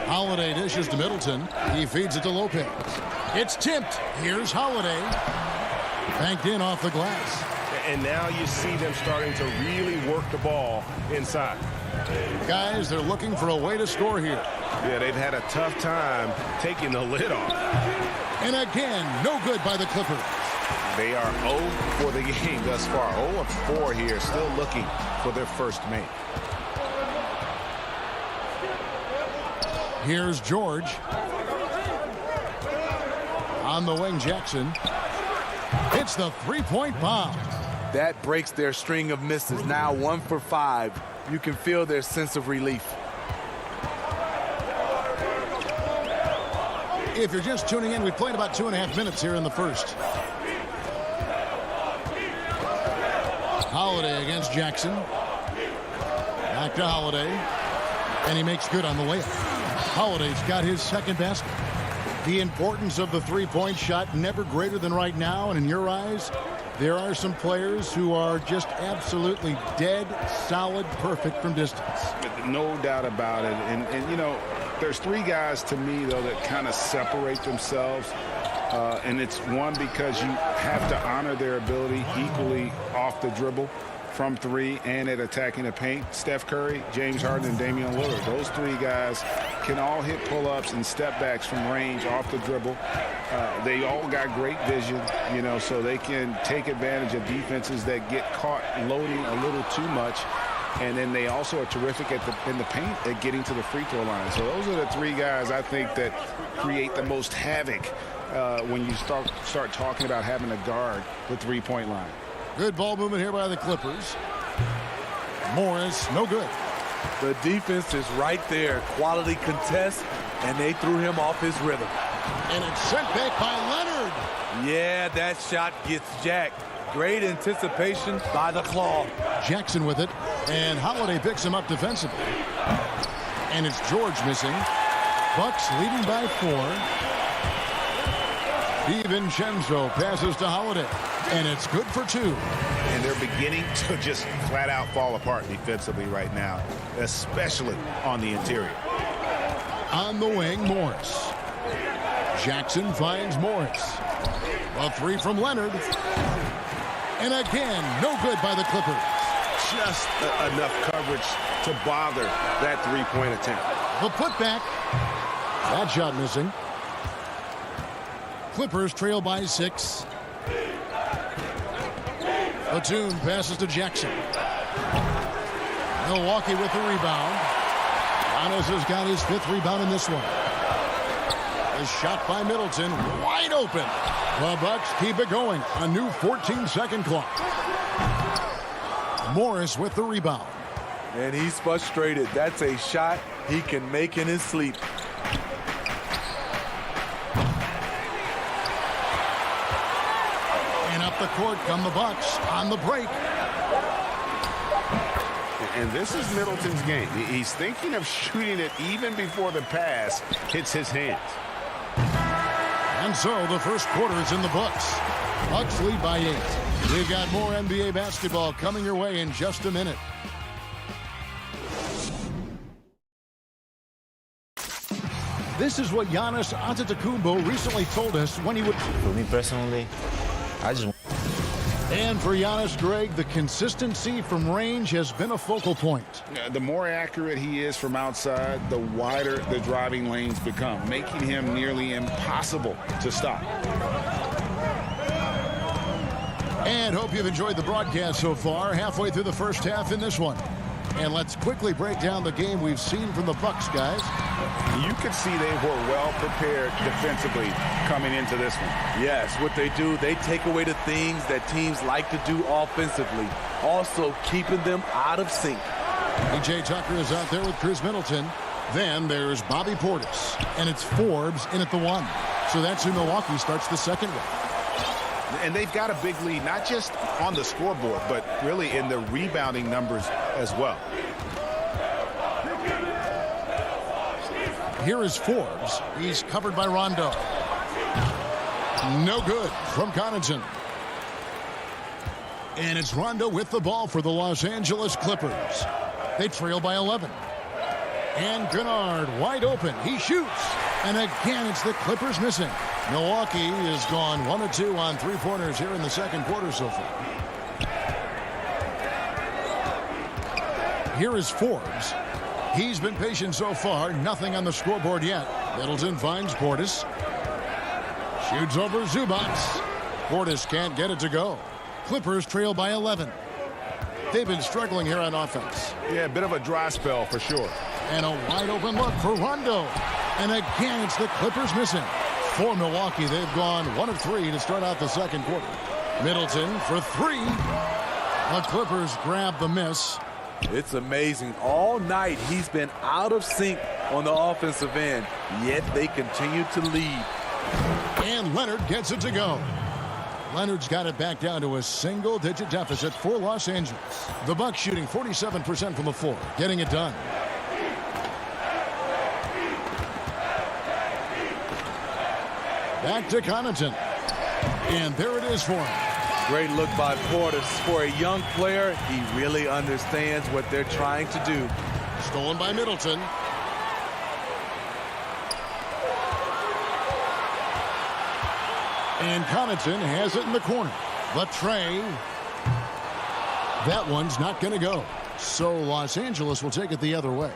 Holiday dishes to Middleton. He feeds it to Lopez. It's tipped. Here's Holiday. Banked in off the glass. And now you see them starting to really work the ball inside. Guys, they're looking for a way to score here. Yeah, they've had a tough time taking the lid off. And again, no good by the Clippers. They are 0 for the game thus far. 0 of 4 here, still looking for their first make. Here's George. On the wing, Jackson. It's the 3-point bomb. That breaks their string of misses. Now 1 for 5. You can feel their sense of relief. If you're just tuning in, we've played about 2.5 minutes here in the first. Holiday against Jackson. Back to Holiday. And he makes good on the layup. Holiday's got his second basket. The importance of the 3-point shot never greater than right now. And in your eyes, there are some players who are just absolutely dead, solid, perfect from distance. No doubt about it. And you know, there's 3 guys to me, though, that kind of separate themselves. And it's one, because you have to honor their ability equally off the dribble, from 3, and at attacking the paint. Steph Curry, James Harden, and Damian Lillard. Those 3 guys can all hit pull-ups and step backs from range off the dribble. They all got great vision, you know, so they can take advantage of defenses that get caught loading a little too much. And then they also are terrific in the paint at getting to the free throw line. So those are the 3 guys I think that create the most havoc when you start talking about having a guard the 3-point line. Good ball movement here by the Clippers. Morris, no good. The defense is right there. Quality contest, and they threw him off his rhythm. And it's sent back by Leonard. Yeah, that shot gets jacked. Great anticipation by the claw. Jackson with it, and Holiday picks him up defensively. And it's George missing. Bucks leading by 4. DiVincenzo passes to Holiday, and it's good for 2. And they're beginning to just flat out fall apart defensively right now, especially on the interior. On the wing, Morris. Jackson finds Morris. A 3 from Leonard. And again, no good by the Clippers. Just enough coverage to bother that 3-point attempt. The putback. That shot missing. Clippers trail by 6. Batum passes to Jackson. Milwaukee with the rebound. Giannis has got his 5th rebound in this one. A shot by Middleton, wide open. The Bucks keep it going. A new 14-second clock. Morris with the rebound. And he's frustrated. That's a shot he can make in his sleep. And up the court come the Bucks on the break. And this is Middleton's game. He's thinking of shooting it even before the pass hits his hands. And so the first quarter is in the books. Bucks lead by 8. We've got more NBA basketball coming your way in just a minute. This is what Giannis Antetokounmpo recently told us when he would... For me personally, I just... And for Giannis, Greg, the consistency from range has been a focal point. The more accurate he is from outside, the wider the driving lanes become, making him nearly impossible to stop. And hope you've enjoyed the broadcast so far. Halfway through the first half in this one. And let's quickly break down the game we've seen from the Bucks, guys. You could see they were well prepared defensively coming into this one. Yes, what they do, they take away the things that teams like to do offensively. Also keeping them out of sync. PJ Tucker is out there with Chris Middleton. Then there's Bobby Portis. And it's Forbes in at the 1. So that's who Milwaukee starts the second with. And they've got a big lead, not just on the scoreboard, but really in the rebounding numbers as well. Here is Forbes. He's covered by Rondo. No good from Connaughton. And it's Rondo with the ball for the Los Angeles Clippers. They trail by 11. And Kennard wide open. He shoots. And again, it's the Clippers missing. Milwaukee has gone 1 of 2 on 3-pointers here in the second quarter so far. Here is Forbes. He's been patient so far. Nothing on the scoreboard yet. Middleton finds Portis. Shoots over Zubac. Portis can't get it to go. Clippers trail by 11. They've been struggling here on offense. Yeah, a bit of a dry spell for sure. And a wide open look for Rondo. And again, it's the Clippers missing. For Milwaukee, they've gone 1 of 3 to start out the second quarter. Middleton for 3. The Clippers grab the miss. It's amazing. All night he's been out of sync on the offensive end, yet they continue to lead. And Leonard gets it to go. Leonard's got it back down to a single-digit deficit for Los Angeles. The Bucks shooting 47% from the floor, getting it done. Back to Connaughton. And there it is for him. Great look by Portis. For a young player, he really understands what they're trying to do. Stolen by Middleton. And Connaughton has it in the corner. But Trey, that one's not going to go. So Los Angeles will take it the other way.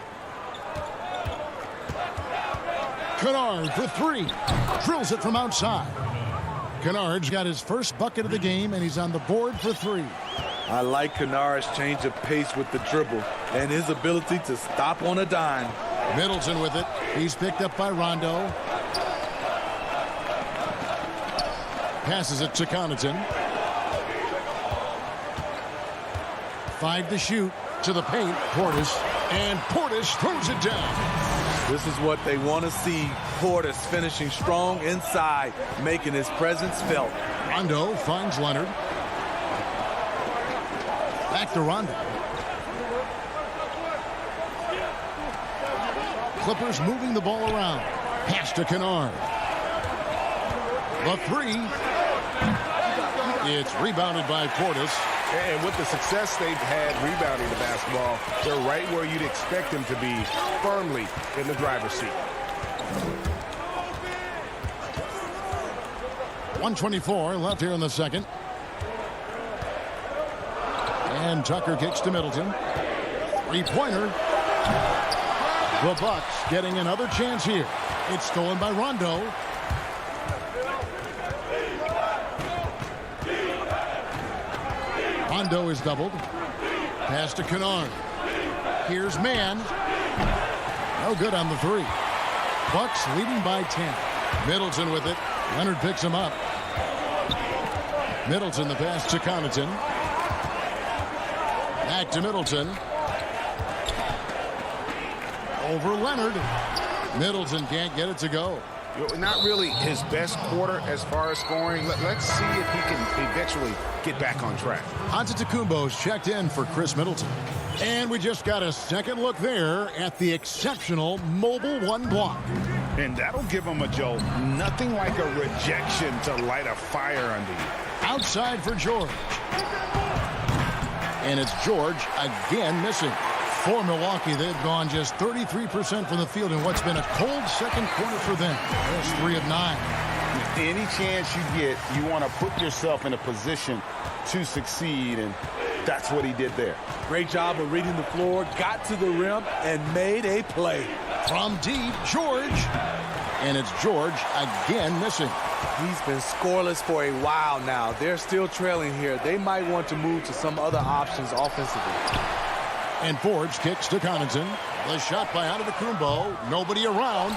Kennard for 3. Drills it from outside. Kennard's got his first bucket of the game, and he's on the board for 3. I like Kennard's change of pace with the dribble and his ability to stop on a dime. Middleton with it. He's picked up by Rondo. Passes it to Connaughton. 5 to shoot. To the paint. Portis. And Portis throws it down. This is what they want to see. Portis finishing strong inside, making his presence felt. Rondo finds Leonard. Back to Rondo. Clippers moving the ball around. Pass to Kennard. The 3. It's rebounded by Portis. And with the success they've had rebounding the basketball, they're right where you'd expect them to be, firmly in the driver's seat. 1:24 left here in the second. And Tucker kicks to Middleton. 3-pointer. The Bucks getting another chance here. It's stolen by Rondo. Rondo is doubled. Pass to Kennard. Here's Mann. No good on the three. Bucks leading by 10. Middleton with it. Leonard picks him up. Middleton the pass to Connaughton. Back to Middleton. Over Leonard. Middleton can't get it to go. Not really his best quarter as far as scoring. Let's see if he can eventually get back on track. Antetokounmpo's checked in for Chris Middleton. And we just got a second look there at the exceptional mobile one block. And that'll give him a jolt. Nothing like a rejection to light a fire under you. Outside for George. And it's George again missing. For Milwaukee, they've gone just 33% from the field in what's been a cold second quarter for them. There's 3 of 9. Any chance you get, you want to put yourself in a position to succeed, and that's what he did there. Great job of reading the floor, got to the rim, and made a play. From deep, George. And it's George again missing. He's been scoreless for a while now. They're still trailing here. They might want to move to some other options offensively. And Forge kicks to Connaughton. The shot by Antetokounmpo. Nobody around.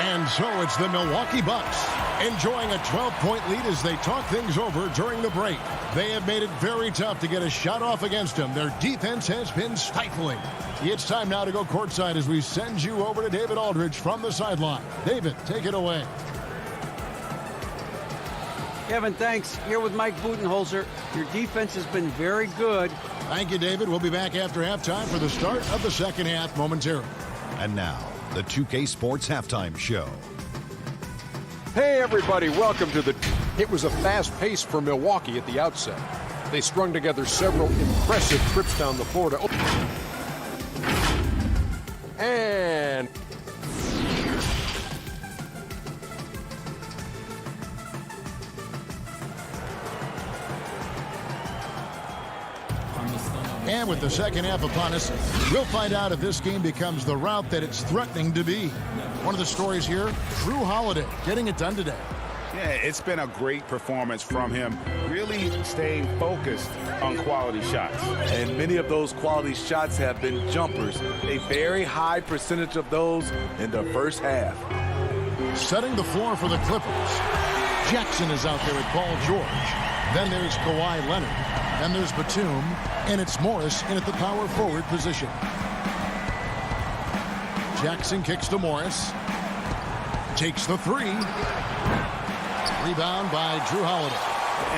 And so it's the Milwaukee Bucks enjoying a 12-point lead as they talk things over during the break. They have made it very tough to get a shot off against them. Their defense has been stifling. It's time now to go courtside as we send you over to David Aldridge from the sideline. David, take it away. Kevin, thanks. Here with Mike Budenholzer. Your defense has been very good. Thank you, David. We'll be back after halftime for the start of the second half momentarily. And now, the 2K Sports Halftime Show. Hey, everybody, welcome to the... It was a fast pace for Milwaukee at the outset. They strung together several impressive trips down the floor to... And... And with the second half upon us, we'll find out if this game becomes the route that it's threatening to be. One of the stories here, Drew Holiday getting it done today. Yeah, it's been a great performance from him, really staying focused on quality shots. And many of those quality shots have been jumpers. A very high percentage of those in the first half. Setting the floor for the Clippers. Jackson is out there with Paul George. Then there's Kawhi Leonard. Then there's Batum. And it's Morris in at the power forward position. Jackson kicks to Morris. Takes the three. Rebound by Drew Holiday.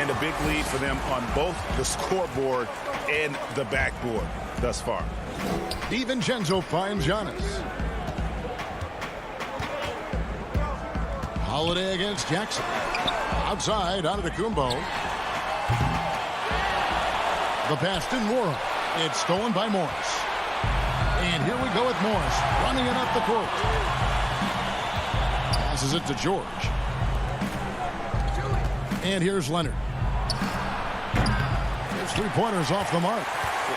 And a big lead for them on both the scoreboard and the backboard thus far. DiVincenzo finds Giannis. Holiday against Jackson. Outside, Antetokounmpo. The pass to Nwora. It's stolen by Morris. And here we go with Morris running it up the court. Passes it to George. And here's Leonard. His three-pointers off the mark.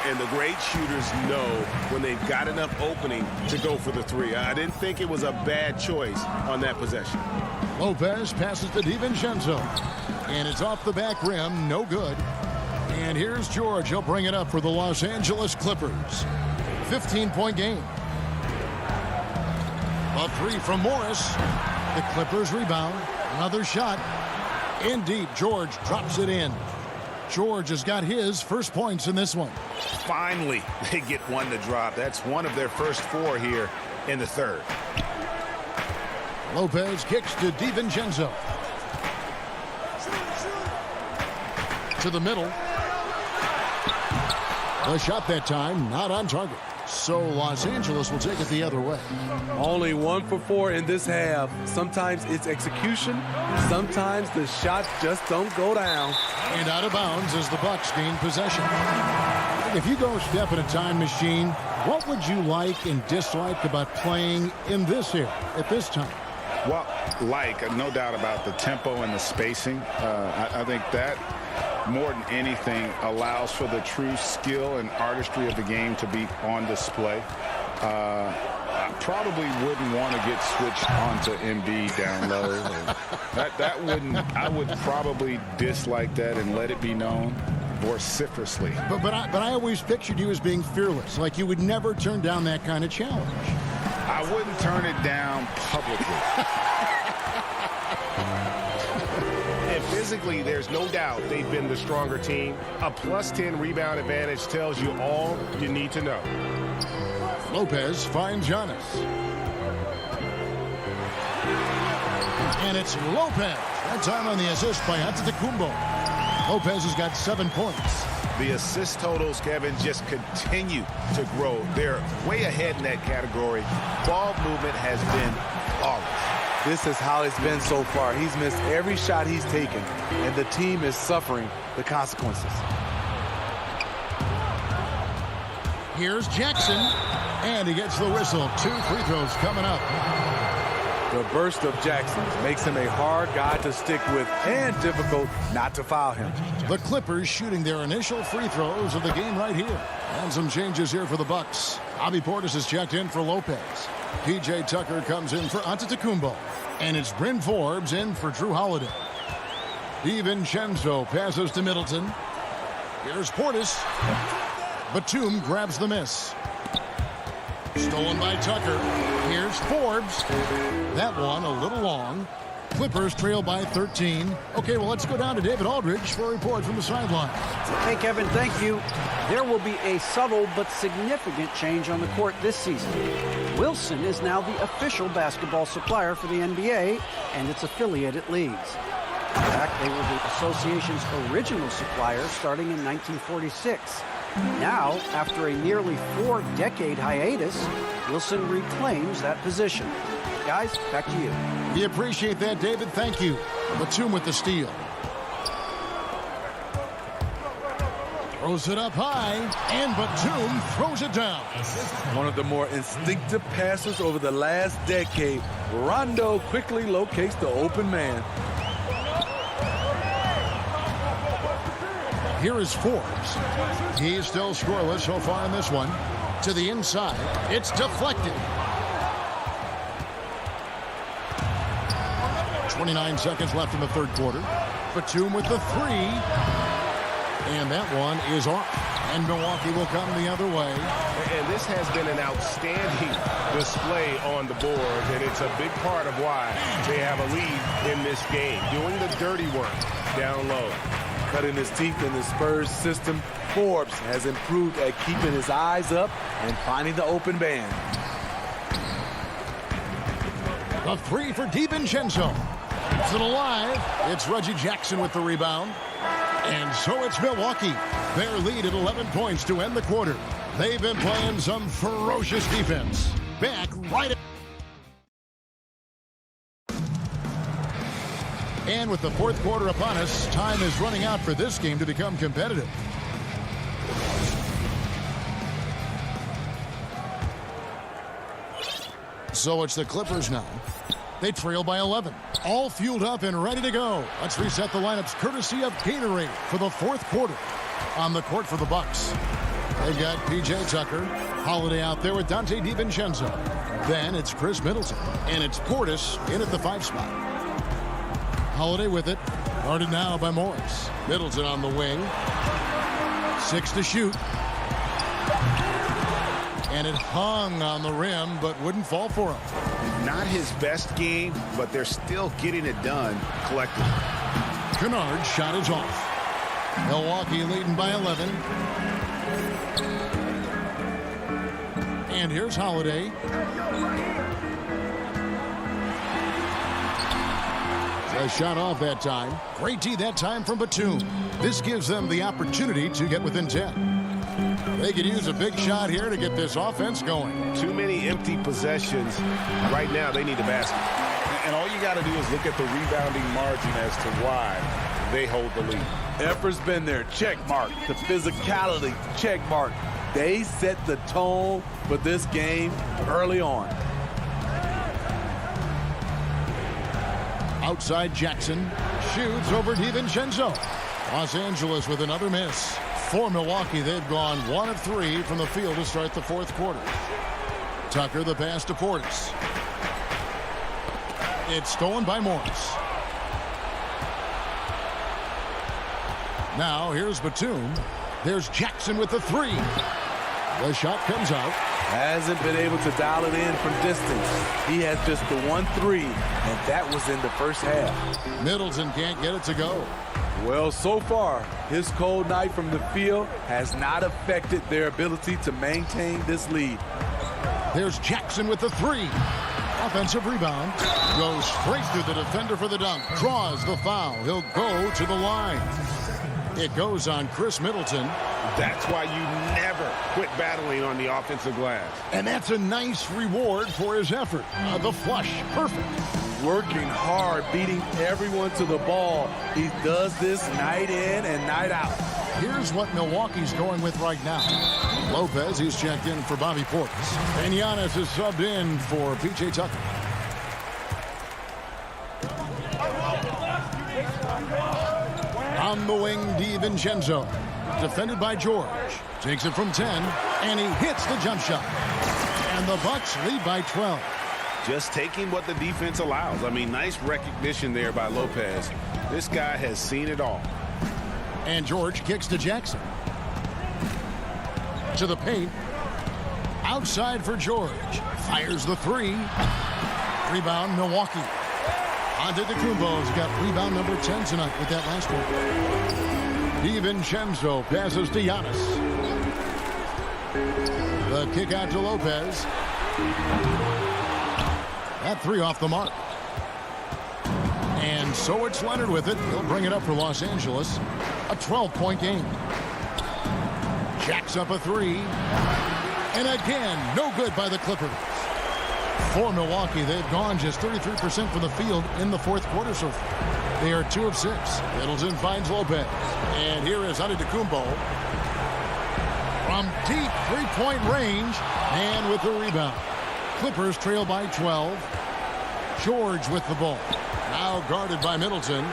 And the great shooters know when they've got enough opening to go for the three. I didn't think it was a bad choice on that possession. Lopez passes to DiVincenzo. And it's off the back rim. No good. And here's George. He'll bring it up for the Los Angeles Clippers. 15-point game. A three from Morris. The Clippers rebound. Another shot. Indeed, George drops it in. George has got his first points in this one. Finally, they get one to drop. That's one of their first 4 here in the third. Lopez kicks to DiVincenzo. To the middle. The shot that time, not on target. So Los Angeles will take it the other way. Only 1 for 4 in this half. Sometimes it's execution. Sometimes the shots just don't go down. And out of bounds as the Bucks gain possession. If you go a step in a time machine, what would you like and dislike about playing in this era at this time? Well, no doubt about the tempo and the spacing. I think that more than anything allows for the true skill and artistry of the game to be on display. I probably wouldn't want to get switched onto Embiid down low. I would probably dislike that and let it be known vociferously. But I always pictured you as being fearless, like you would never turn down that kind of challenge. I wouldn't turn it down publicly. And physically, there's no doubt they've been the stronger team. A +10 rebound advantage tells you all you need to know. Lopez finds Giannis. And it's Lopez. That time on the assist by Antetokounmpo. Lopez has got 7 points. The assist totals, Kevin, just continue to grow. They're way ahead in that category. Ball movement has been flawless. This is how it's been so far. He's missed every shot he's taken, and the team is suffering the consequences. Here's Jackson, and he gets the whistle. 2 free throws coming up. The burst of Jackson makes him a hard guy to stick with and difficult not to foul him. The Clippers shooting their initial free throws of the game right here. And some changes here for the Bucks. Bobby Portis is checked in for Lopez. P.J. Tucker comes in for Antetokounmpo. And it's Bryn Forbes in for Drew Holiday. DiVincenzo passes to Middleton. Here's Portis. Batum grabs the miss. Stolen by Tucker. Here's Forbes. That one a little long. Clippers trail by 13. Okay, well, let's go down to David Aldridge for a report from the sideline. Hey, Kevin, thank you. There will be a subtle but significant change on the court this season. Wilson is now the official basketball supplier for the NBA and its affiliated leagues. In fact, they were the association's original supplier starting in 1946. Now, after a nearly 4-decade hiatus, Wilson reclaims that position. Guys, back to you. We appreciate that, David. Thank you. Batum with the steal. Throws it up high, and Batum throws it down. One of the more instinctive passes over the last decade. Rondo quickly locates the open man. Here is Forbes. He's still scoreless so far in this one. To the inside. It's deflected. 29 seconds left in the third quarter. Batum with the 3. And that one is off. And Milwaukee will come the other way. And this has been an outstanding display on the board, and it's a big part of why they have a lead in this game. Doing the dirty work down low. Cutting his teeth in the Spurs system, Forbes has improved at keeping his eyes up and finding the open man. The 3 for DiVincenzo. Keeps it alive. It's Reggie Jackson with the rebound. And so it's Milwaukee. Their lead at 11 points to end the quarter. They've been playing some ferocious defense. Back right at... And with the fourth quarter upon us, time is running out for this game to become competitive. So it's the Clippers now. They trail by 11. All fueled up and ready to go. Let's reset the lineups courtesy of Gatorade for the fourth quarter. On the court for the Bucks, they've got P.J. Tucker. Holiday out there with Dante DiVincenzo. Then it's Chris Middleton. And it's Portis in at the 5 spot. Holiday with it. Guarded now by Morris. Middleton on the wing. 6 to shoot. And it hung on the rim, but wouldn't fall for him. Not his best game, but they're still getting it done collectively. Kennard's shot is off. Milwaukee leading by 11. And here's Holiday. A shot off that time. Great D that time from Batum. This gives them the opportunity to get within 10. They could use a big shot here to get this offense going. Too many empty possessions. Right now, they need a basket. And all you got to do is look at the rebounding margin as to why they hold the lead. Effort's been there. Check mark. The physicality. Check mark. They set the tone for this game early on. Outside Jackson. Shoots over DiVincenzo. Los Angeles with another miss. For Milwaukee, they've gone 1 of 3 from the field to start the fourth quarter. Tucker the pass to Portis. It's stolen by Morris. Now here's Batum. There's Jackson with the three. The shot comes out. Hasn't been able to dial it in from distance. He has just the 1-3, and that was in the first half. Middleton can't get it to go. Well, so far, his cold night from the field has not affected their ability to maintain this lead. There's Jackson with the three. Offensive rebound. Goes straight through the defender for the dunk. Draws the foul. He'll go to the line. It goes on Chris Middleton. That's why you never quit battling on the offensive glass. And that's a nice reward for his effort. The flush, perfect. Working hard, beating everyone to the ball. He does this night in and night out. Here's what Milwaukee's going with right now. Lopez, he's checked in for Bobby Portis. And Giannis is subbed in for P.J. Tucker. On the wing, DiVincenzo. Defended by George. Takes it from 10, and he hits the jump shot. And the Bucks lead by 12. Just taking what the defense allows. I mean, nice recognition there by Lopez. This guy has seen it all. And George kicks to Jackson. To the paint. Outside for George. Fires the three. Rebound, Milwaukee. Antetokounmpo's got rebound number 10 tonight with that last one. DiVincenzo passes to Giannis. The kick out to Lopez. That three off the mark. And so it's Leonard with it. He'll bring it up for Los Angeles. A 12-point game. Jacks up a three. And again, no good by the Clippers. For Milwaukee, they've gone just 33% from the field in the fourth quarter so far. They are 2 of 6. Middleton finds Lopez. And here is Antetokounmpo. From deep three-point range. And with the rebound. Clippers trail by 12. George with the ball. Now guarded by Middleton.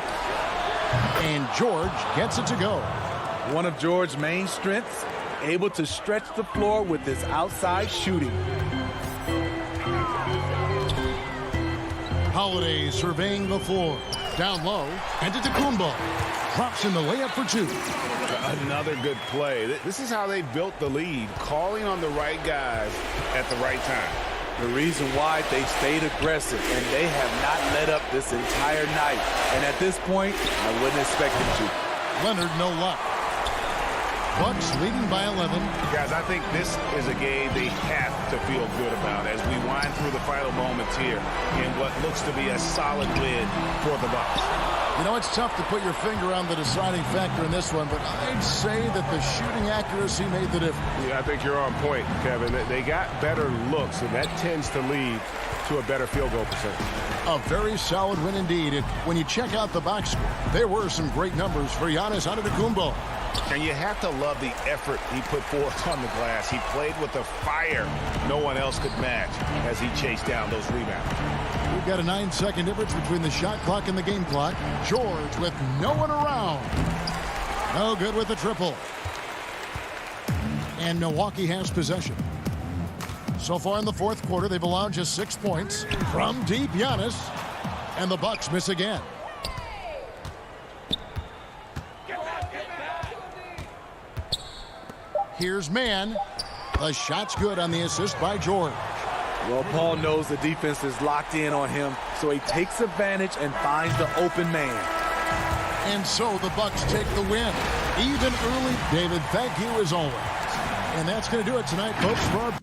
And George gets it to go. One of George's main strengths, able to stretch the floor with his outside shooting. Holiday surveying the floor. Down low. Antetokounmpo drops in the layup for 2. Another good play. This is how they built the lead, calling on the right guys at the right time. The reason why they stayed aggressive, and they have not let up this entire night. And at this point, I wouldn't expect them to. Leonard, no luck. Bucks leading by 11. Guys, I think this is a game they have to feel good about as we wind through the final moments here in what looks to be a solid win for the Bucks. You know, it's tough to put your finger on the deciding factor in this one, but I'd say that the shooting accuracy made the difference. Yeah, I think you're on point, Kevin. They got better looks, and that tends to lead to a better field goal percentage. A very solid win indeed. And when you check out the box score, there were some great numbers for Giannis Antetokounmpo. And you have to love the effort he put forth on the glass. He played with a fire no one else could match as he chased down those rebounds. We've got a 9-second difference between the shot clock and the game clock. George with no one around. No good with the triple. And Milwaukee has possession. So far in the fourth quarter, they've allowed just 6 points from deep. Giannis. And the Bucks miss again. Here's Mann. The shot's good on the assist by George. Well, Paul knows the defense is locked in on him, so he takes advantage and finds the open man. And so the Bucks take the win. Even early. David, thank you as always. And that's going to do it tonight, folks. For our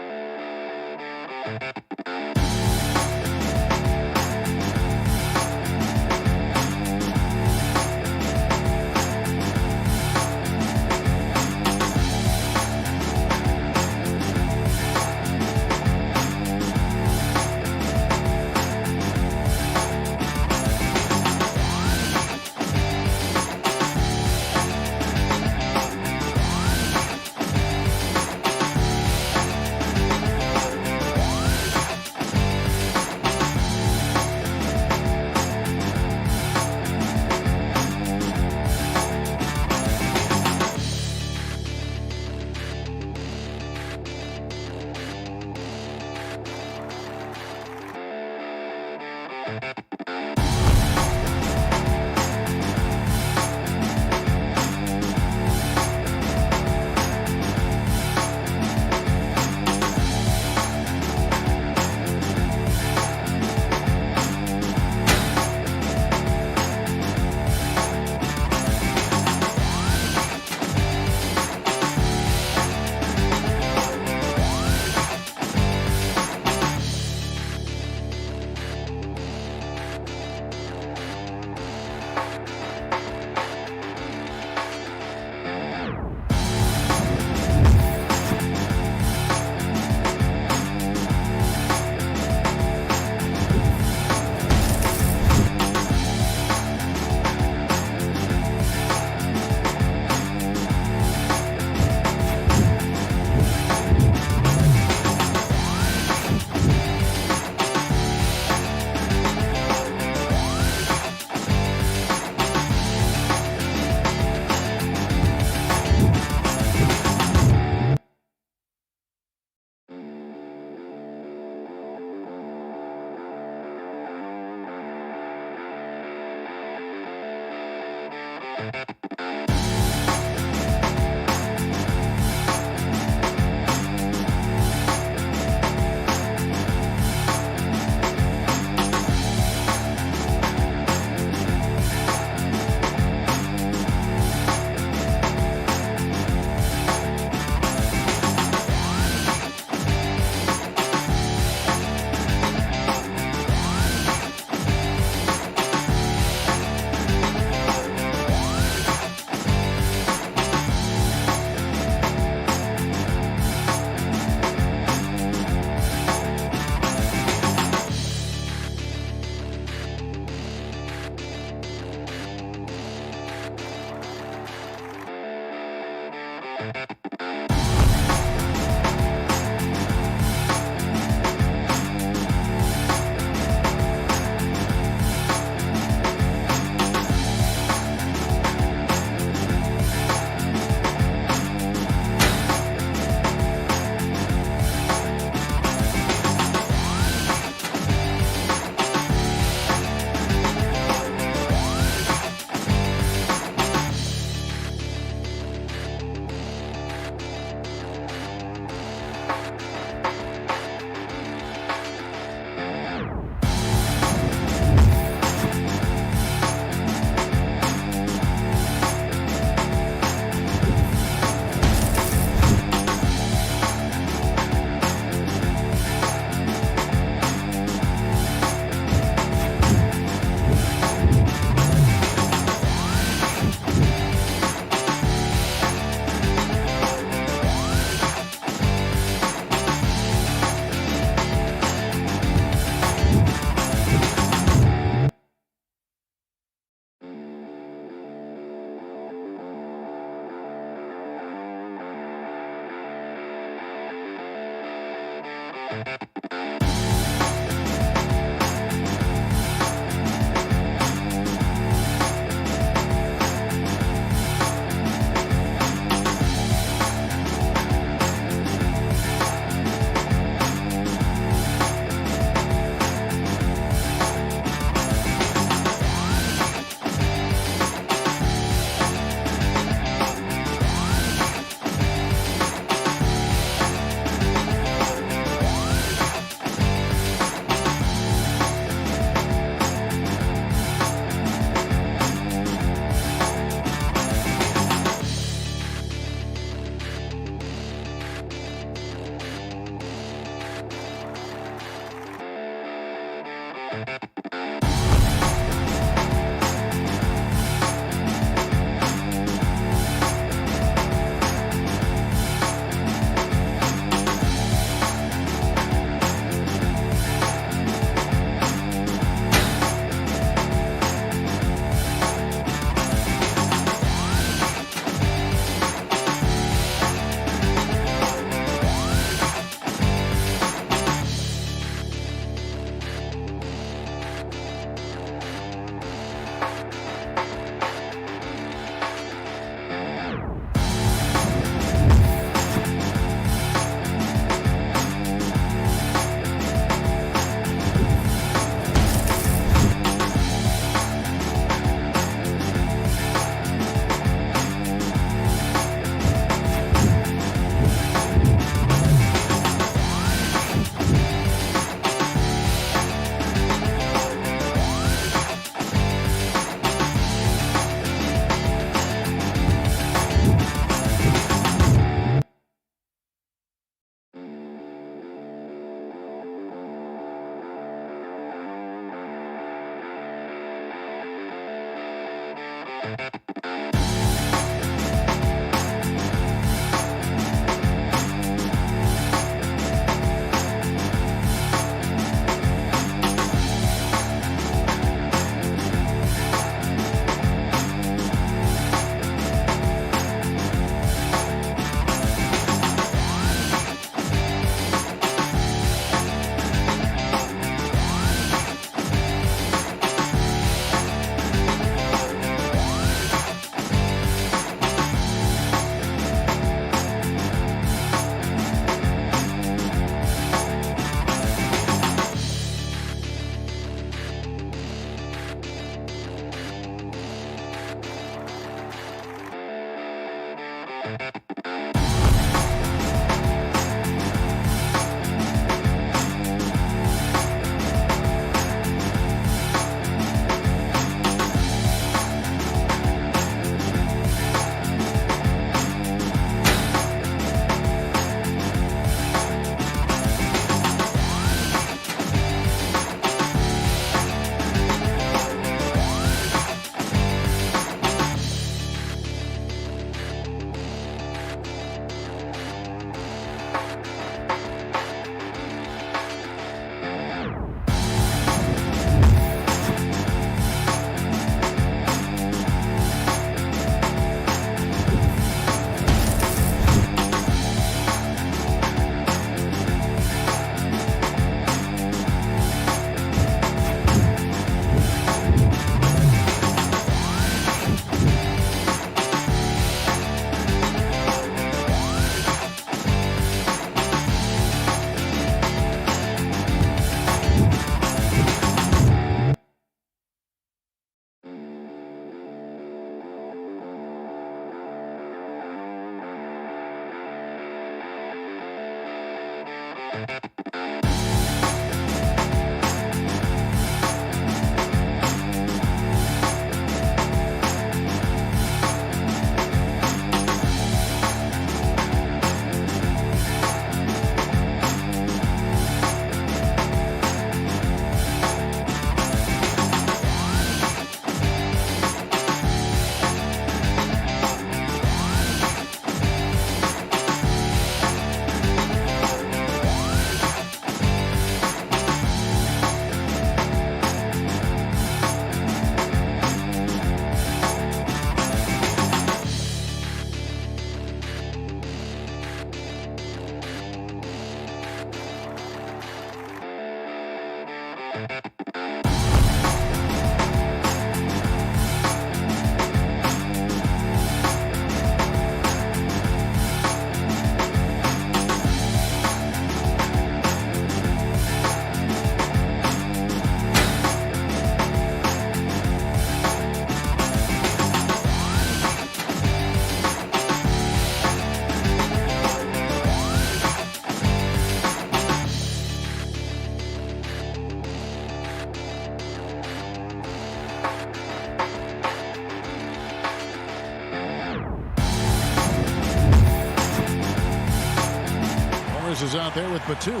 Is out there with Batum.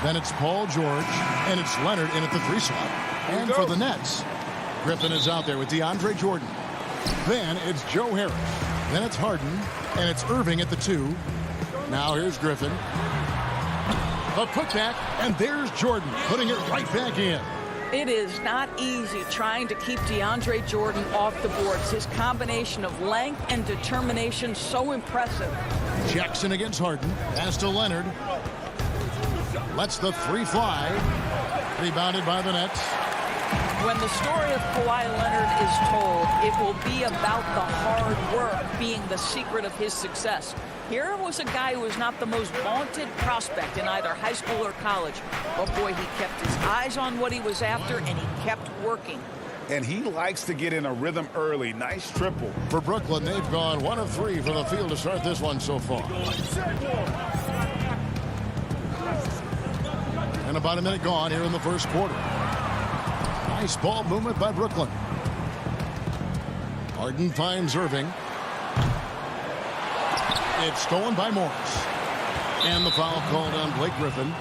Then it's Paul George, and it's Leonard in at the 3 slot. And for the Nets, Griffin is out there with DeAndre Jordan. Then it's Joe Harris. Then it's Harden, and it's Irving at the 2. Now here's Griffin. A putback, and there's Jordan, putting it right back in. It is not easy trying to keep DeAndre Jordan off the boards. His combination of length and determination so impressive. Jackson against Harden. Pass to Leonard. Lets the 3 fly. Rebounded by the Nets. When the story of Kawhi Leonard is told, it will be about the hard work being the secret of his success. Here was a guy who was not the most vaunted prospect in either high school or college. But boy, he kept his eyes on what he was after, and he kept working. And he likes to get in a rhythm early. Nice triple. For Brooklyn, they've gone 1 of 3 from the field to start this one so far. And about a minute gone here in the first quarter. Nice ball movement by Brooklyn. Harden finds Irving. It's stolen by Morris. And the foul called on Blake Griffin.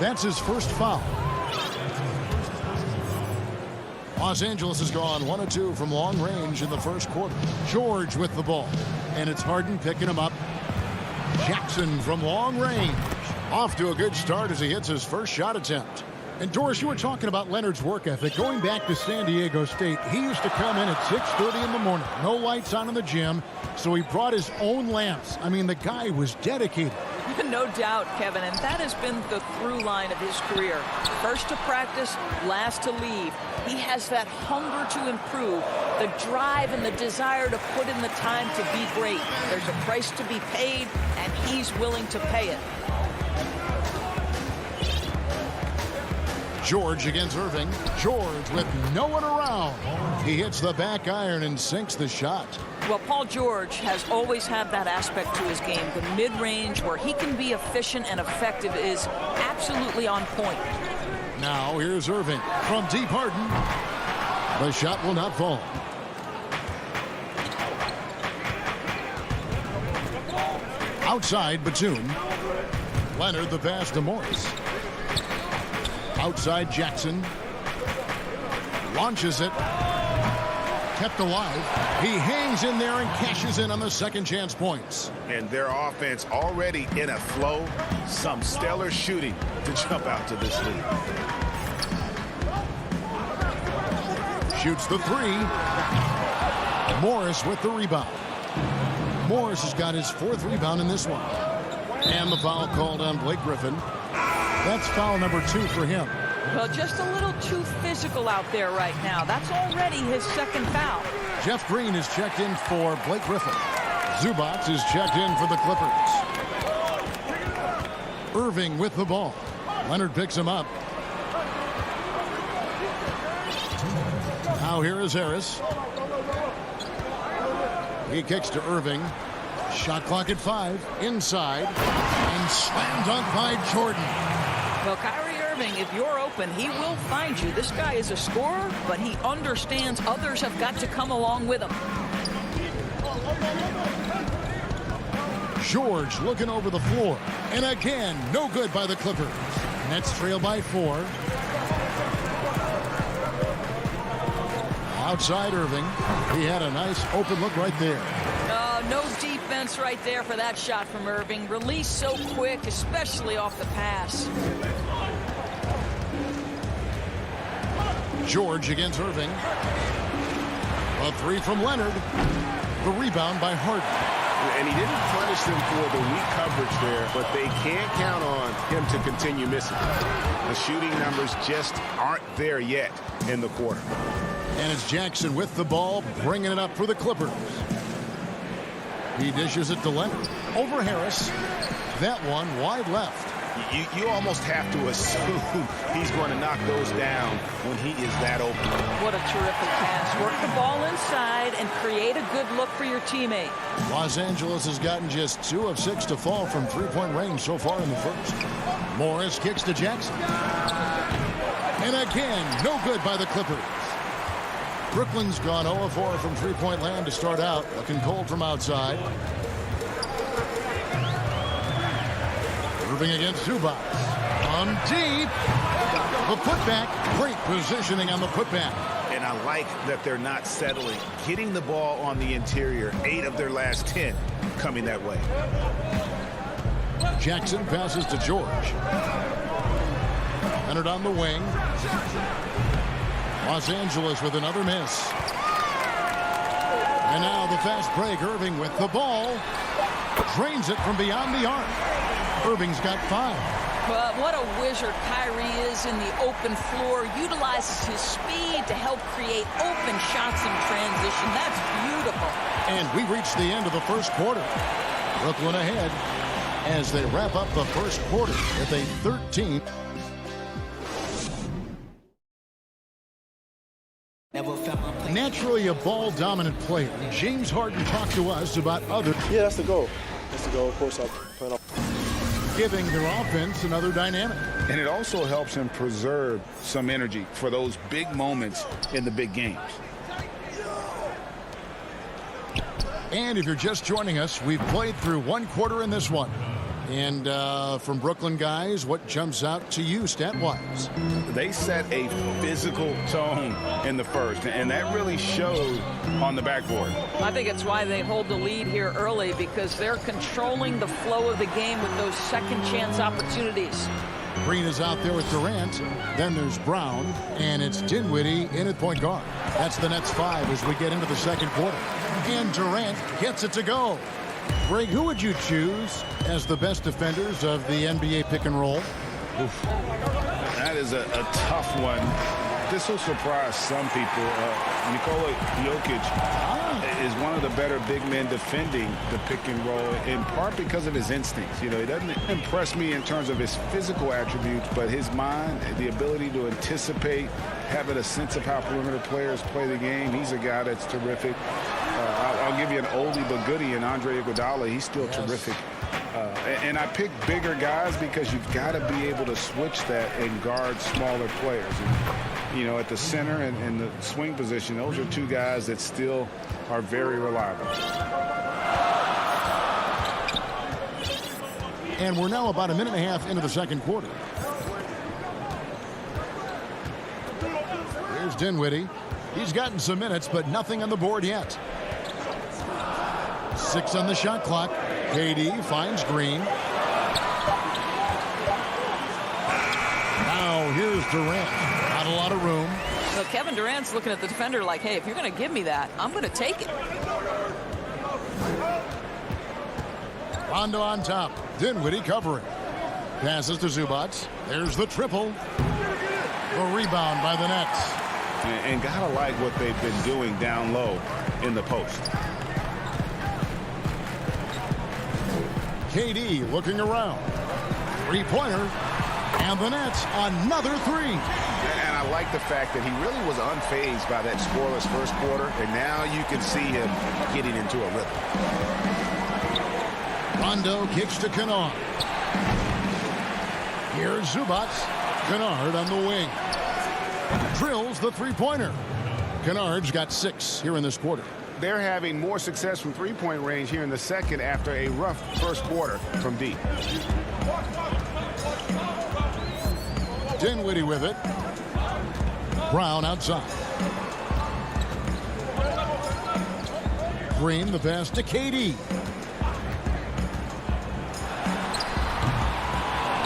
That's his first foul. Los Angeles has gone 1 of 2 from long range in the first quarter. George with the ball. And it's Harden picking him up. Jackson from long range. Off to a good start as he hits his first shot attempt. And Doris, you were talking about Leonard's work ethic. Going back to San Diego State, he used to come in at 6:30 in the morning. No lights on in the gym, so he brought his own lamps. I mean, the guy was dedicated. No doubt, Kevin, and that has been the through line of his career. First to practice, last to leave. He has that hunger to improve, the drive and the desire to put in the time to be great. There's a price to be paid, and he's willing to pay it. George against Irving. George with no one around. He hits the back iron and sinks the shot. Well, Paul George has always had that aspect to his game. The mid-range where he can be efficient and effective is absolutely on point. Now here's Irving from deep Harden. The shot will not fall. Outside Batum. Leonard the pass to Morris. Outside Jackson. Launches it. Kept alive. He hangs in there and cashes in on the second chance points. And their offense already in a flow. Some stellar shooting to jump out to this lead. Shoots the three. Morris with the rebound. Morris has got his fourth rebound in this one. And the foul called on Blake Griffin. That's foul number 2 for him. Well, just a little too physical out there right now. That's already his second foul. Jeff Green is checked in for Blake Griffin. Zubac is checked in for the Clippers. Irving with the ball. Leonard picks him up. Now here is Harris. He kicks to Irving. Shot clock at 5. Inside. And slam dunk by Jordan. Well, Kyrie Irving, if you're open, he will find you. This guy is a scorer, but he understands others have got to come along with him. George looking over the floor. And again, no good by the Clippers. Nets trail by 4. Outside Irving. He had a nice open look right there. No defense right there for that shot from Irving. Released so quick, especially off the pass. George against Irving. A 3 from Leonard. The rebound by Harden. And he didn't punish them for the weak coverage there, but they can't count on him to continue missing. The shooting numbers just aren't there yet in the quarter. And it's Jackson with the ball, bringing it up for the Clippers. He dishes it to Leonard. Over Harris. That one wide left. You almost have to assume he's going to knock those down when he is that open. What a terrific pass. Work the ball inside and create a good look for your teammate. Los Angeles has gotten just 2 of 6 to fall from three-point range so far in the first. Morris kicks to Jackson. And again, no good by the Clippers. Brooklyn's gone 0 of 4 from three-point land to start out. Looking cold from outside. Irving against Zubac. On deep. The putback. Great positioning on the putback. And I like that they're not settling. Getting the ball on the interior. 8 of their last 10 coming that way. Jackson passes to George. Leonard on the wing. Los Angeles with another miss. And now the fast break. Irving with the ball. Drains it from beyond the arc. Irving's got 5. But what a wizard Kyrie is in the open floor. Utilizes his speed to help create open shots in transition. That's beautiful. And we reached the end of the first quarter. Brooklyn ahead as they wrap up the first quarter with a 13. Naturally a ball-dominant player, James Harden talked to us about other... Yeah, that's the goal. That's the goal. Of course, I'll plan on giving their offense another dynamic. And it also helps him preserve some energy for those big moments in the big games. And if you're just joining us, we've played through one quarter in this one. And from Brooklyn guys, what jumps out to you stat-wise? They set a physical tone in the first, and that really showed on the backboard. I think it's why they hold the lead here early, because they're controlling the flow of the game with those second chance opportunities. Green is out there with Durant. Then there's Brown, and it's Dinwiddie in at point guard. That's the Nets 5 as we get into the second quarter. And Durant gets it to go. Greg, who would you choose as the best defenders of the NBA pick and roll? Oof. That is a tough one. this will surprise some people. Nikola Jokic is one of the better big men defending the pick and roll, in part because of his instincts. You know, he doesn't impress me in terms of his physical attributes, but his mind, the ability to anticipate, having a sense of how perimeter players play the game. He's a guy that's terrific. I'll give you an oldie but goodie in Andre Iguodala. He's still terrific. And I pick bigger guys because you've got to be able to switch that and guard smaller players. And, you know, at the center and the swing position, those are two guys that still are very reliable. And we're now about a minute and a half into the second quarter. Here's Dinwiddie. He's gotten some minutes, but nothing on the board yet. 6 on the shot clock. KD finds Green. Now here's Durant. Not a lot of room. So Kevin Durant's looking at the defender like, hey, if you're going to give me that, I'm going to take it. Rondo on top. Dinwiddie covering. Passes to Zubac. There's the triple. The rebound by the Nets. And gotta like what they've been doing down low in the post. KD looking around. Three-pointer. And the Nets another three. And I like the fact that he really was unfazed by that scoreless first quarter. And now you can see him getting into a rhythm. Rondo kicks to Kennard. Here's Zubac. Kennard on the wing. Drills the three-pointer. Kennard's got 6 here in this quarter. They're having more success from three-point range here in the second after a rough first quarter from deep. Dinwiddie with it. Brown outside. Green the pass to KD.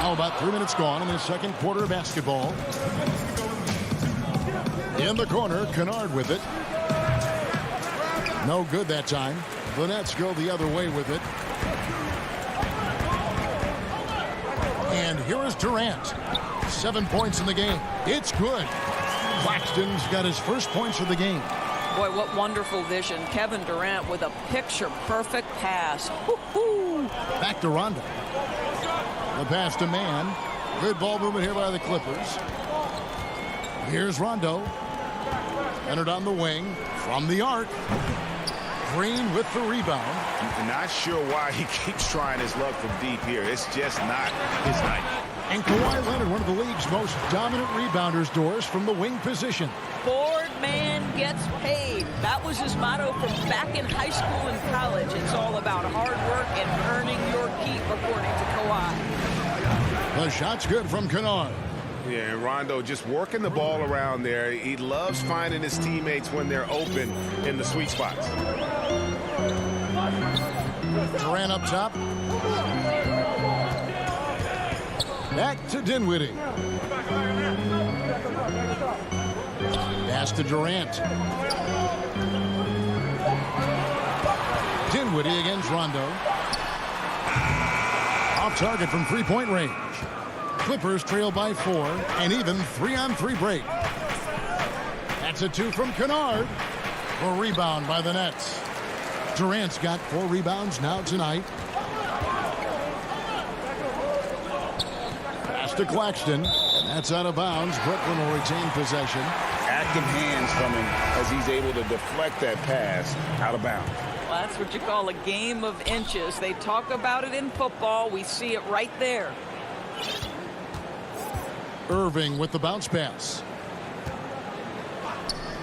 Now about 3 minutes gone in the second quarter of basketball. In the corner, Kennard with it. No good that time. The Nets go the other way with it. And here is Durant. 7 points in the game. It's good. Claxton's got his first points of the game. Boy, what wonderful vision. Kevin Durant with a picture-perfect pass. Woo-hoo. Back to Rondo. The pass to Mann. Good ball movement here by the Clippers. Here's Rondo. Entered on the wing from the arc. Green with the rebound. I'm not sure why he keeps trying his luck from deep here. It's just not his night. And Kawhi Leonard, one of the league's most dominant rebounders, Doris, from the wing position. Board man gets paid. That was his motto from back in high school and college. It's all about hard work and earning your keep, according to Kawhi. The shot's good from Kennard. Yeah, and Rondo just working the ball around there. He loves finding his teammates when they're open in the sweet spots. Durant up top. Back to Dinwiddie. Pass to Durant. Dinwiddie against Rondo. Off target from three-point range. Clippers trail by 4, and even 3-on-3 break. That's a 2 from Kennard. A rebound by the Nets. Durant's got 4 rebounds now tonight. Pass to Claxton. And that's out of bounds. Brooklyn will retain possession. Active hands from him as he's able to deflect that pass out of bounds. Well, that's what you call a game of inches. They talk about it in football. We see it right there. Irving with the bounce pass.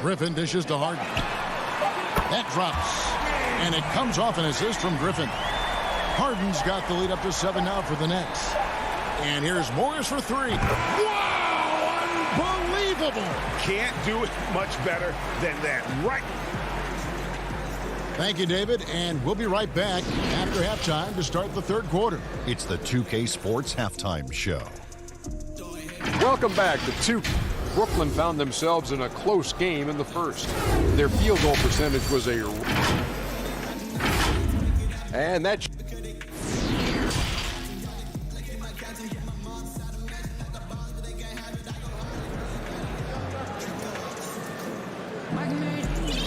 Griffin dishes to Harden. That drops. And it comes off an assist from Griffin. Harden's got the lead up to 7 now for the Nets. And here's Morris for 3. Wow! Unbelievable! Can't do it much better than that. Right. Thank you, David. And we'll be right back after halftime to start the third quarter. It's the 2K Sports Halftime Show. Welcome back to Brooklyn found themselves in a close game in the first. Their field goal percentage was and that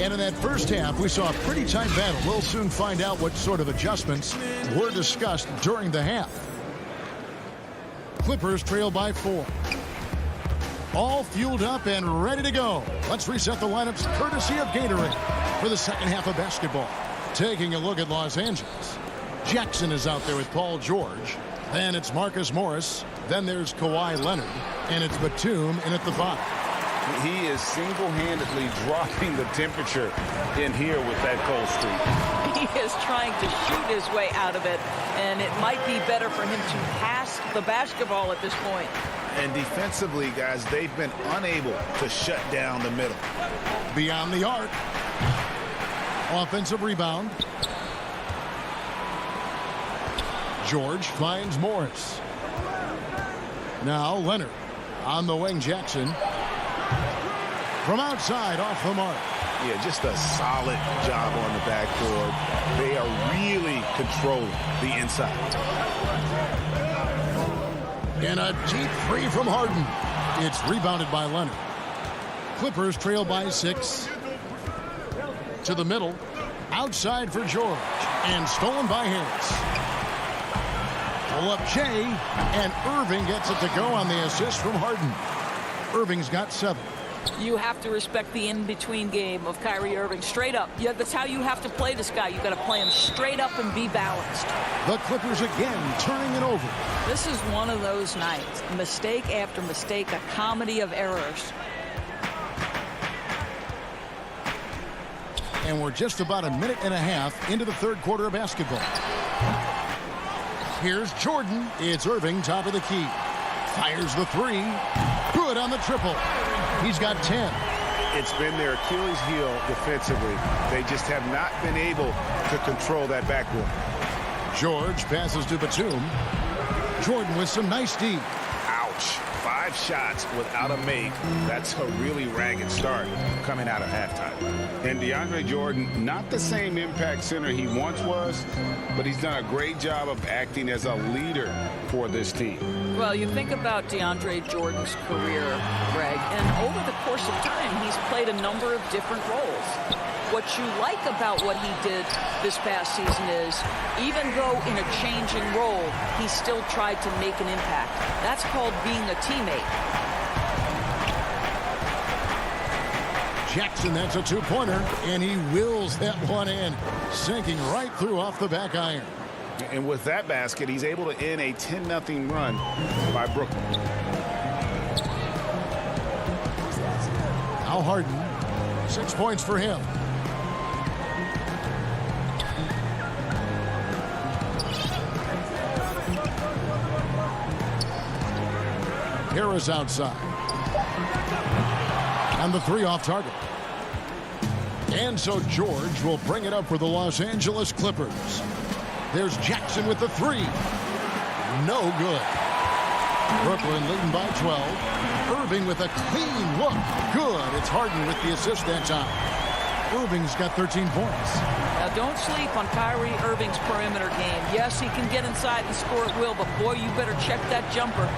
And in that first half, we saw a pretty tight battle. We'll soon find out what sort of adjustments were discussed during the half. Clippers trail by 4. All fueled up and ready to go. Let's reset the lineups courtesy of Gatorade for the second half of basketball. Taking a look at Los Angeles. Jackson is out there with Paul George. Then it's Marcus Morris. Then there's Kawhi Leonard. And it's Batum in at the 5. He is single-handedly dropping the temperature in here with that cold streak. He is trying to shoot his way out of it, and it might be better for him to pass the basketball at this point. And defensively, guys, they've been unable to shut down the middle. Beyond the arc. Offensive rebound. George finds Morris. Now Leonard on the wing. Jackson from outside off the mark. Yeah, just a solid job on the backboard. They are really controlling the inside. And a deep three from Harden. It's rebounded by Leonard. Clippers trail by 6. To the middle. Outside for George. And stolen by Harris. Pull up Jay. And Irving gets it to go on the assist from Harden. Irving's got 7. You have to respect the in-between game of Kyrie Irving. Straight up. Yeah, that's how you have to play this guy. You've got to play him straight up and be balanced. The Clippers again turning it over. This is one of those nights. Mistake after mistake, a comedy of errors. And we're just about a minute and a half into the third quarter of basketball. Here's Jordan. It's Irving, top of the key. Fires the 3. Good on the triple. He's got 10. It's been their Achilles heel defensively. They just have not been able to control that backboard. George passes to Batum. Jordan with some nice D. Ouch. 5 shots without a make. That's a really ragged start coming out of halftime. And DeAndre Jordan, not the same impact center he once was, but he's done a great job of acting as a leader for this team. Well, you think about DeAndre Jordan's career, Greg, and over the course of time, he's played a number of different roles. What you like about what he did this past season is, even though in a changing role, he still tried to make an impact. That's called being a teammate. Jackson, that's a 2-pointer, and he wills that one in, sinking right through off the back iron. And with that basket, he's able to end a 10-0 run by Brooklyn. Now Harden, 6 points for him. Harris outside. And the 3 off target. And so George will bring it up for the Los Angeles Clippers. There's Jackson with the 3. No good. Brooklyn leading by 12. Irving with a clean look. Good. It's Harden with the assist that time. Irving's got 13 points. Now, don't sleep on Kyrie Irving's perimeter game. Yes, he can get inside and score at will, but boy, you better check that jumper.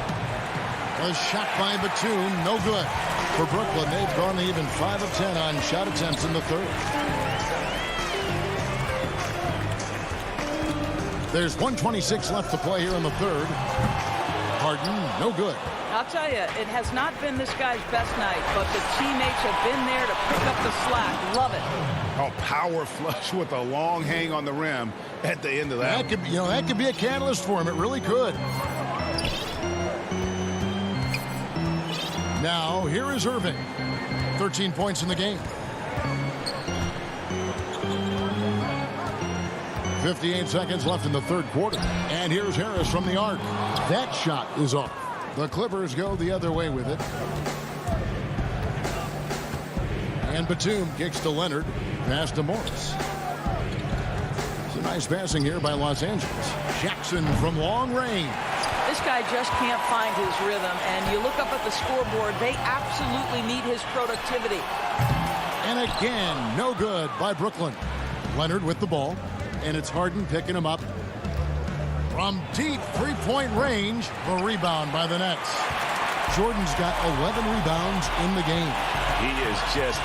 A shot by Batum, no good. For Brooklyn, they've gone even 5 of 10 on shot attempts in the third. There's 1:26 left to play here in the third. Harden, no good. I'll tell you, it has not been this guy's best night, but the teammates have been there to pick up the slack. Love it. Oh, power flush with a long hang on the rim at the end of that. That could be a catalyst for him. It really could. Now, here is Irving. 13 points in the game. 58 seconds left in the third quarter. And here's Harris from the arc. That shot is off. The Clippers go the other way with it. And Batum kicks to Leonard. Pass to Morris. It's a nice passing here by Los Angeles. Jackson from long range. This guy just can't find his rhythm, and you look up at the scoreboard, they absolutely need his productivity. And again, no good by Brooklyn. Leonard with the ball, and it's Harden picking him up. From deep three-point range, the rebound by the Nets. Jordan's got 11 rebounds in the game. He is just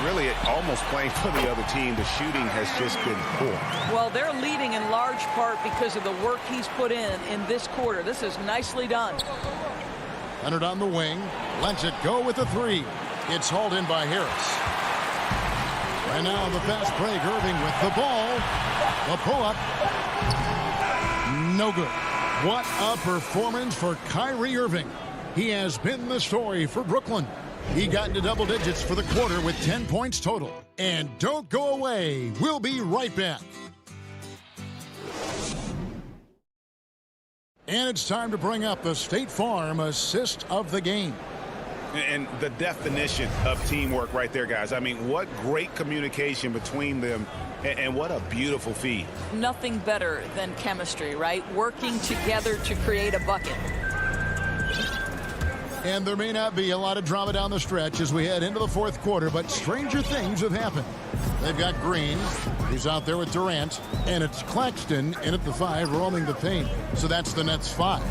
really almost playing for the other team. The shooting has just been poor. Well, they're leading in large part because of the work he's put in this quarter. This is nicely done. Leonard on the wing. Lets it go with the three. It's hauled in by Harris. And now the fast break. Irving with the ball. The pull-up. No good. What a performance for Kyrie Irving. He has been the story for Brooklyn. He got into double digits for the quarter with 10 points total. And don't go away. We'll be right back. And it's time to bring up the State Farm assist of the game. And the definition of teamwork right there, guys. I mean, what great communication between them, and what a beautiful feed. Nothing better than chemistry, right? Working together to create a bucket. And there may not be a lot of drama down the stretch as we head into the fourth quarter, but stranger things have happened. They've got Green. He's out there with Durant. And it's Claxton in at the 5, roaming the paint. So that's the Nets 5.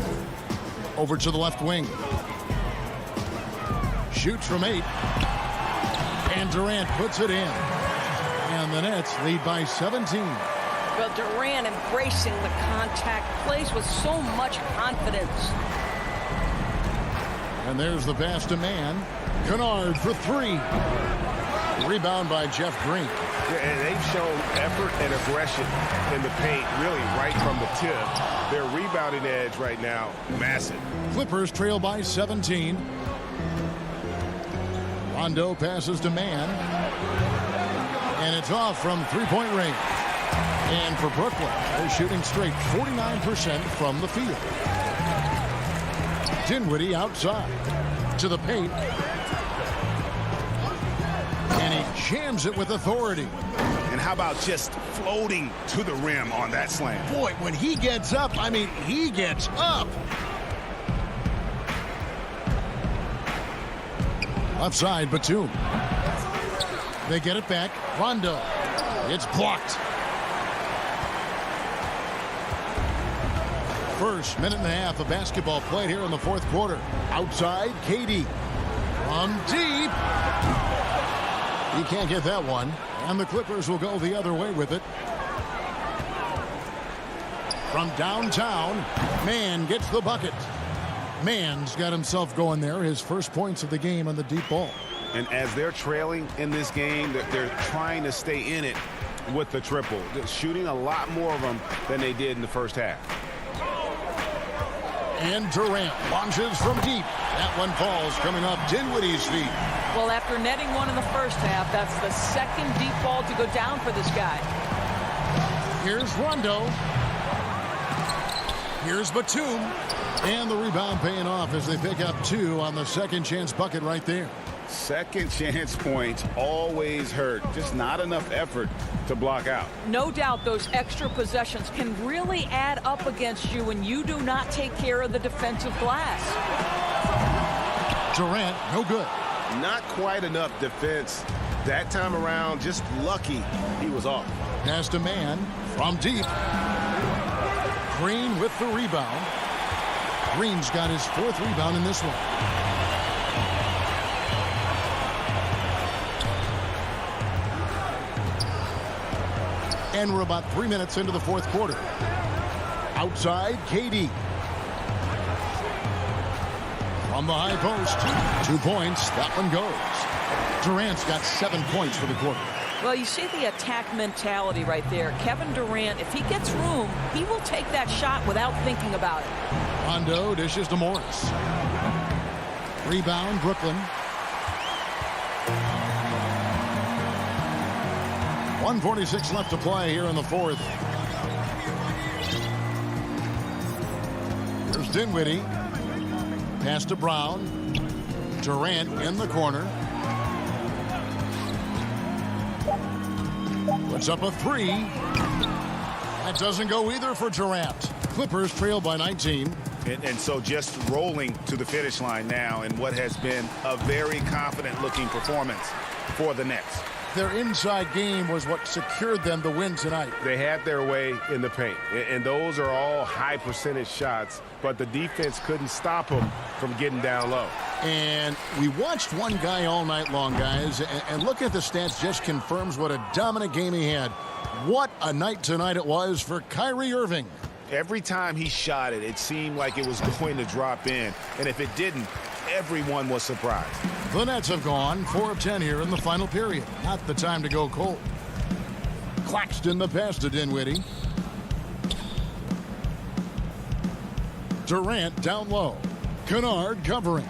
Over to the left wing. Shoots from 8. And Durant puts it in. And the Nets lead by 17. Well, Durant embracing the contact, plays with so much confidence. And there's the pass to Mann. Kennard for 3. Rebound by Jeff Green. Yeah, and they've shown effort and aggression in the paint, really right from the tip. Their rebounding edge right now, massive. Clippers trail by 17. Rondo passes to Mann. And it's off from three-point range. And for Brooklyn, they're shooting straight 49% from the field. Dinwiddie outside to the paint. And he jams it with authority. And how about just floating to the rim on that slam? Boy, when he gets up, I mean, he gets up. Left side, Batum. They get it back. Rondo. It's blocked. First minute and a half of basketball played here in the fourth quarter. Outside, KD. From deep. He can't get that one. And the Clippers will go the other way with it. From downtown, Mann gets the bucket. Mann's got himself going there. His first points of the game on the deep ball. And as they're trailing in this game, they're trying to stay in it with the triple. They're shooting a lot more of them than they did in the first half. And Durant launches from deep. That one falls coming off Dinwiddie's feet. Well, after netting one in the first half, that's the second deep ball to go down for this guy. Here's Rondo. Here's Batum. And the rebound paying off as they pick up 2 on the second chance bucket right there. Second chance points always hurt. Just not enough effort to block out. No doubt those extra possessions can really add up against you when you do not take care of the defensive glass. Durant, no good. Not quite enough defense that time around. Just lucky he was off. Pass to Mann from deep. Green with the rebound. Green's got his 4th rebound in this one. And we're about 3 minutes into the fourth quarter. Outside, KD. From the high post, 2 points. That one goes. Durant's got 7 points for the quarter. Well, you see the attack mentality right there. Kevin Durant, if he gets room, he will take that shot without thinking about it. Rondo dishes to Morris. Rebound, Brooklyn. 1:46 left to play here in the fourth. Here's Dinwiddie. Pass to Brown. Durant in the corner. Puts up a 3. That doesn't go either for Durant. Clippers trail by 19. And so just rolling to the finish line now in what has been a very confident looking performance for the Nets. their inside game was what secured them the win tonight. They had their way in the paint, and those are all high percentage shots, but the defense couldn't stop them from getting down low. And we watched one guy all night long, guys, and look at the stats just confirms what a dominant game he had. What a night tonight it was for Kyrie Irving. Every time he shot it, it seemed like it was going to drop in, and if it didn't, everyone was surprised. The Nets have gone 4 of 10 here in the final period. Not the time to go cold. Claxton the pass to Dinwiddie. Durant down low. Kennard covering.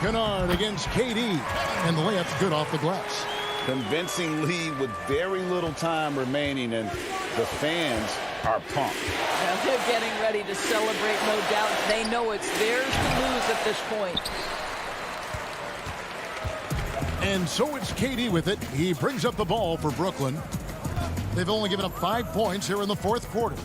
Kennard against KD. And the layup's good off the glass. Convincing lead with very little time remaining, and the fans are pumped. Yeah, they're getting ready to celebrate, no doubt. They know it's theirs to lose at this point. And so it's KD with it. He brings up the ball for Brooklyn. They've only given up 5 points here in the fourth quarter.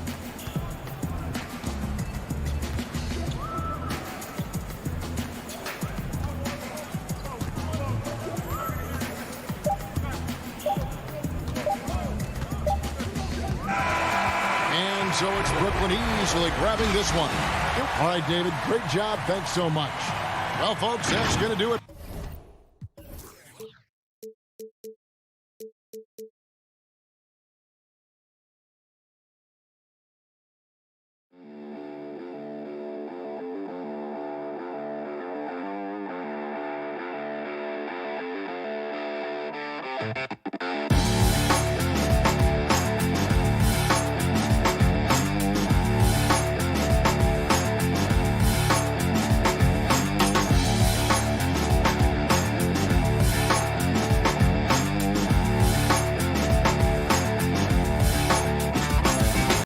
So it's Brooklyn easily grabbing this one. All right, David, great job. Thanks so much. Well, folks, that's going to do it.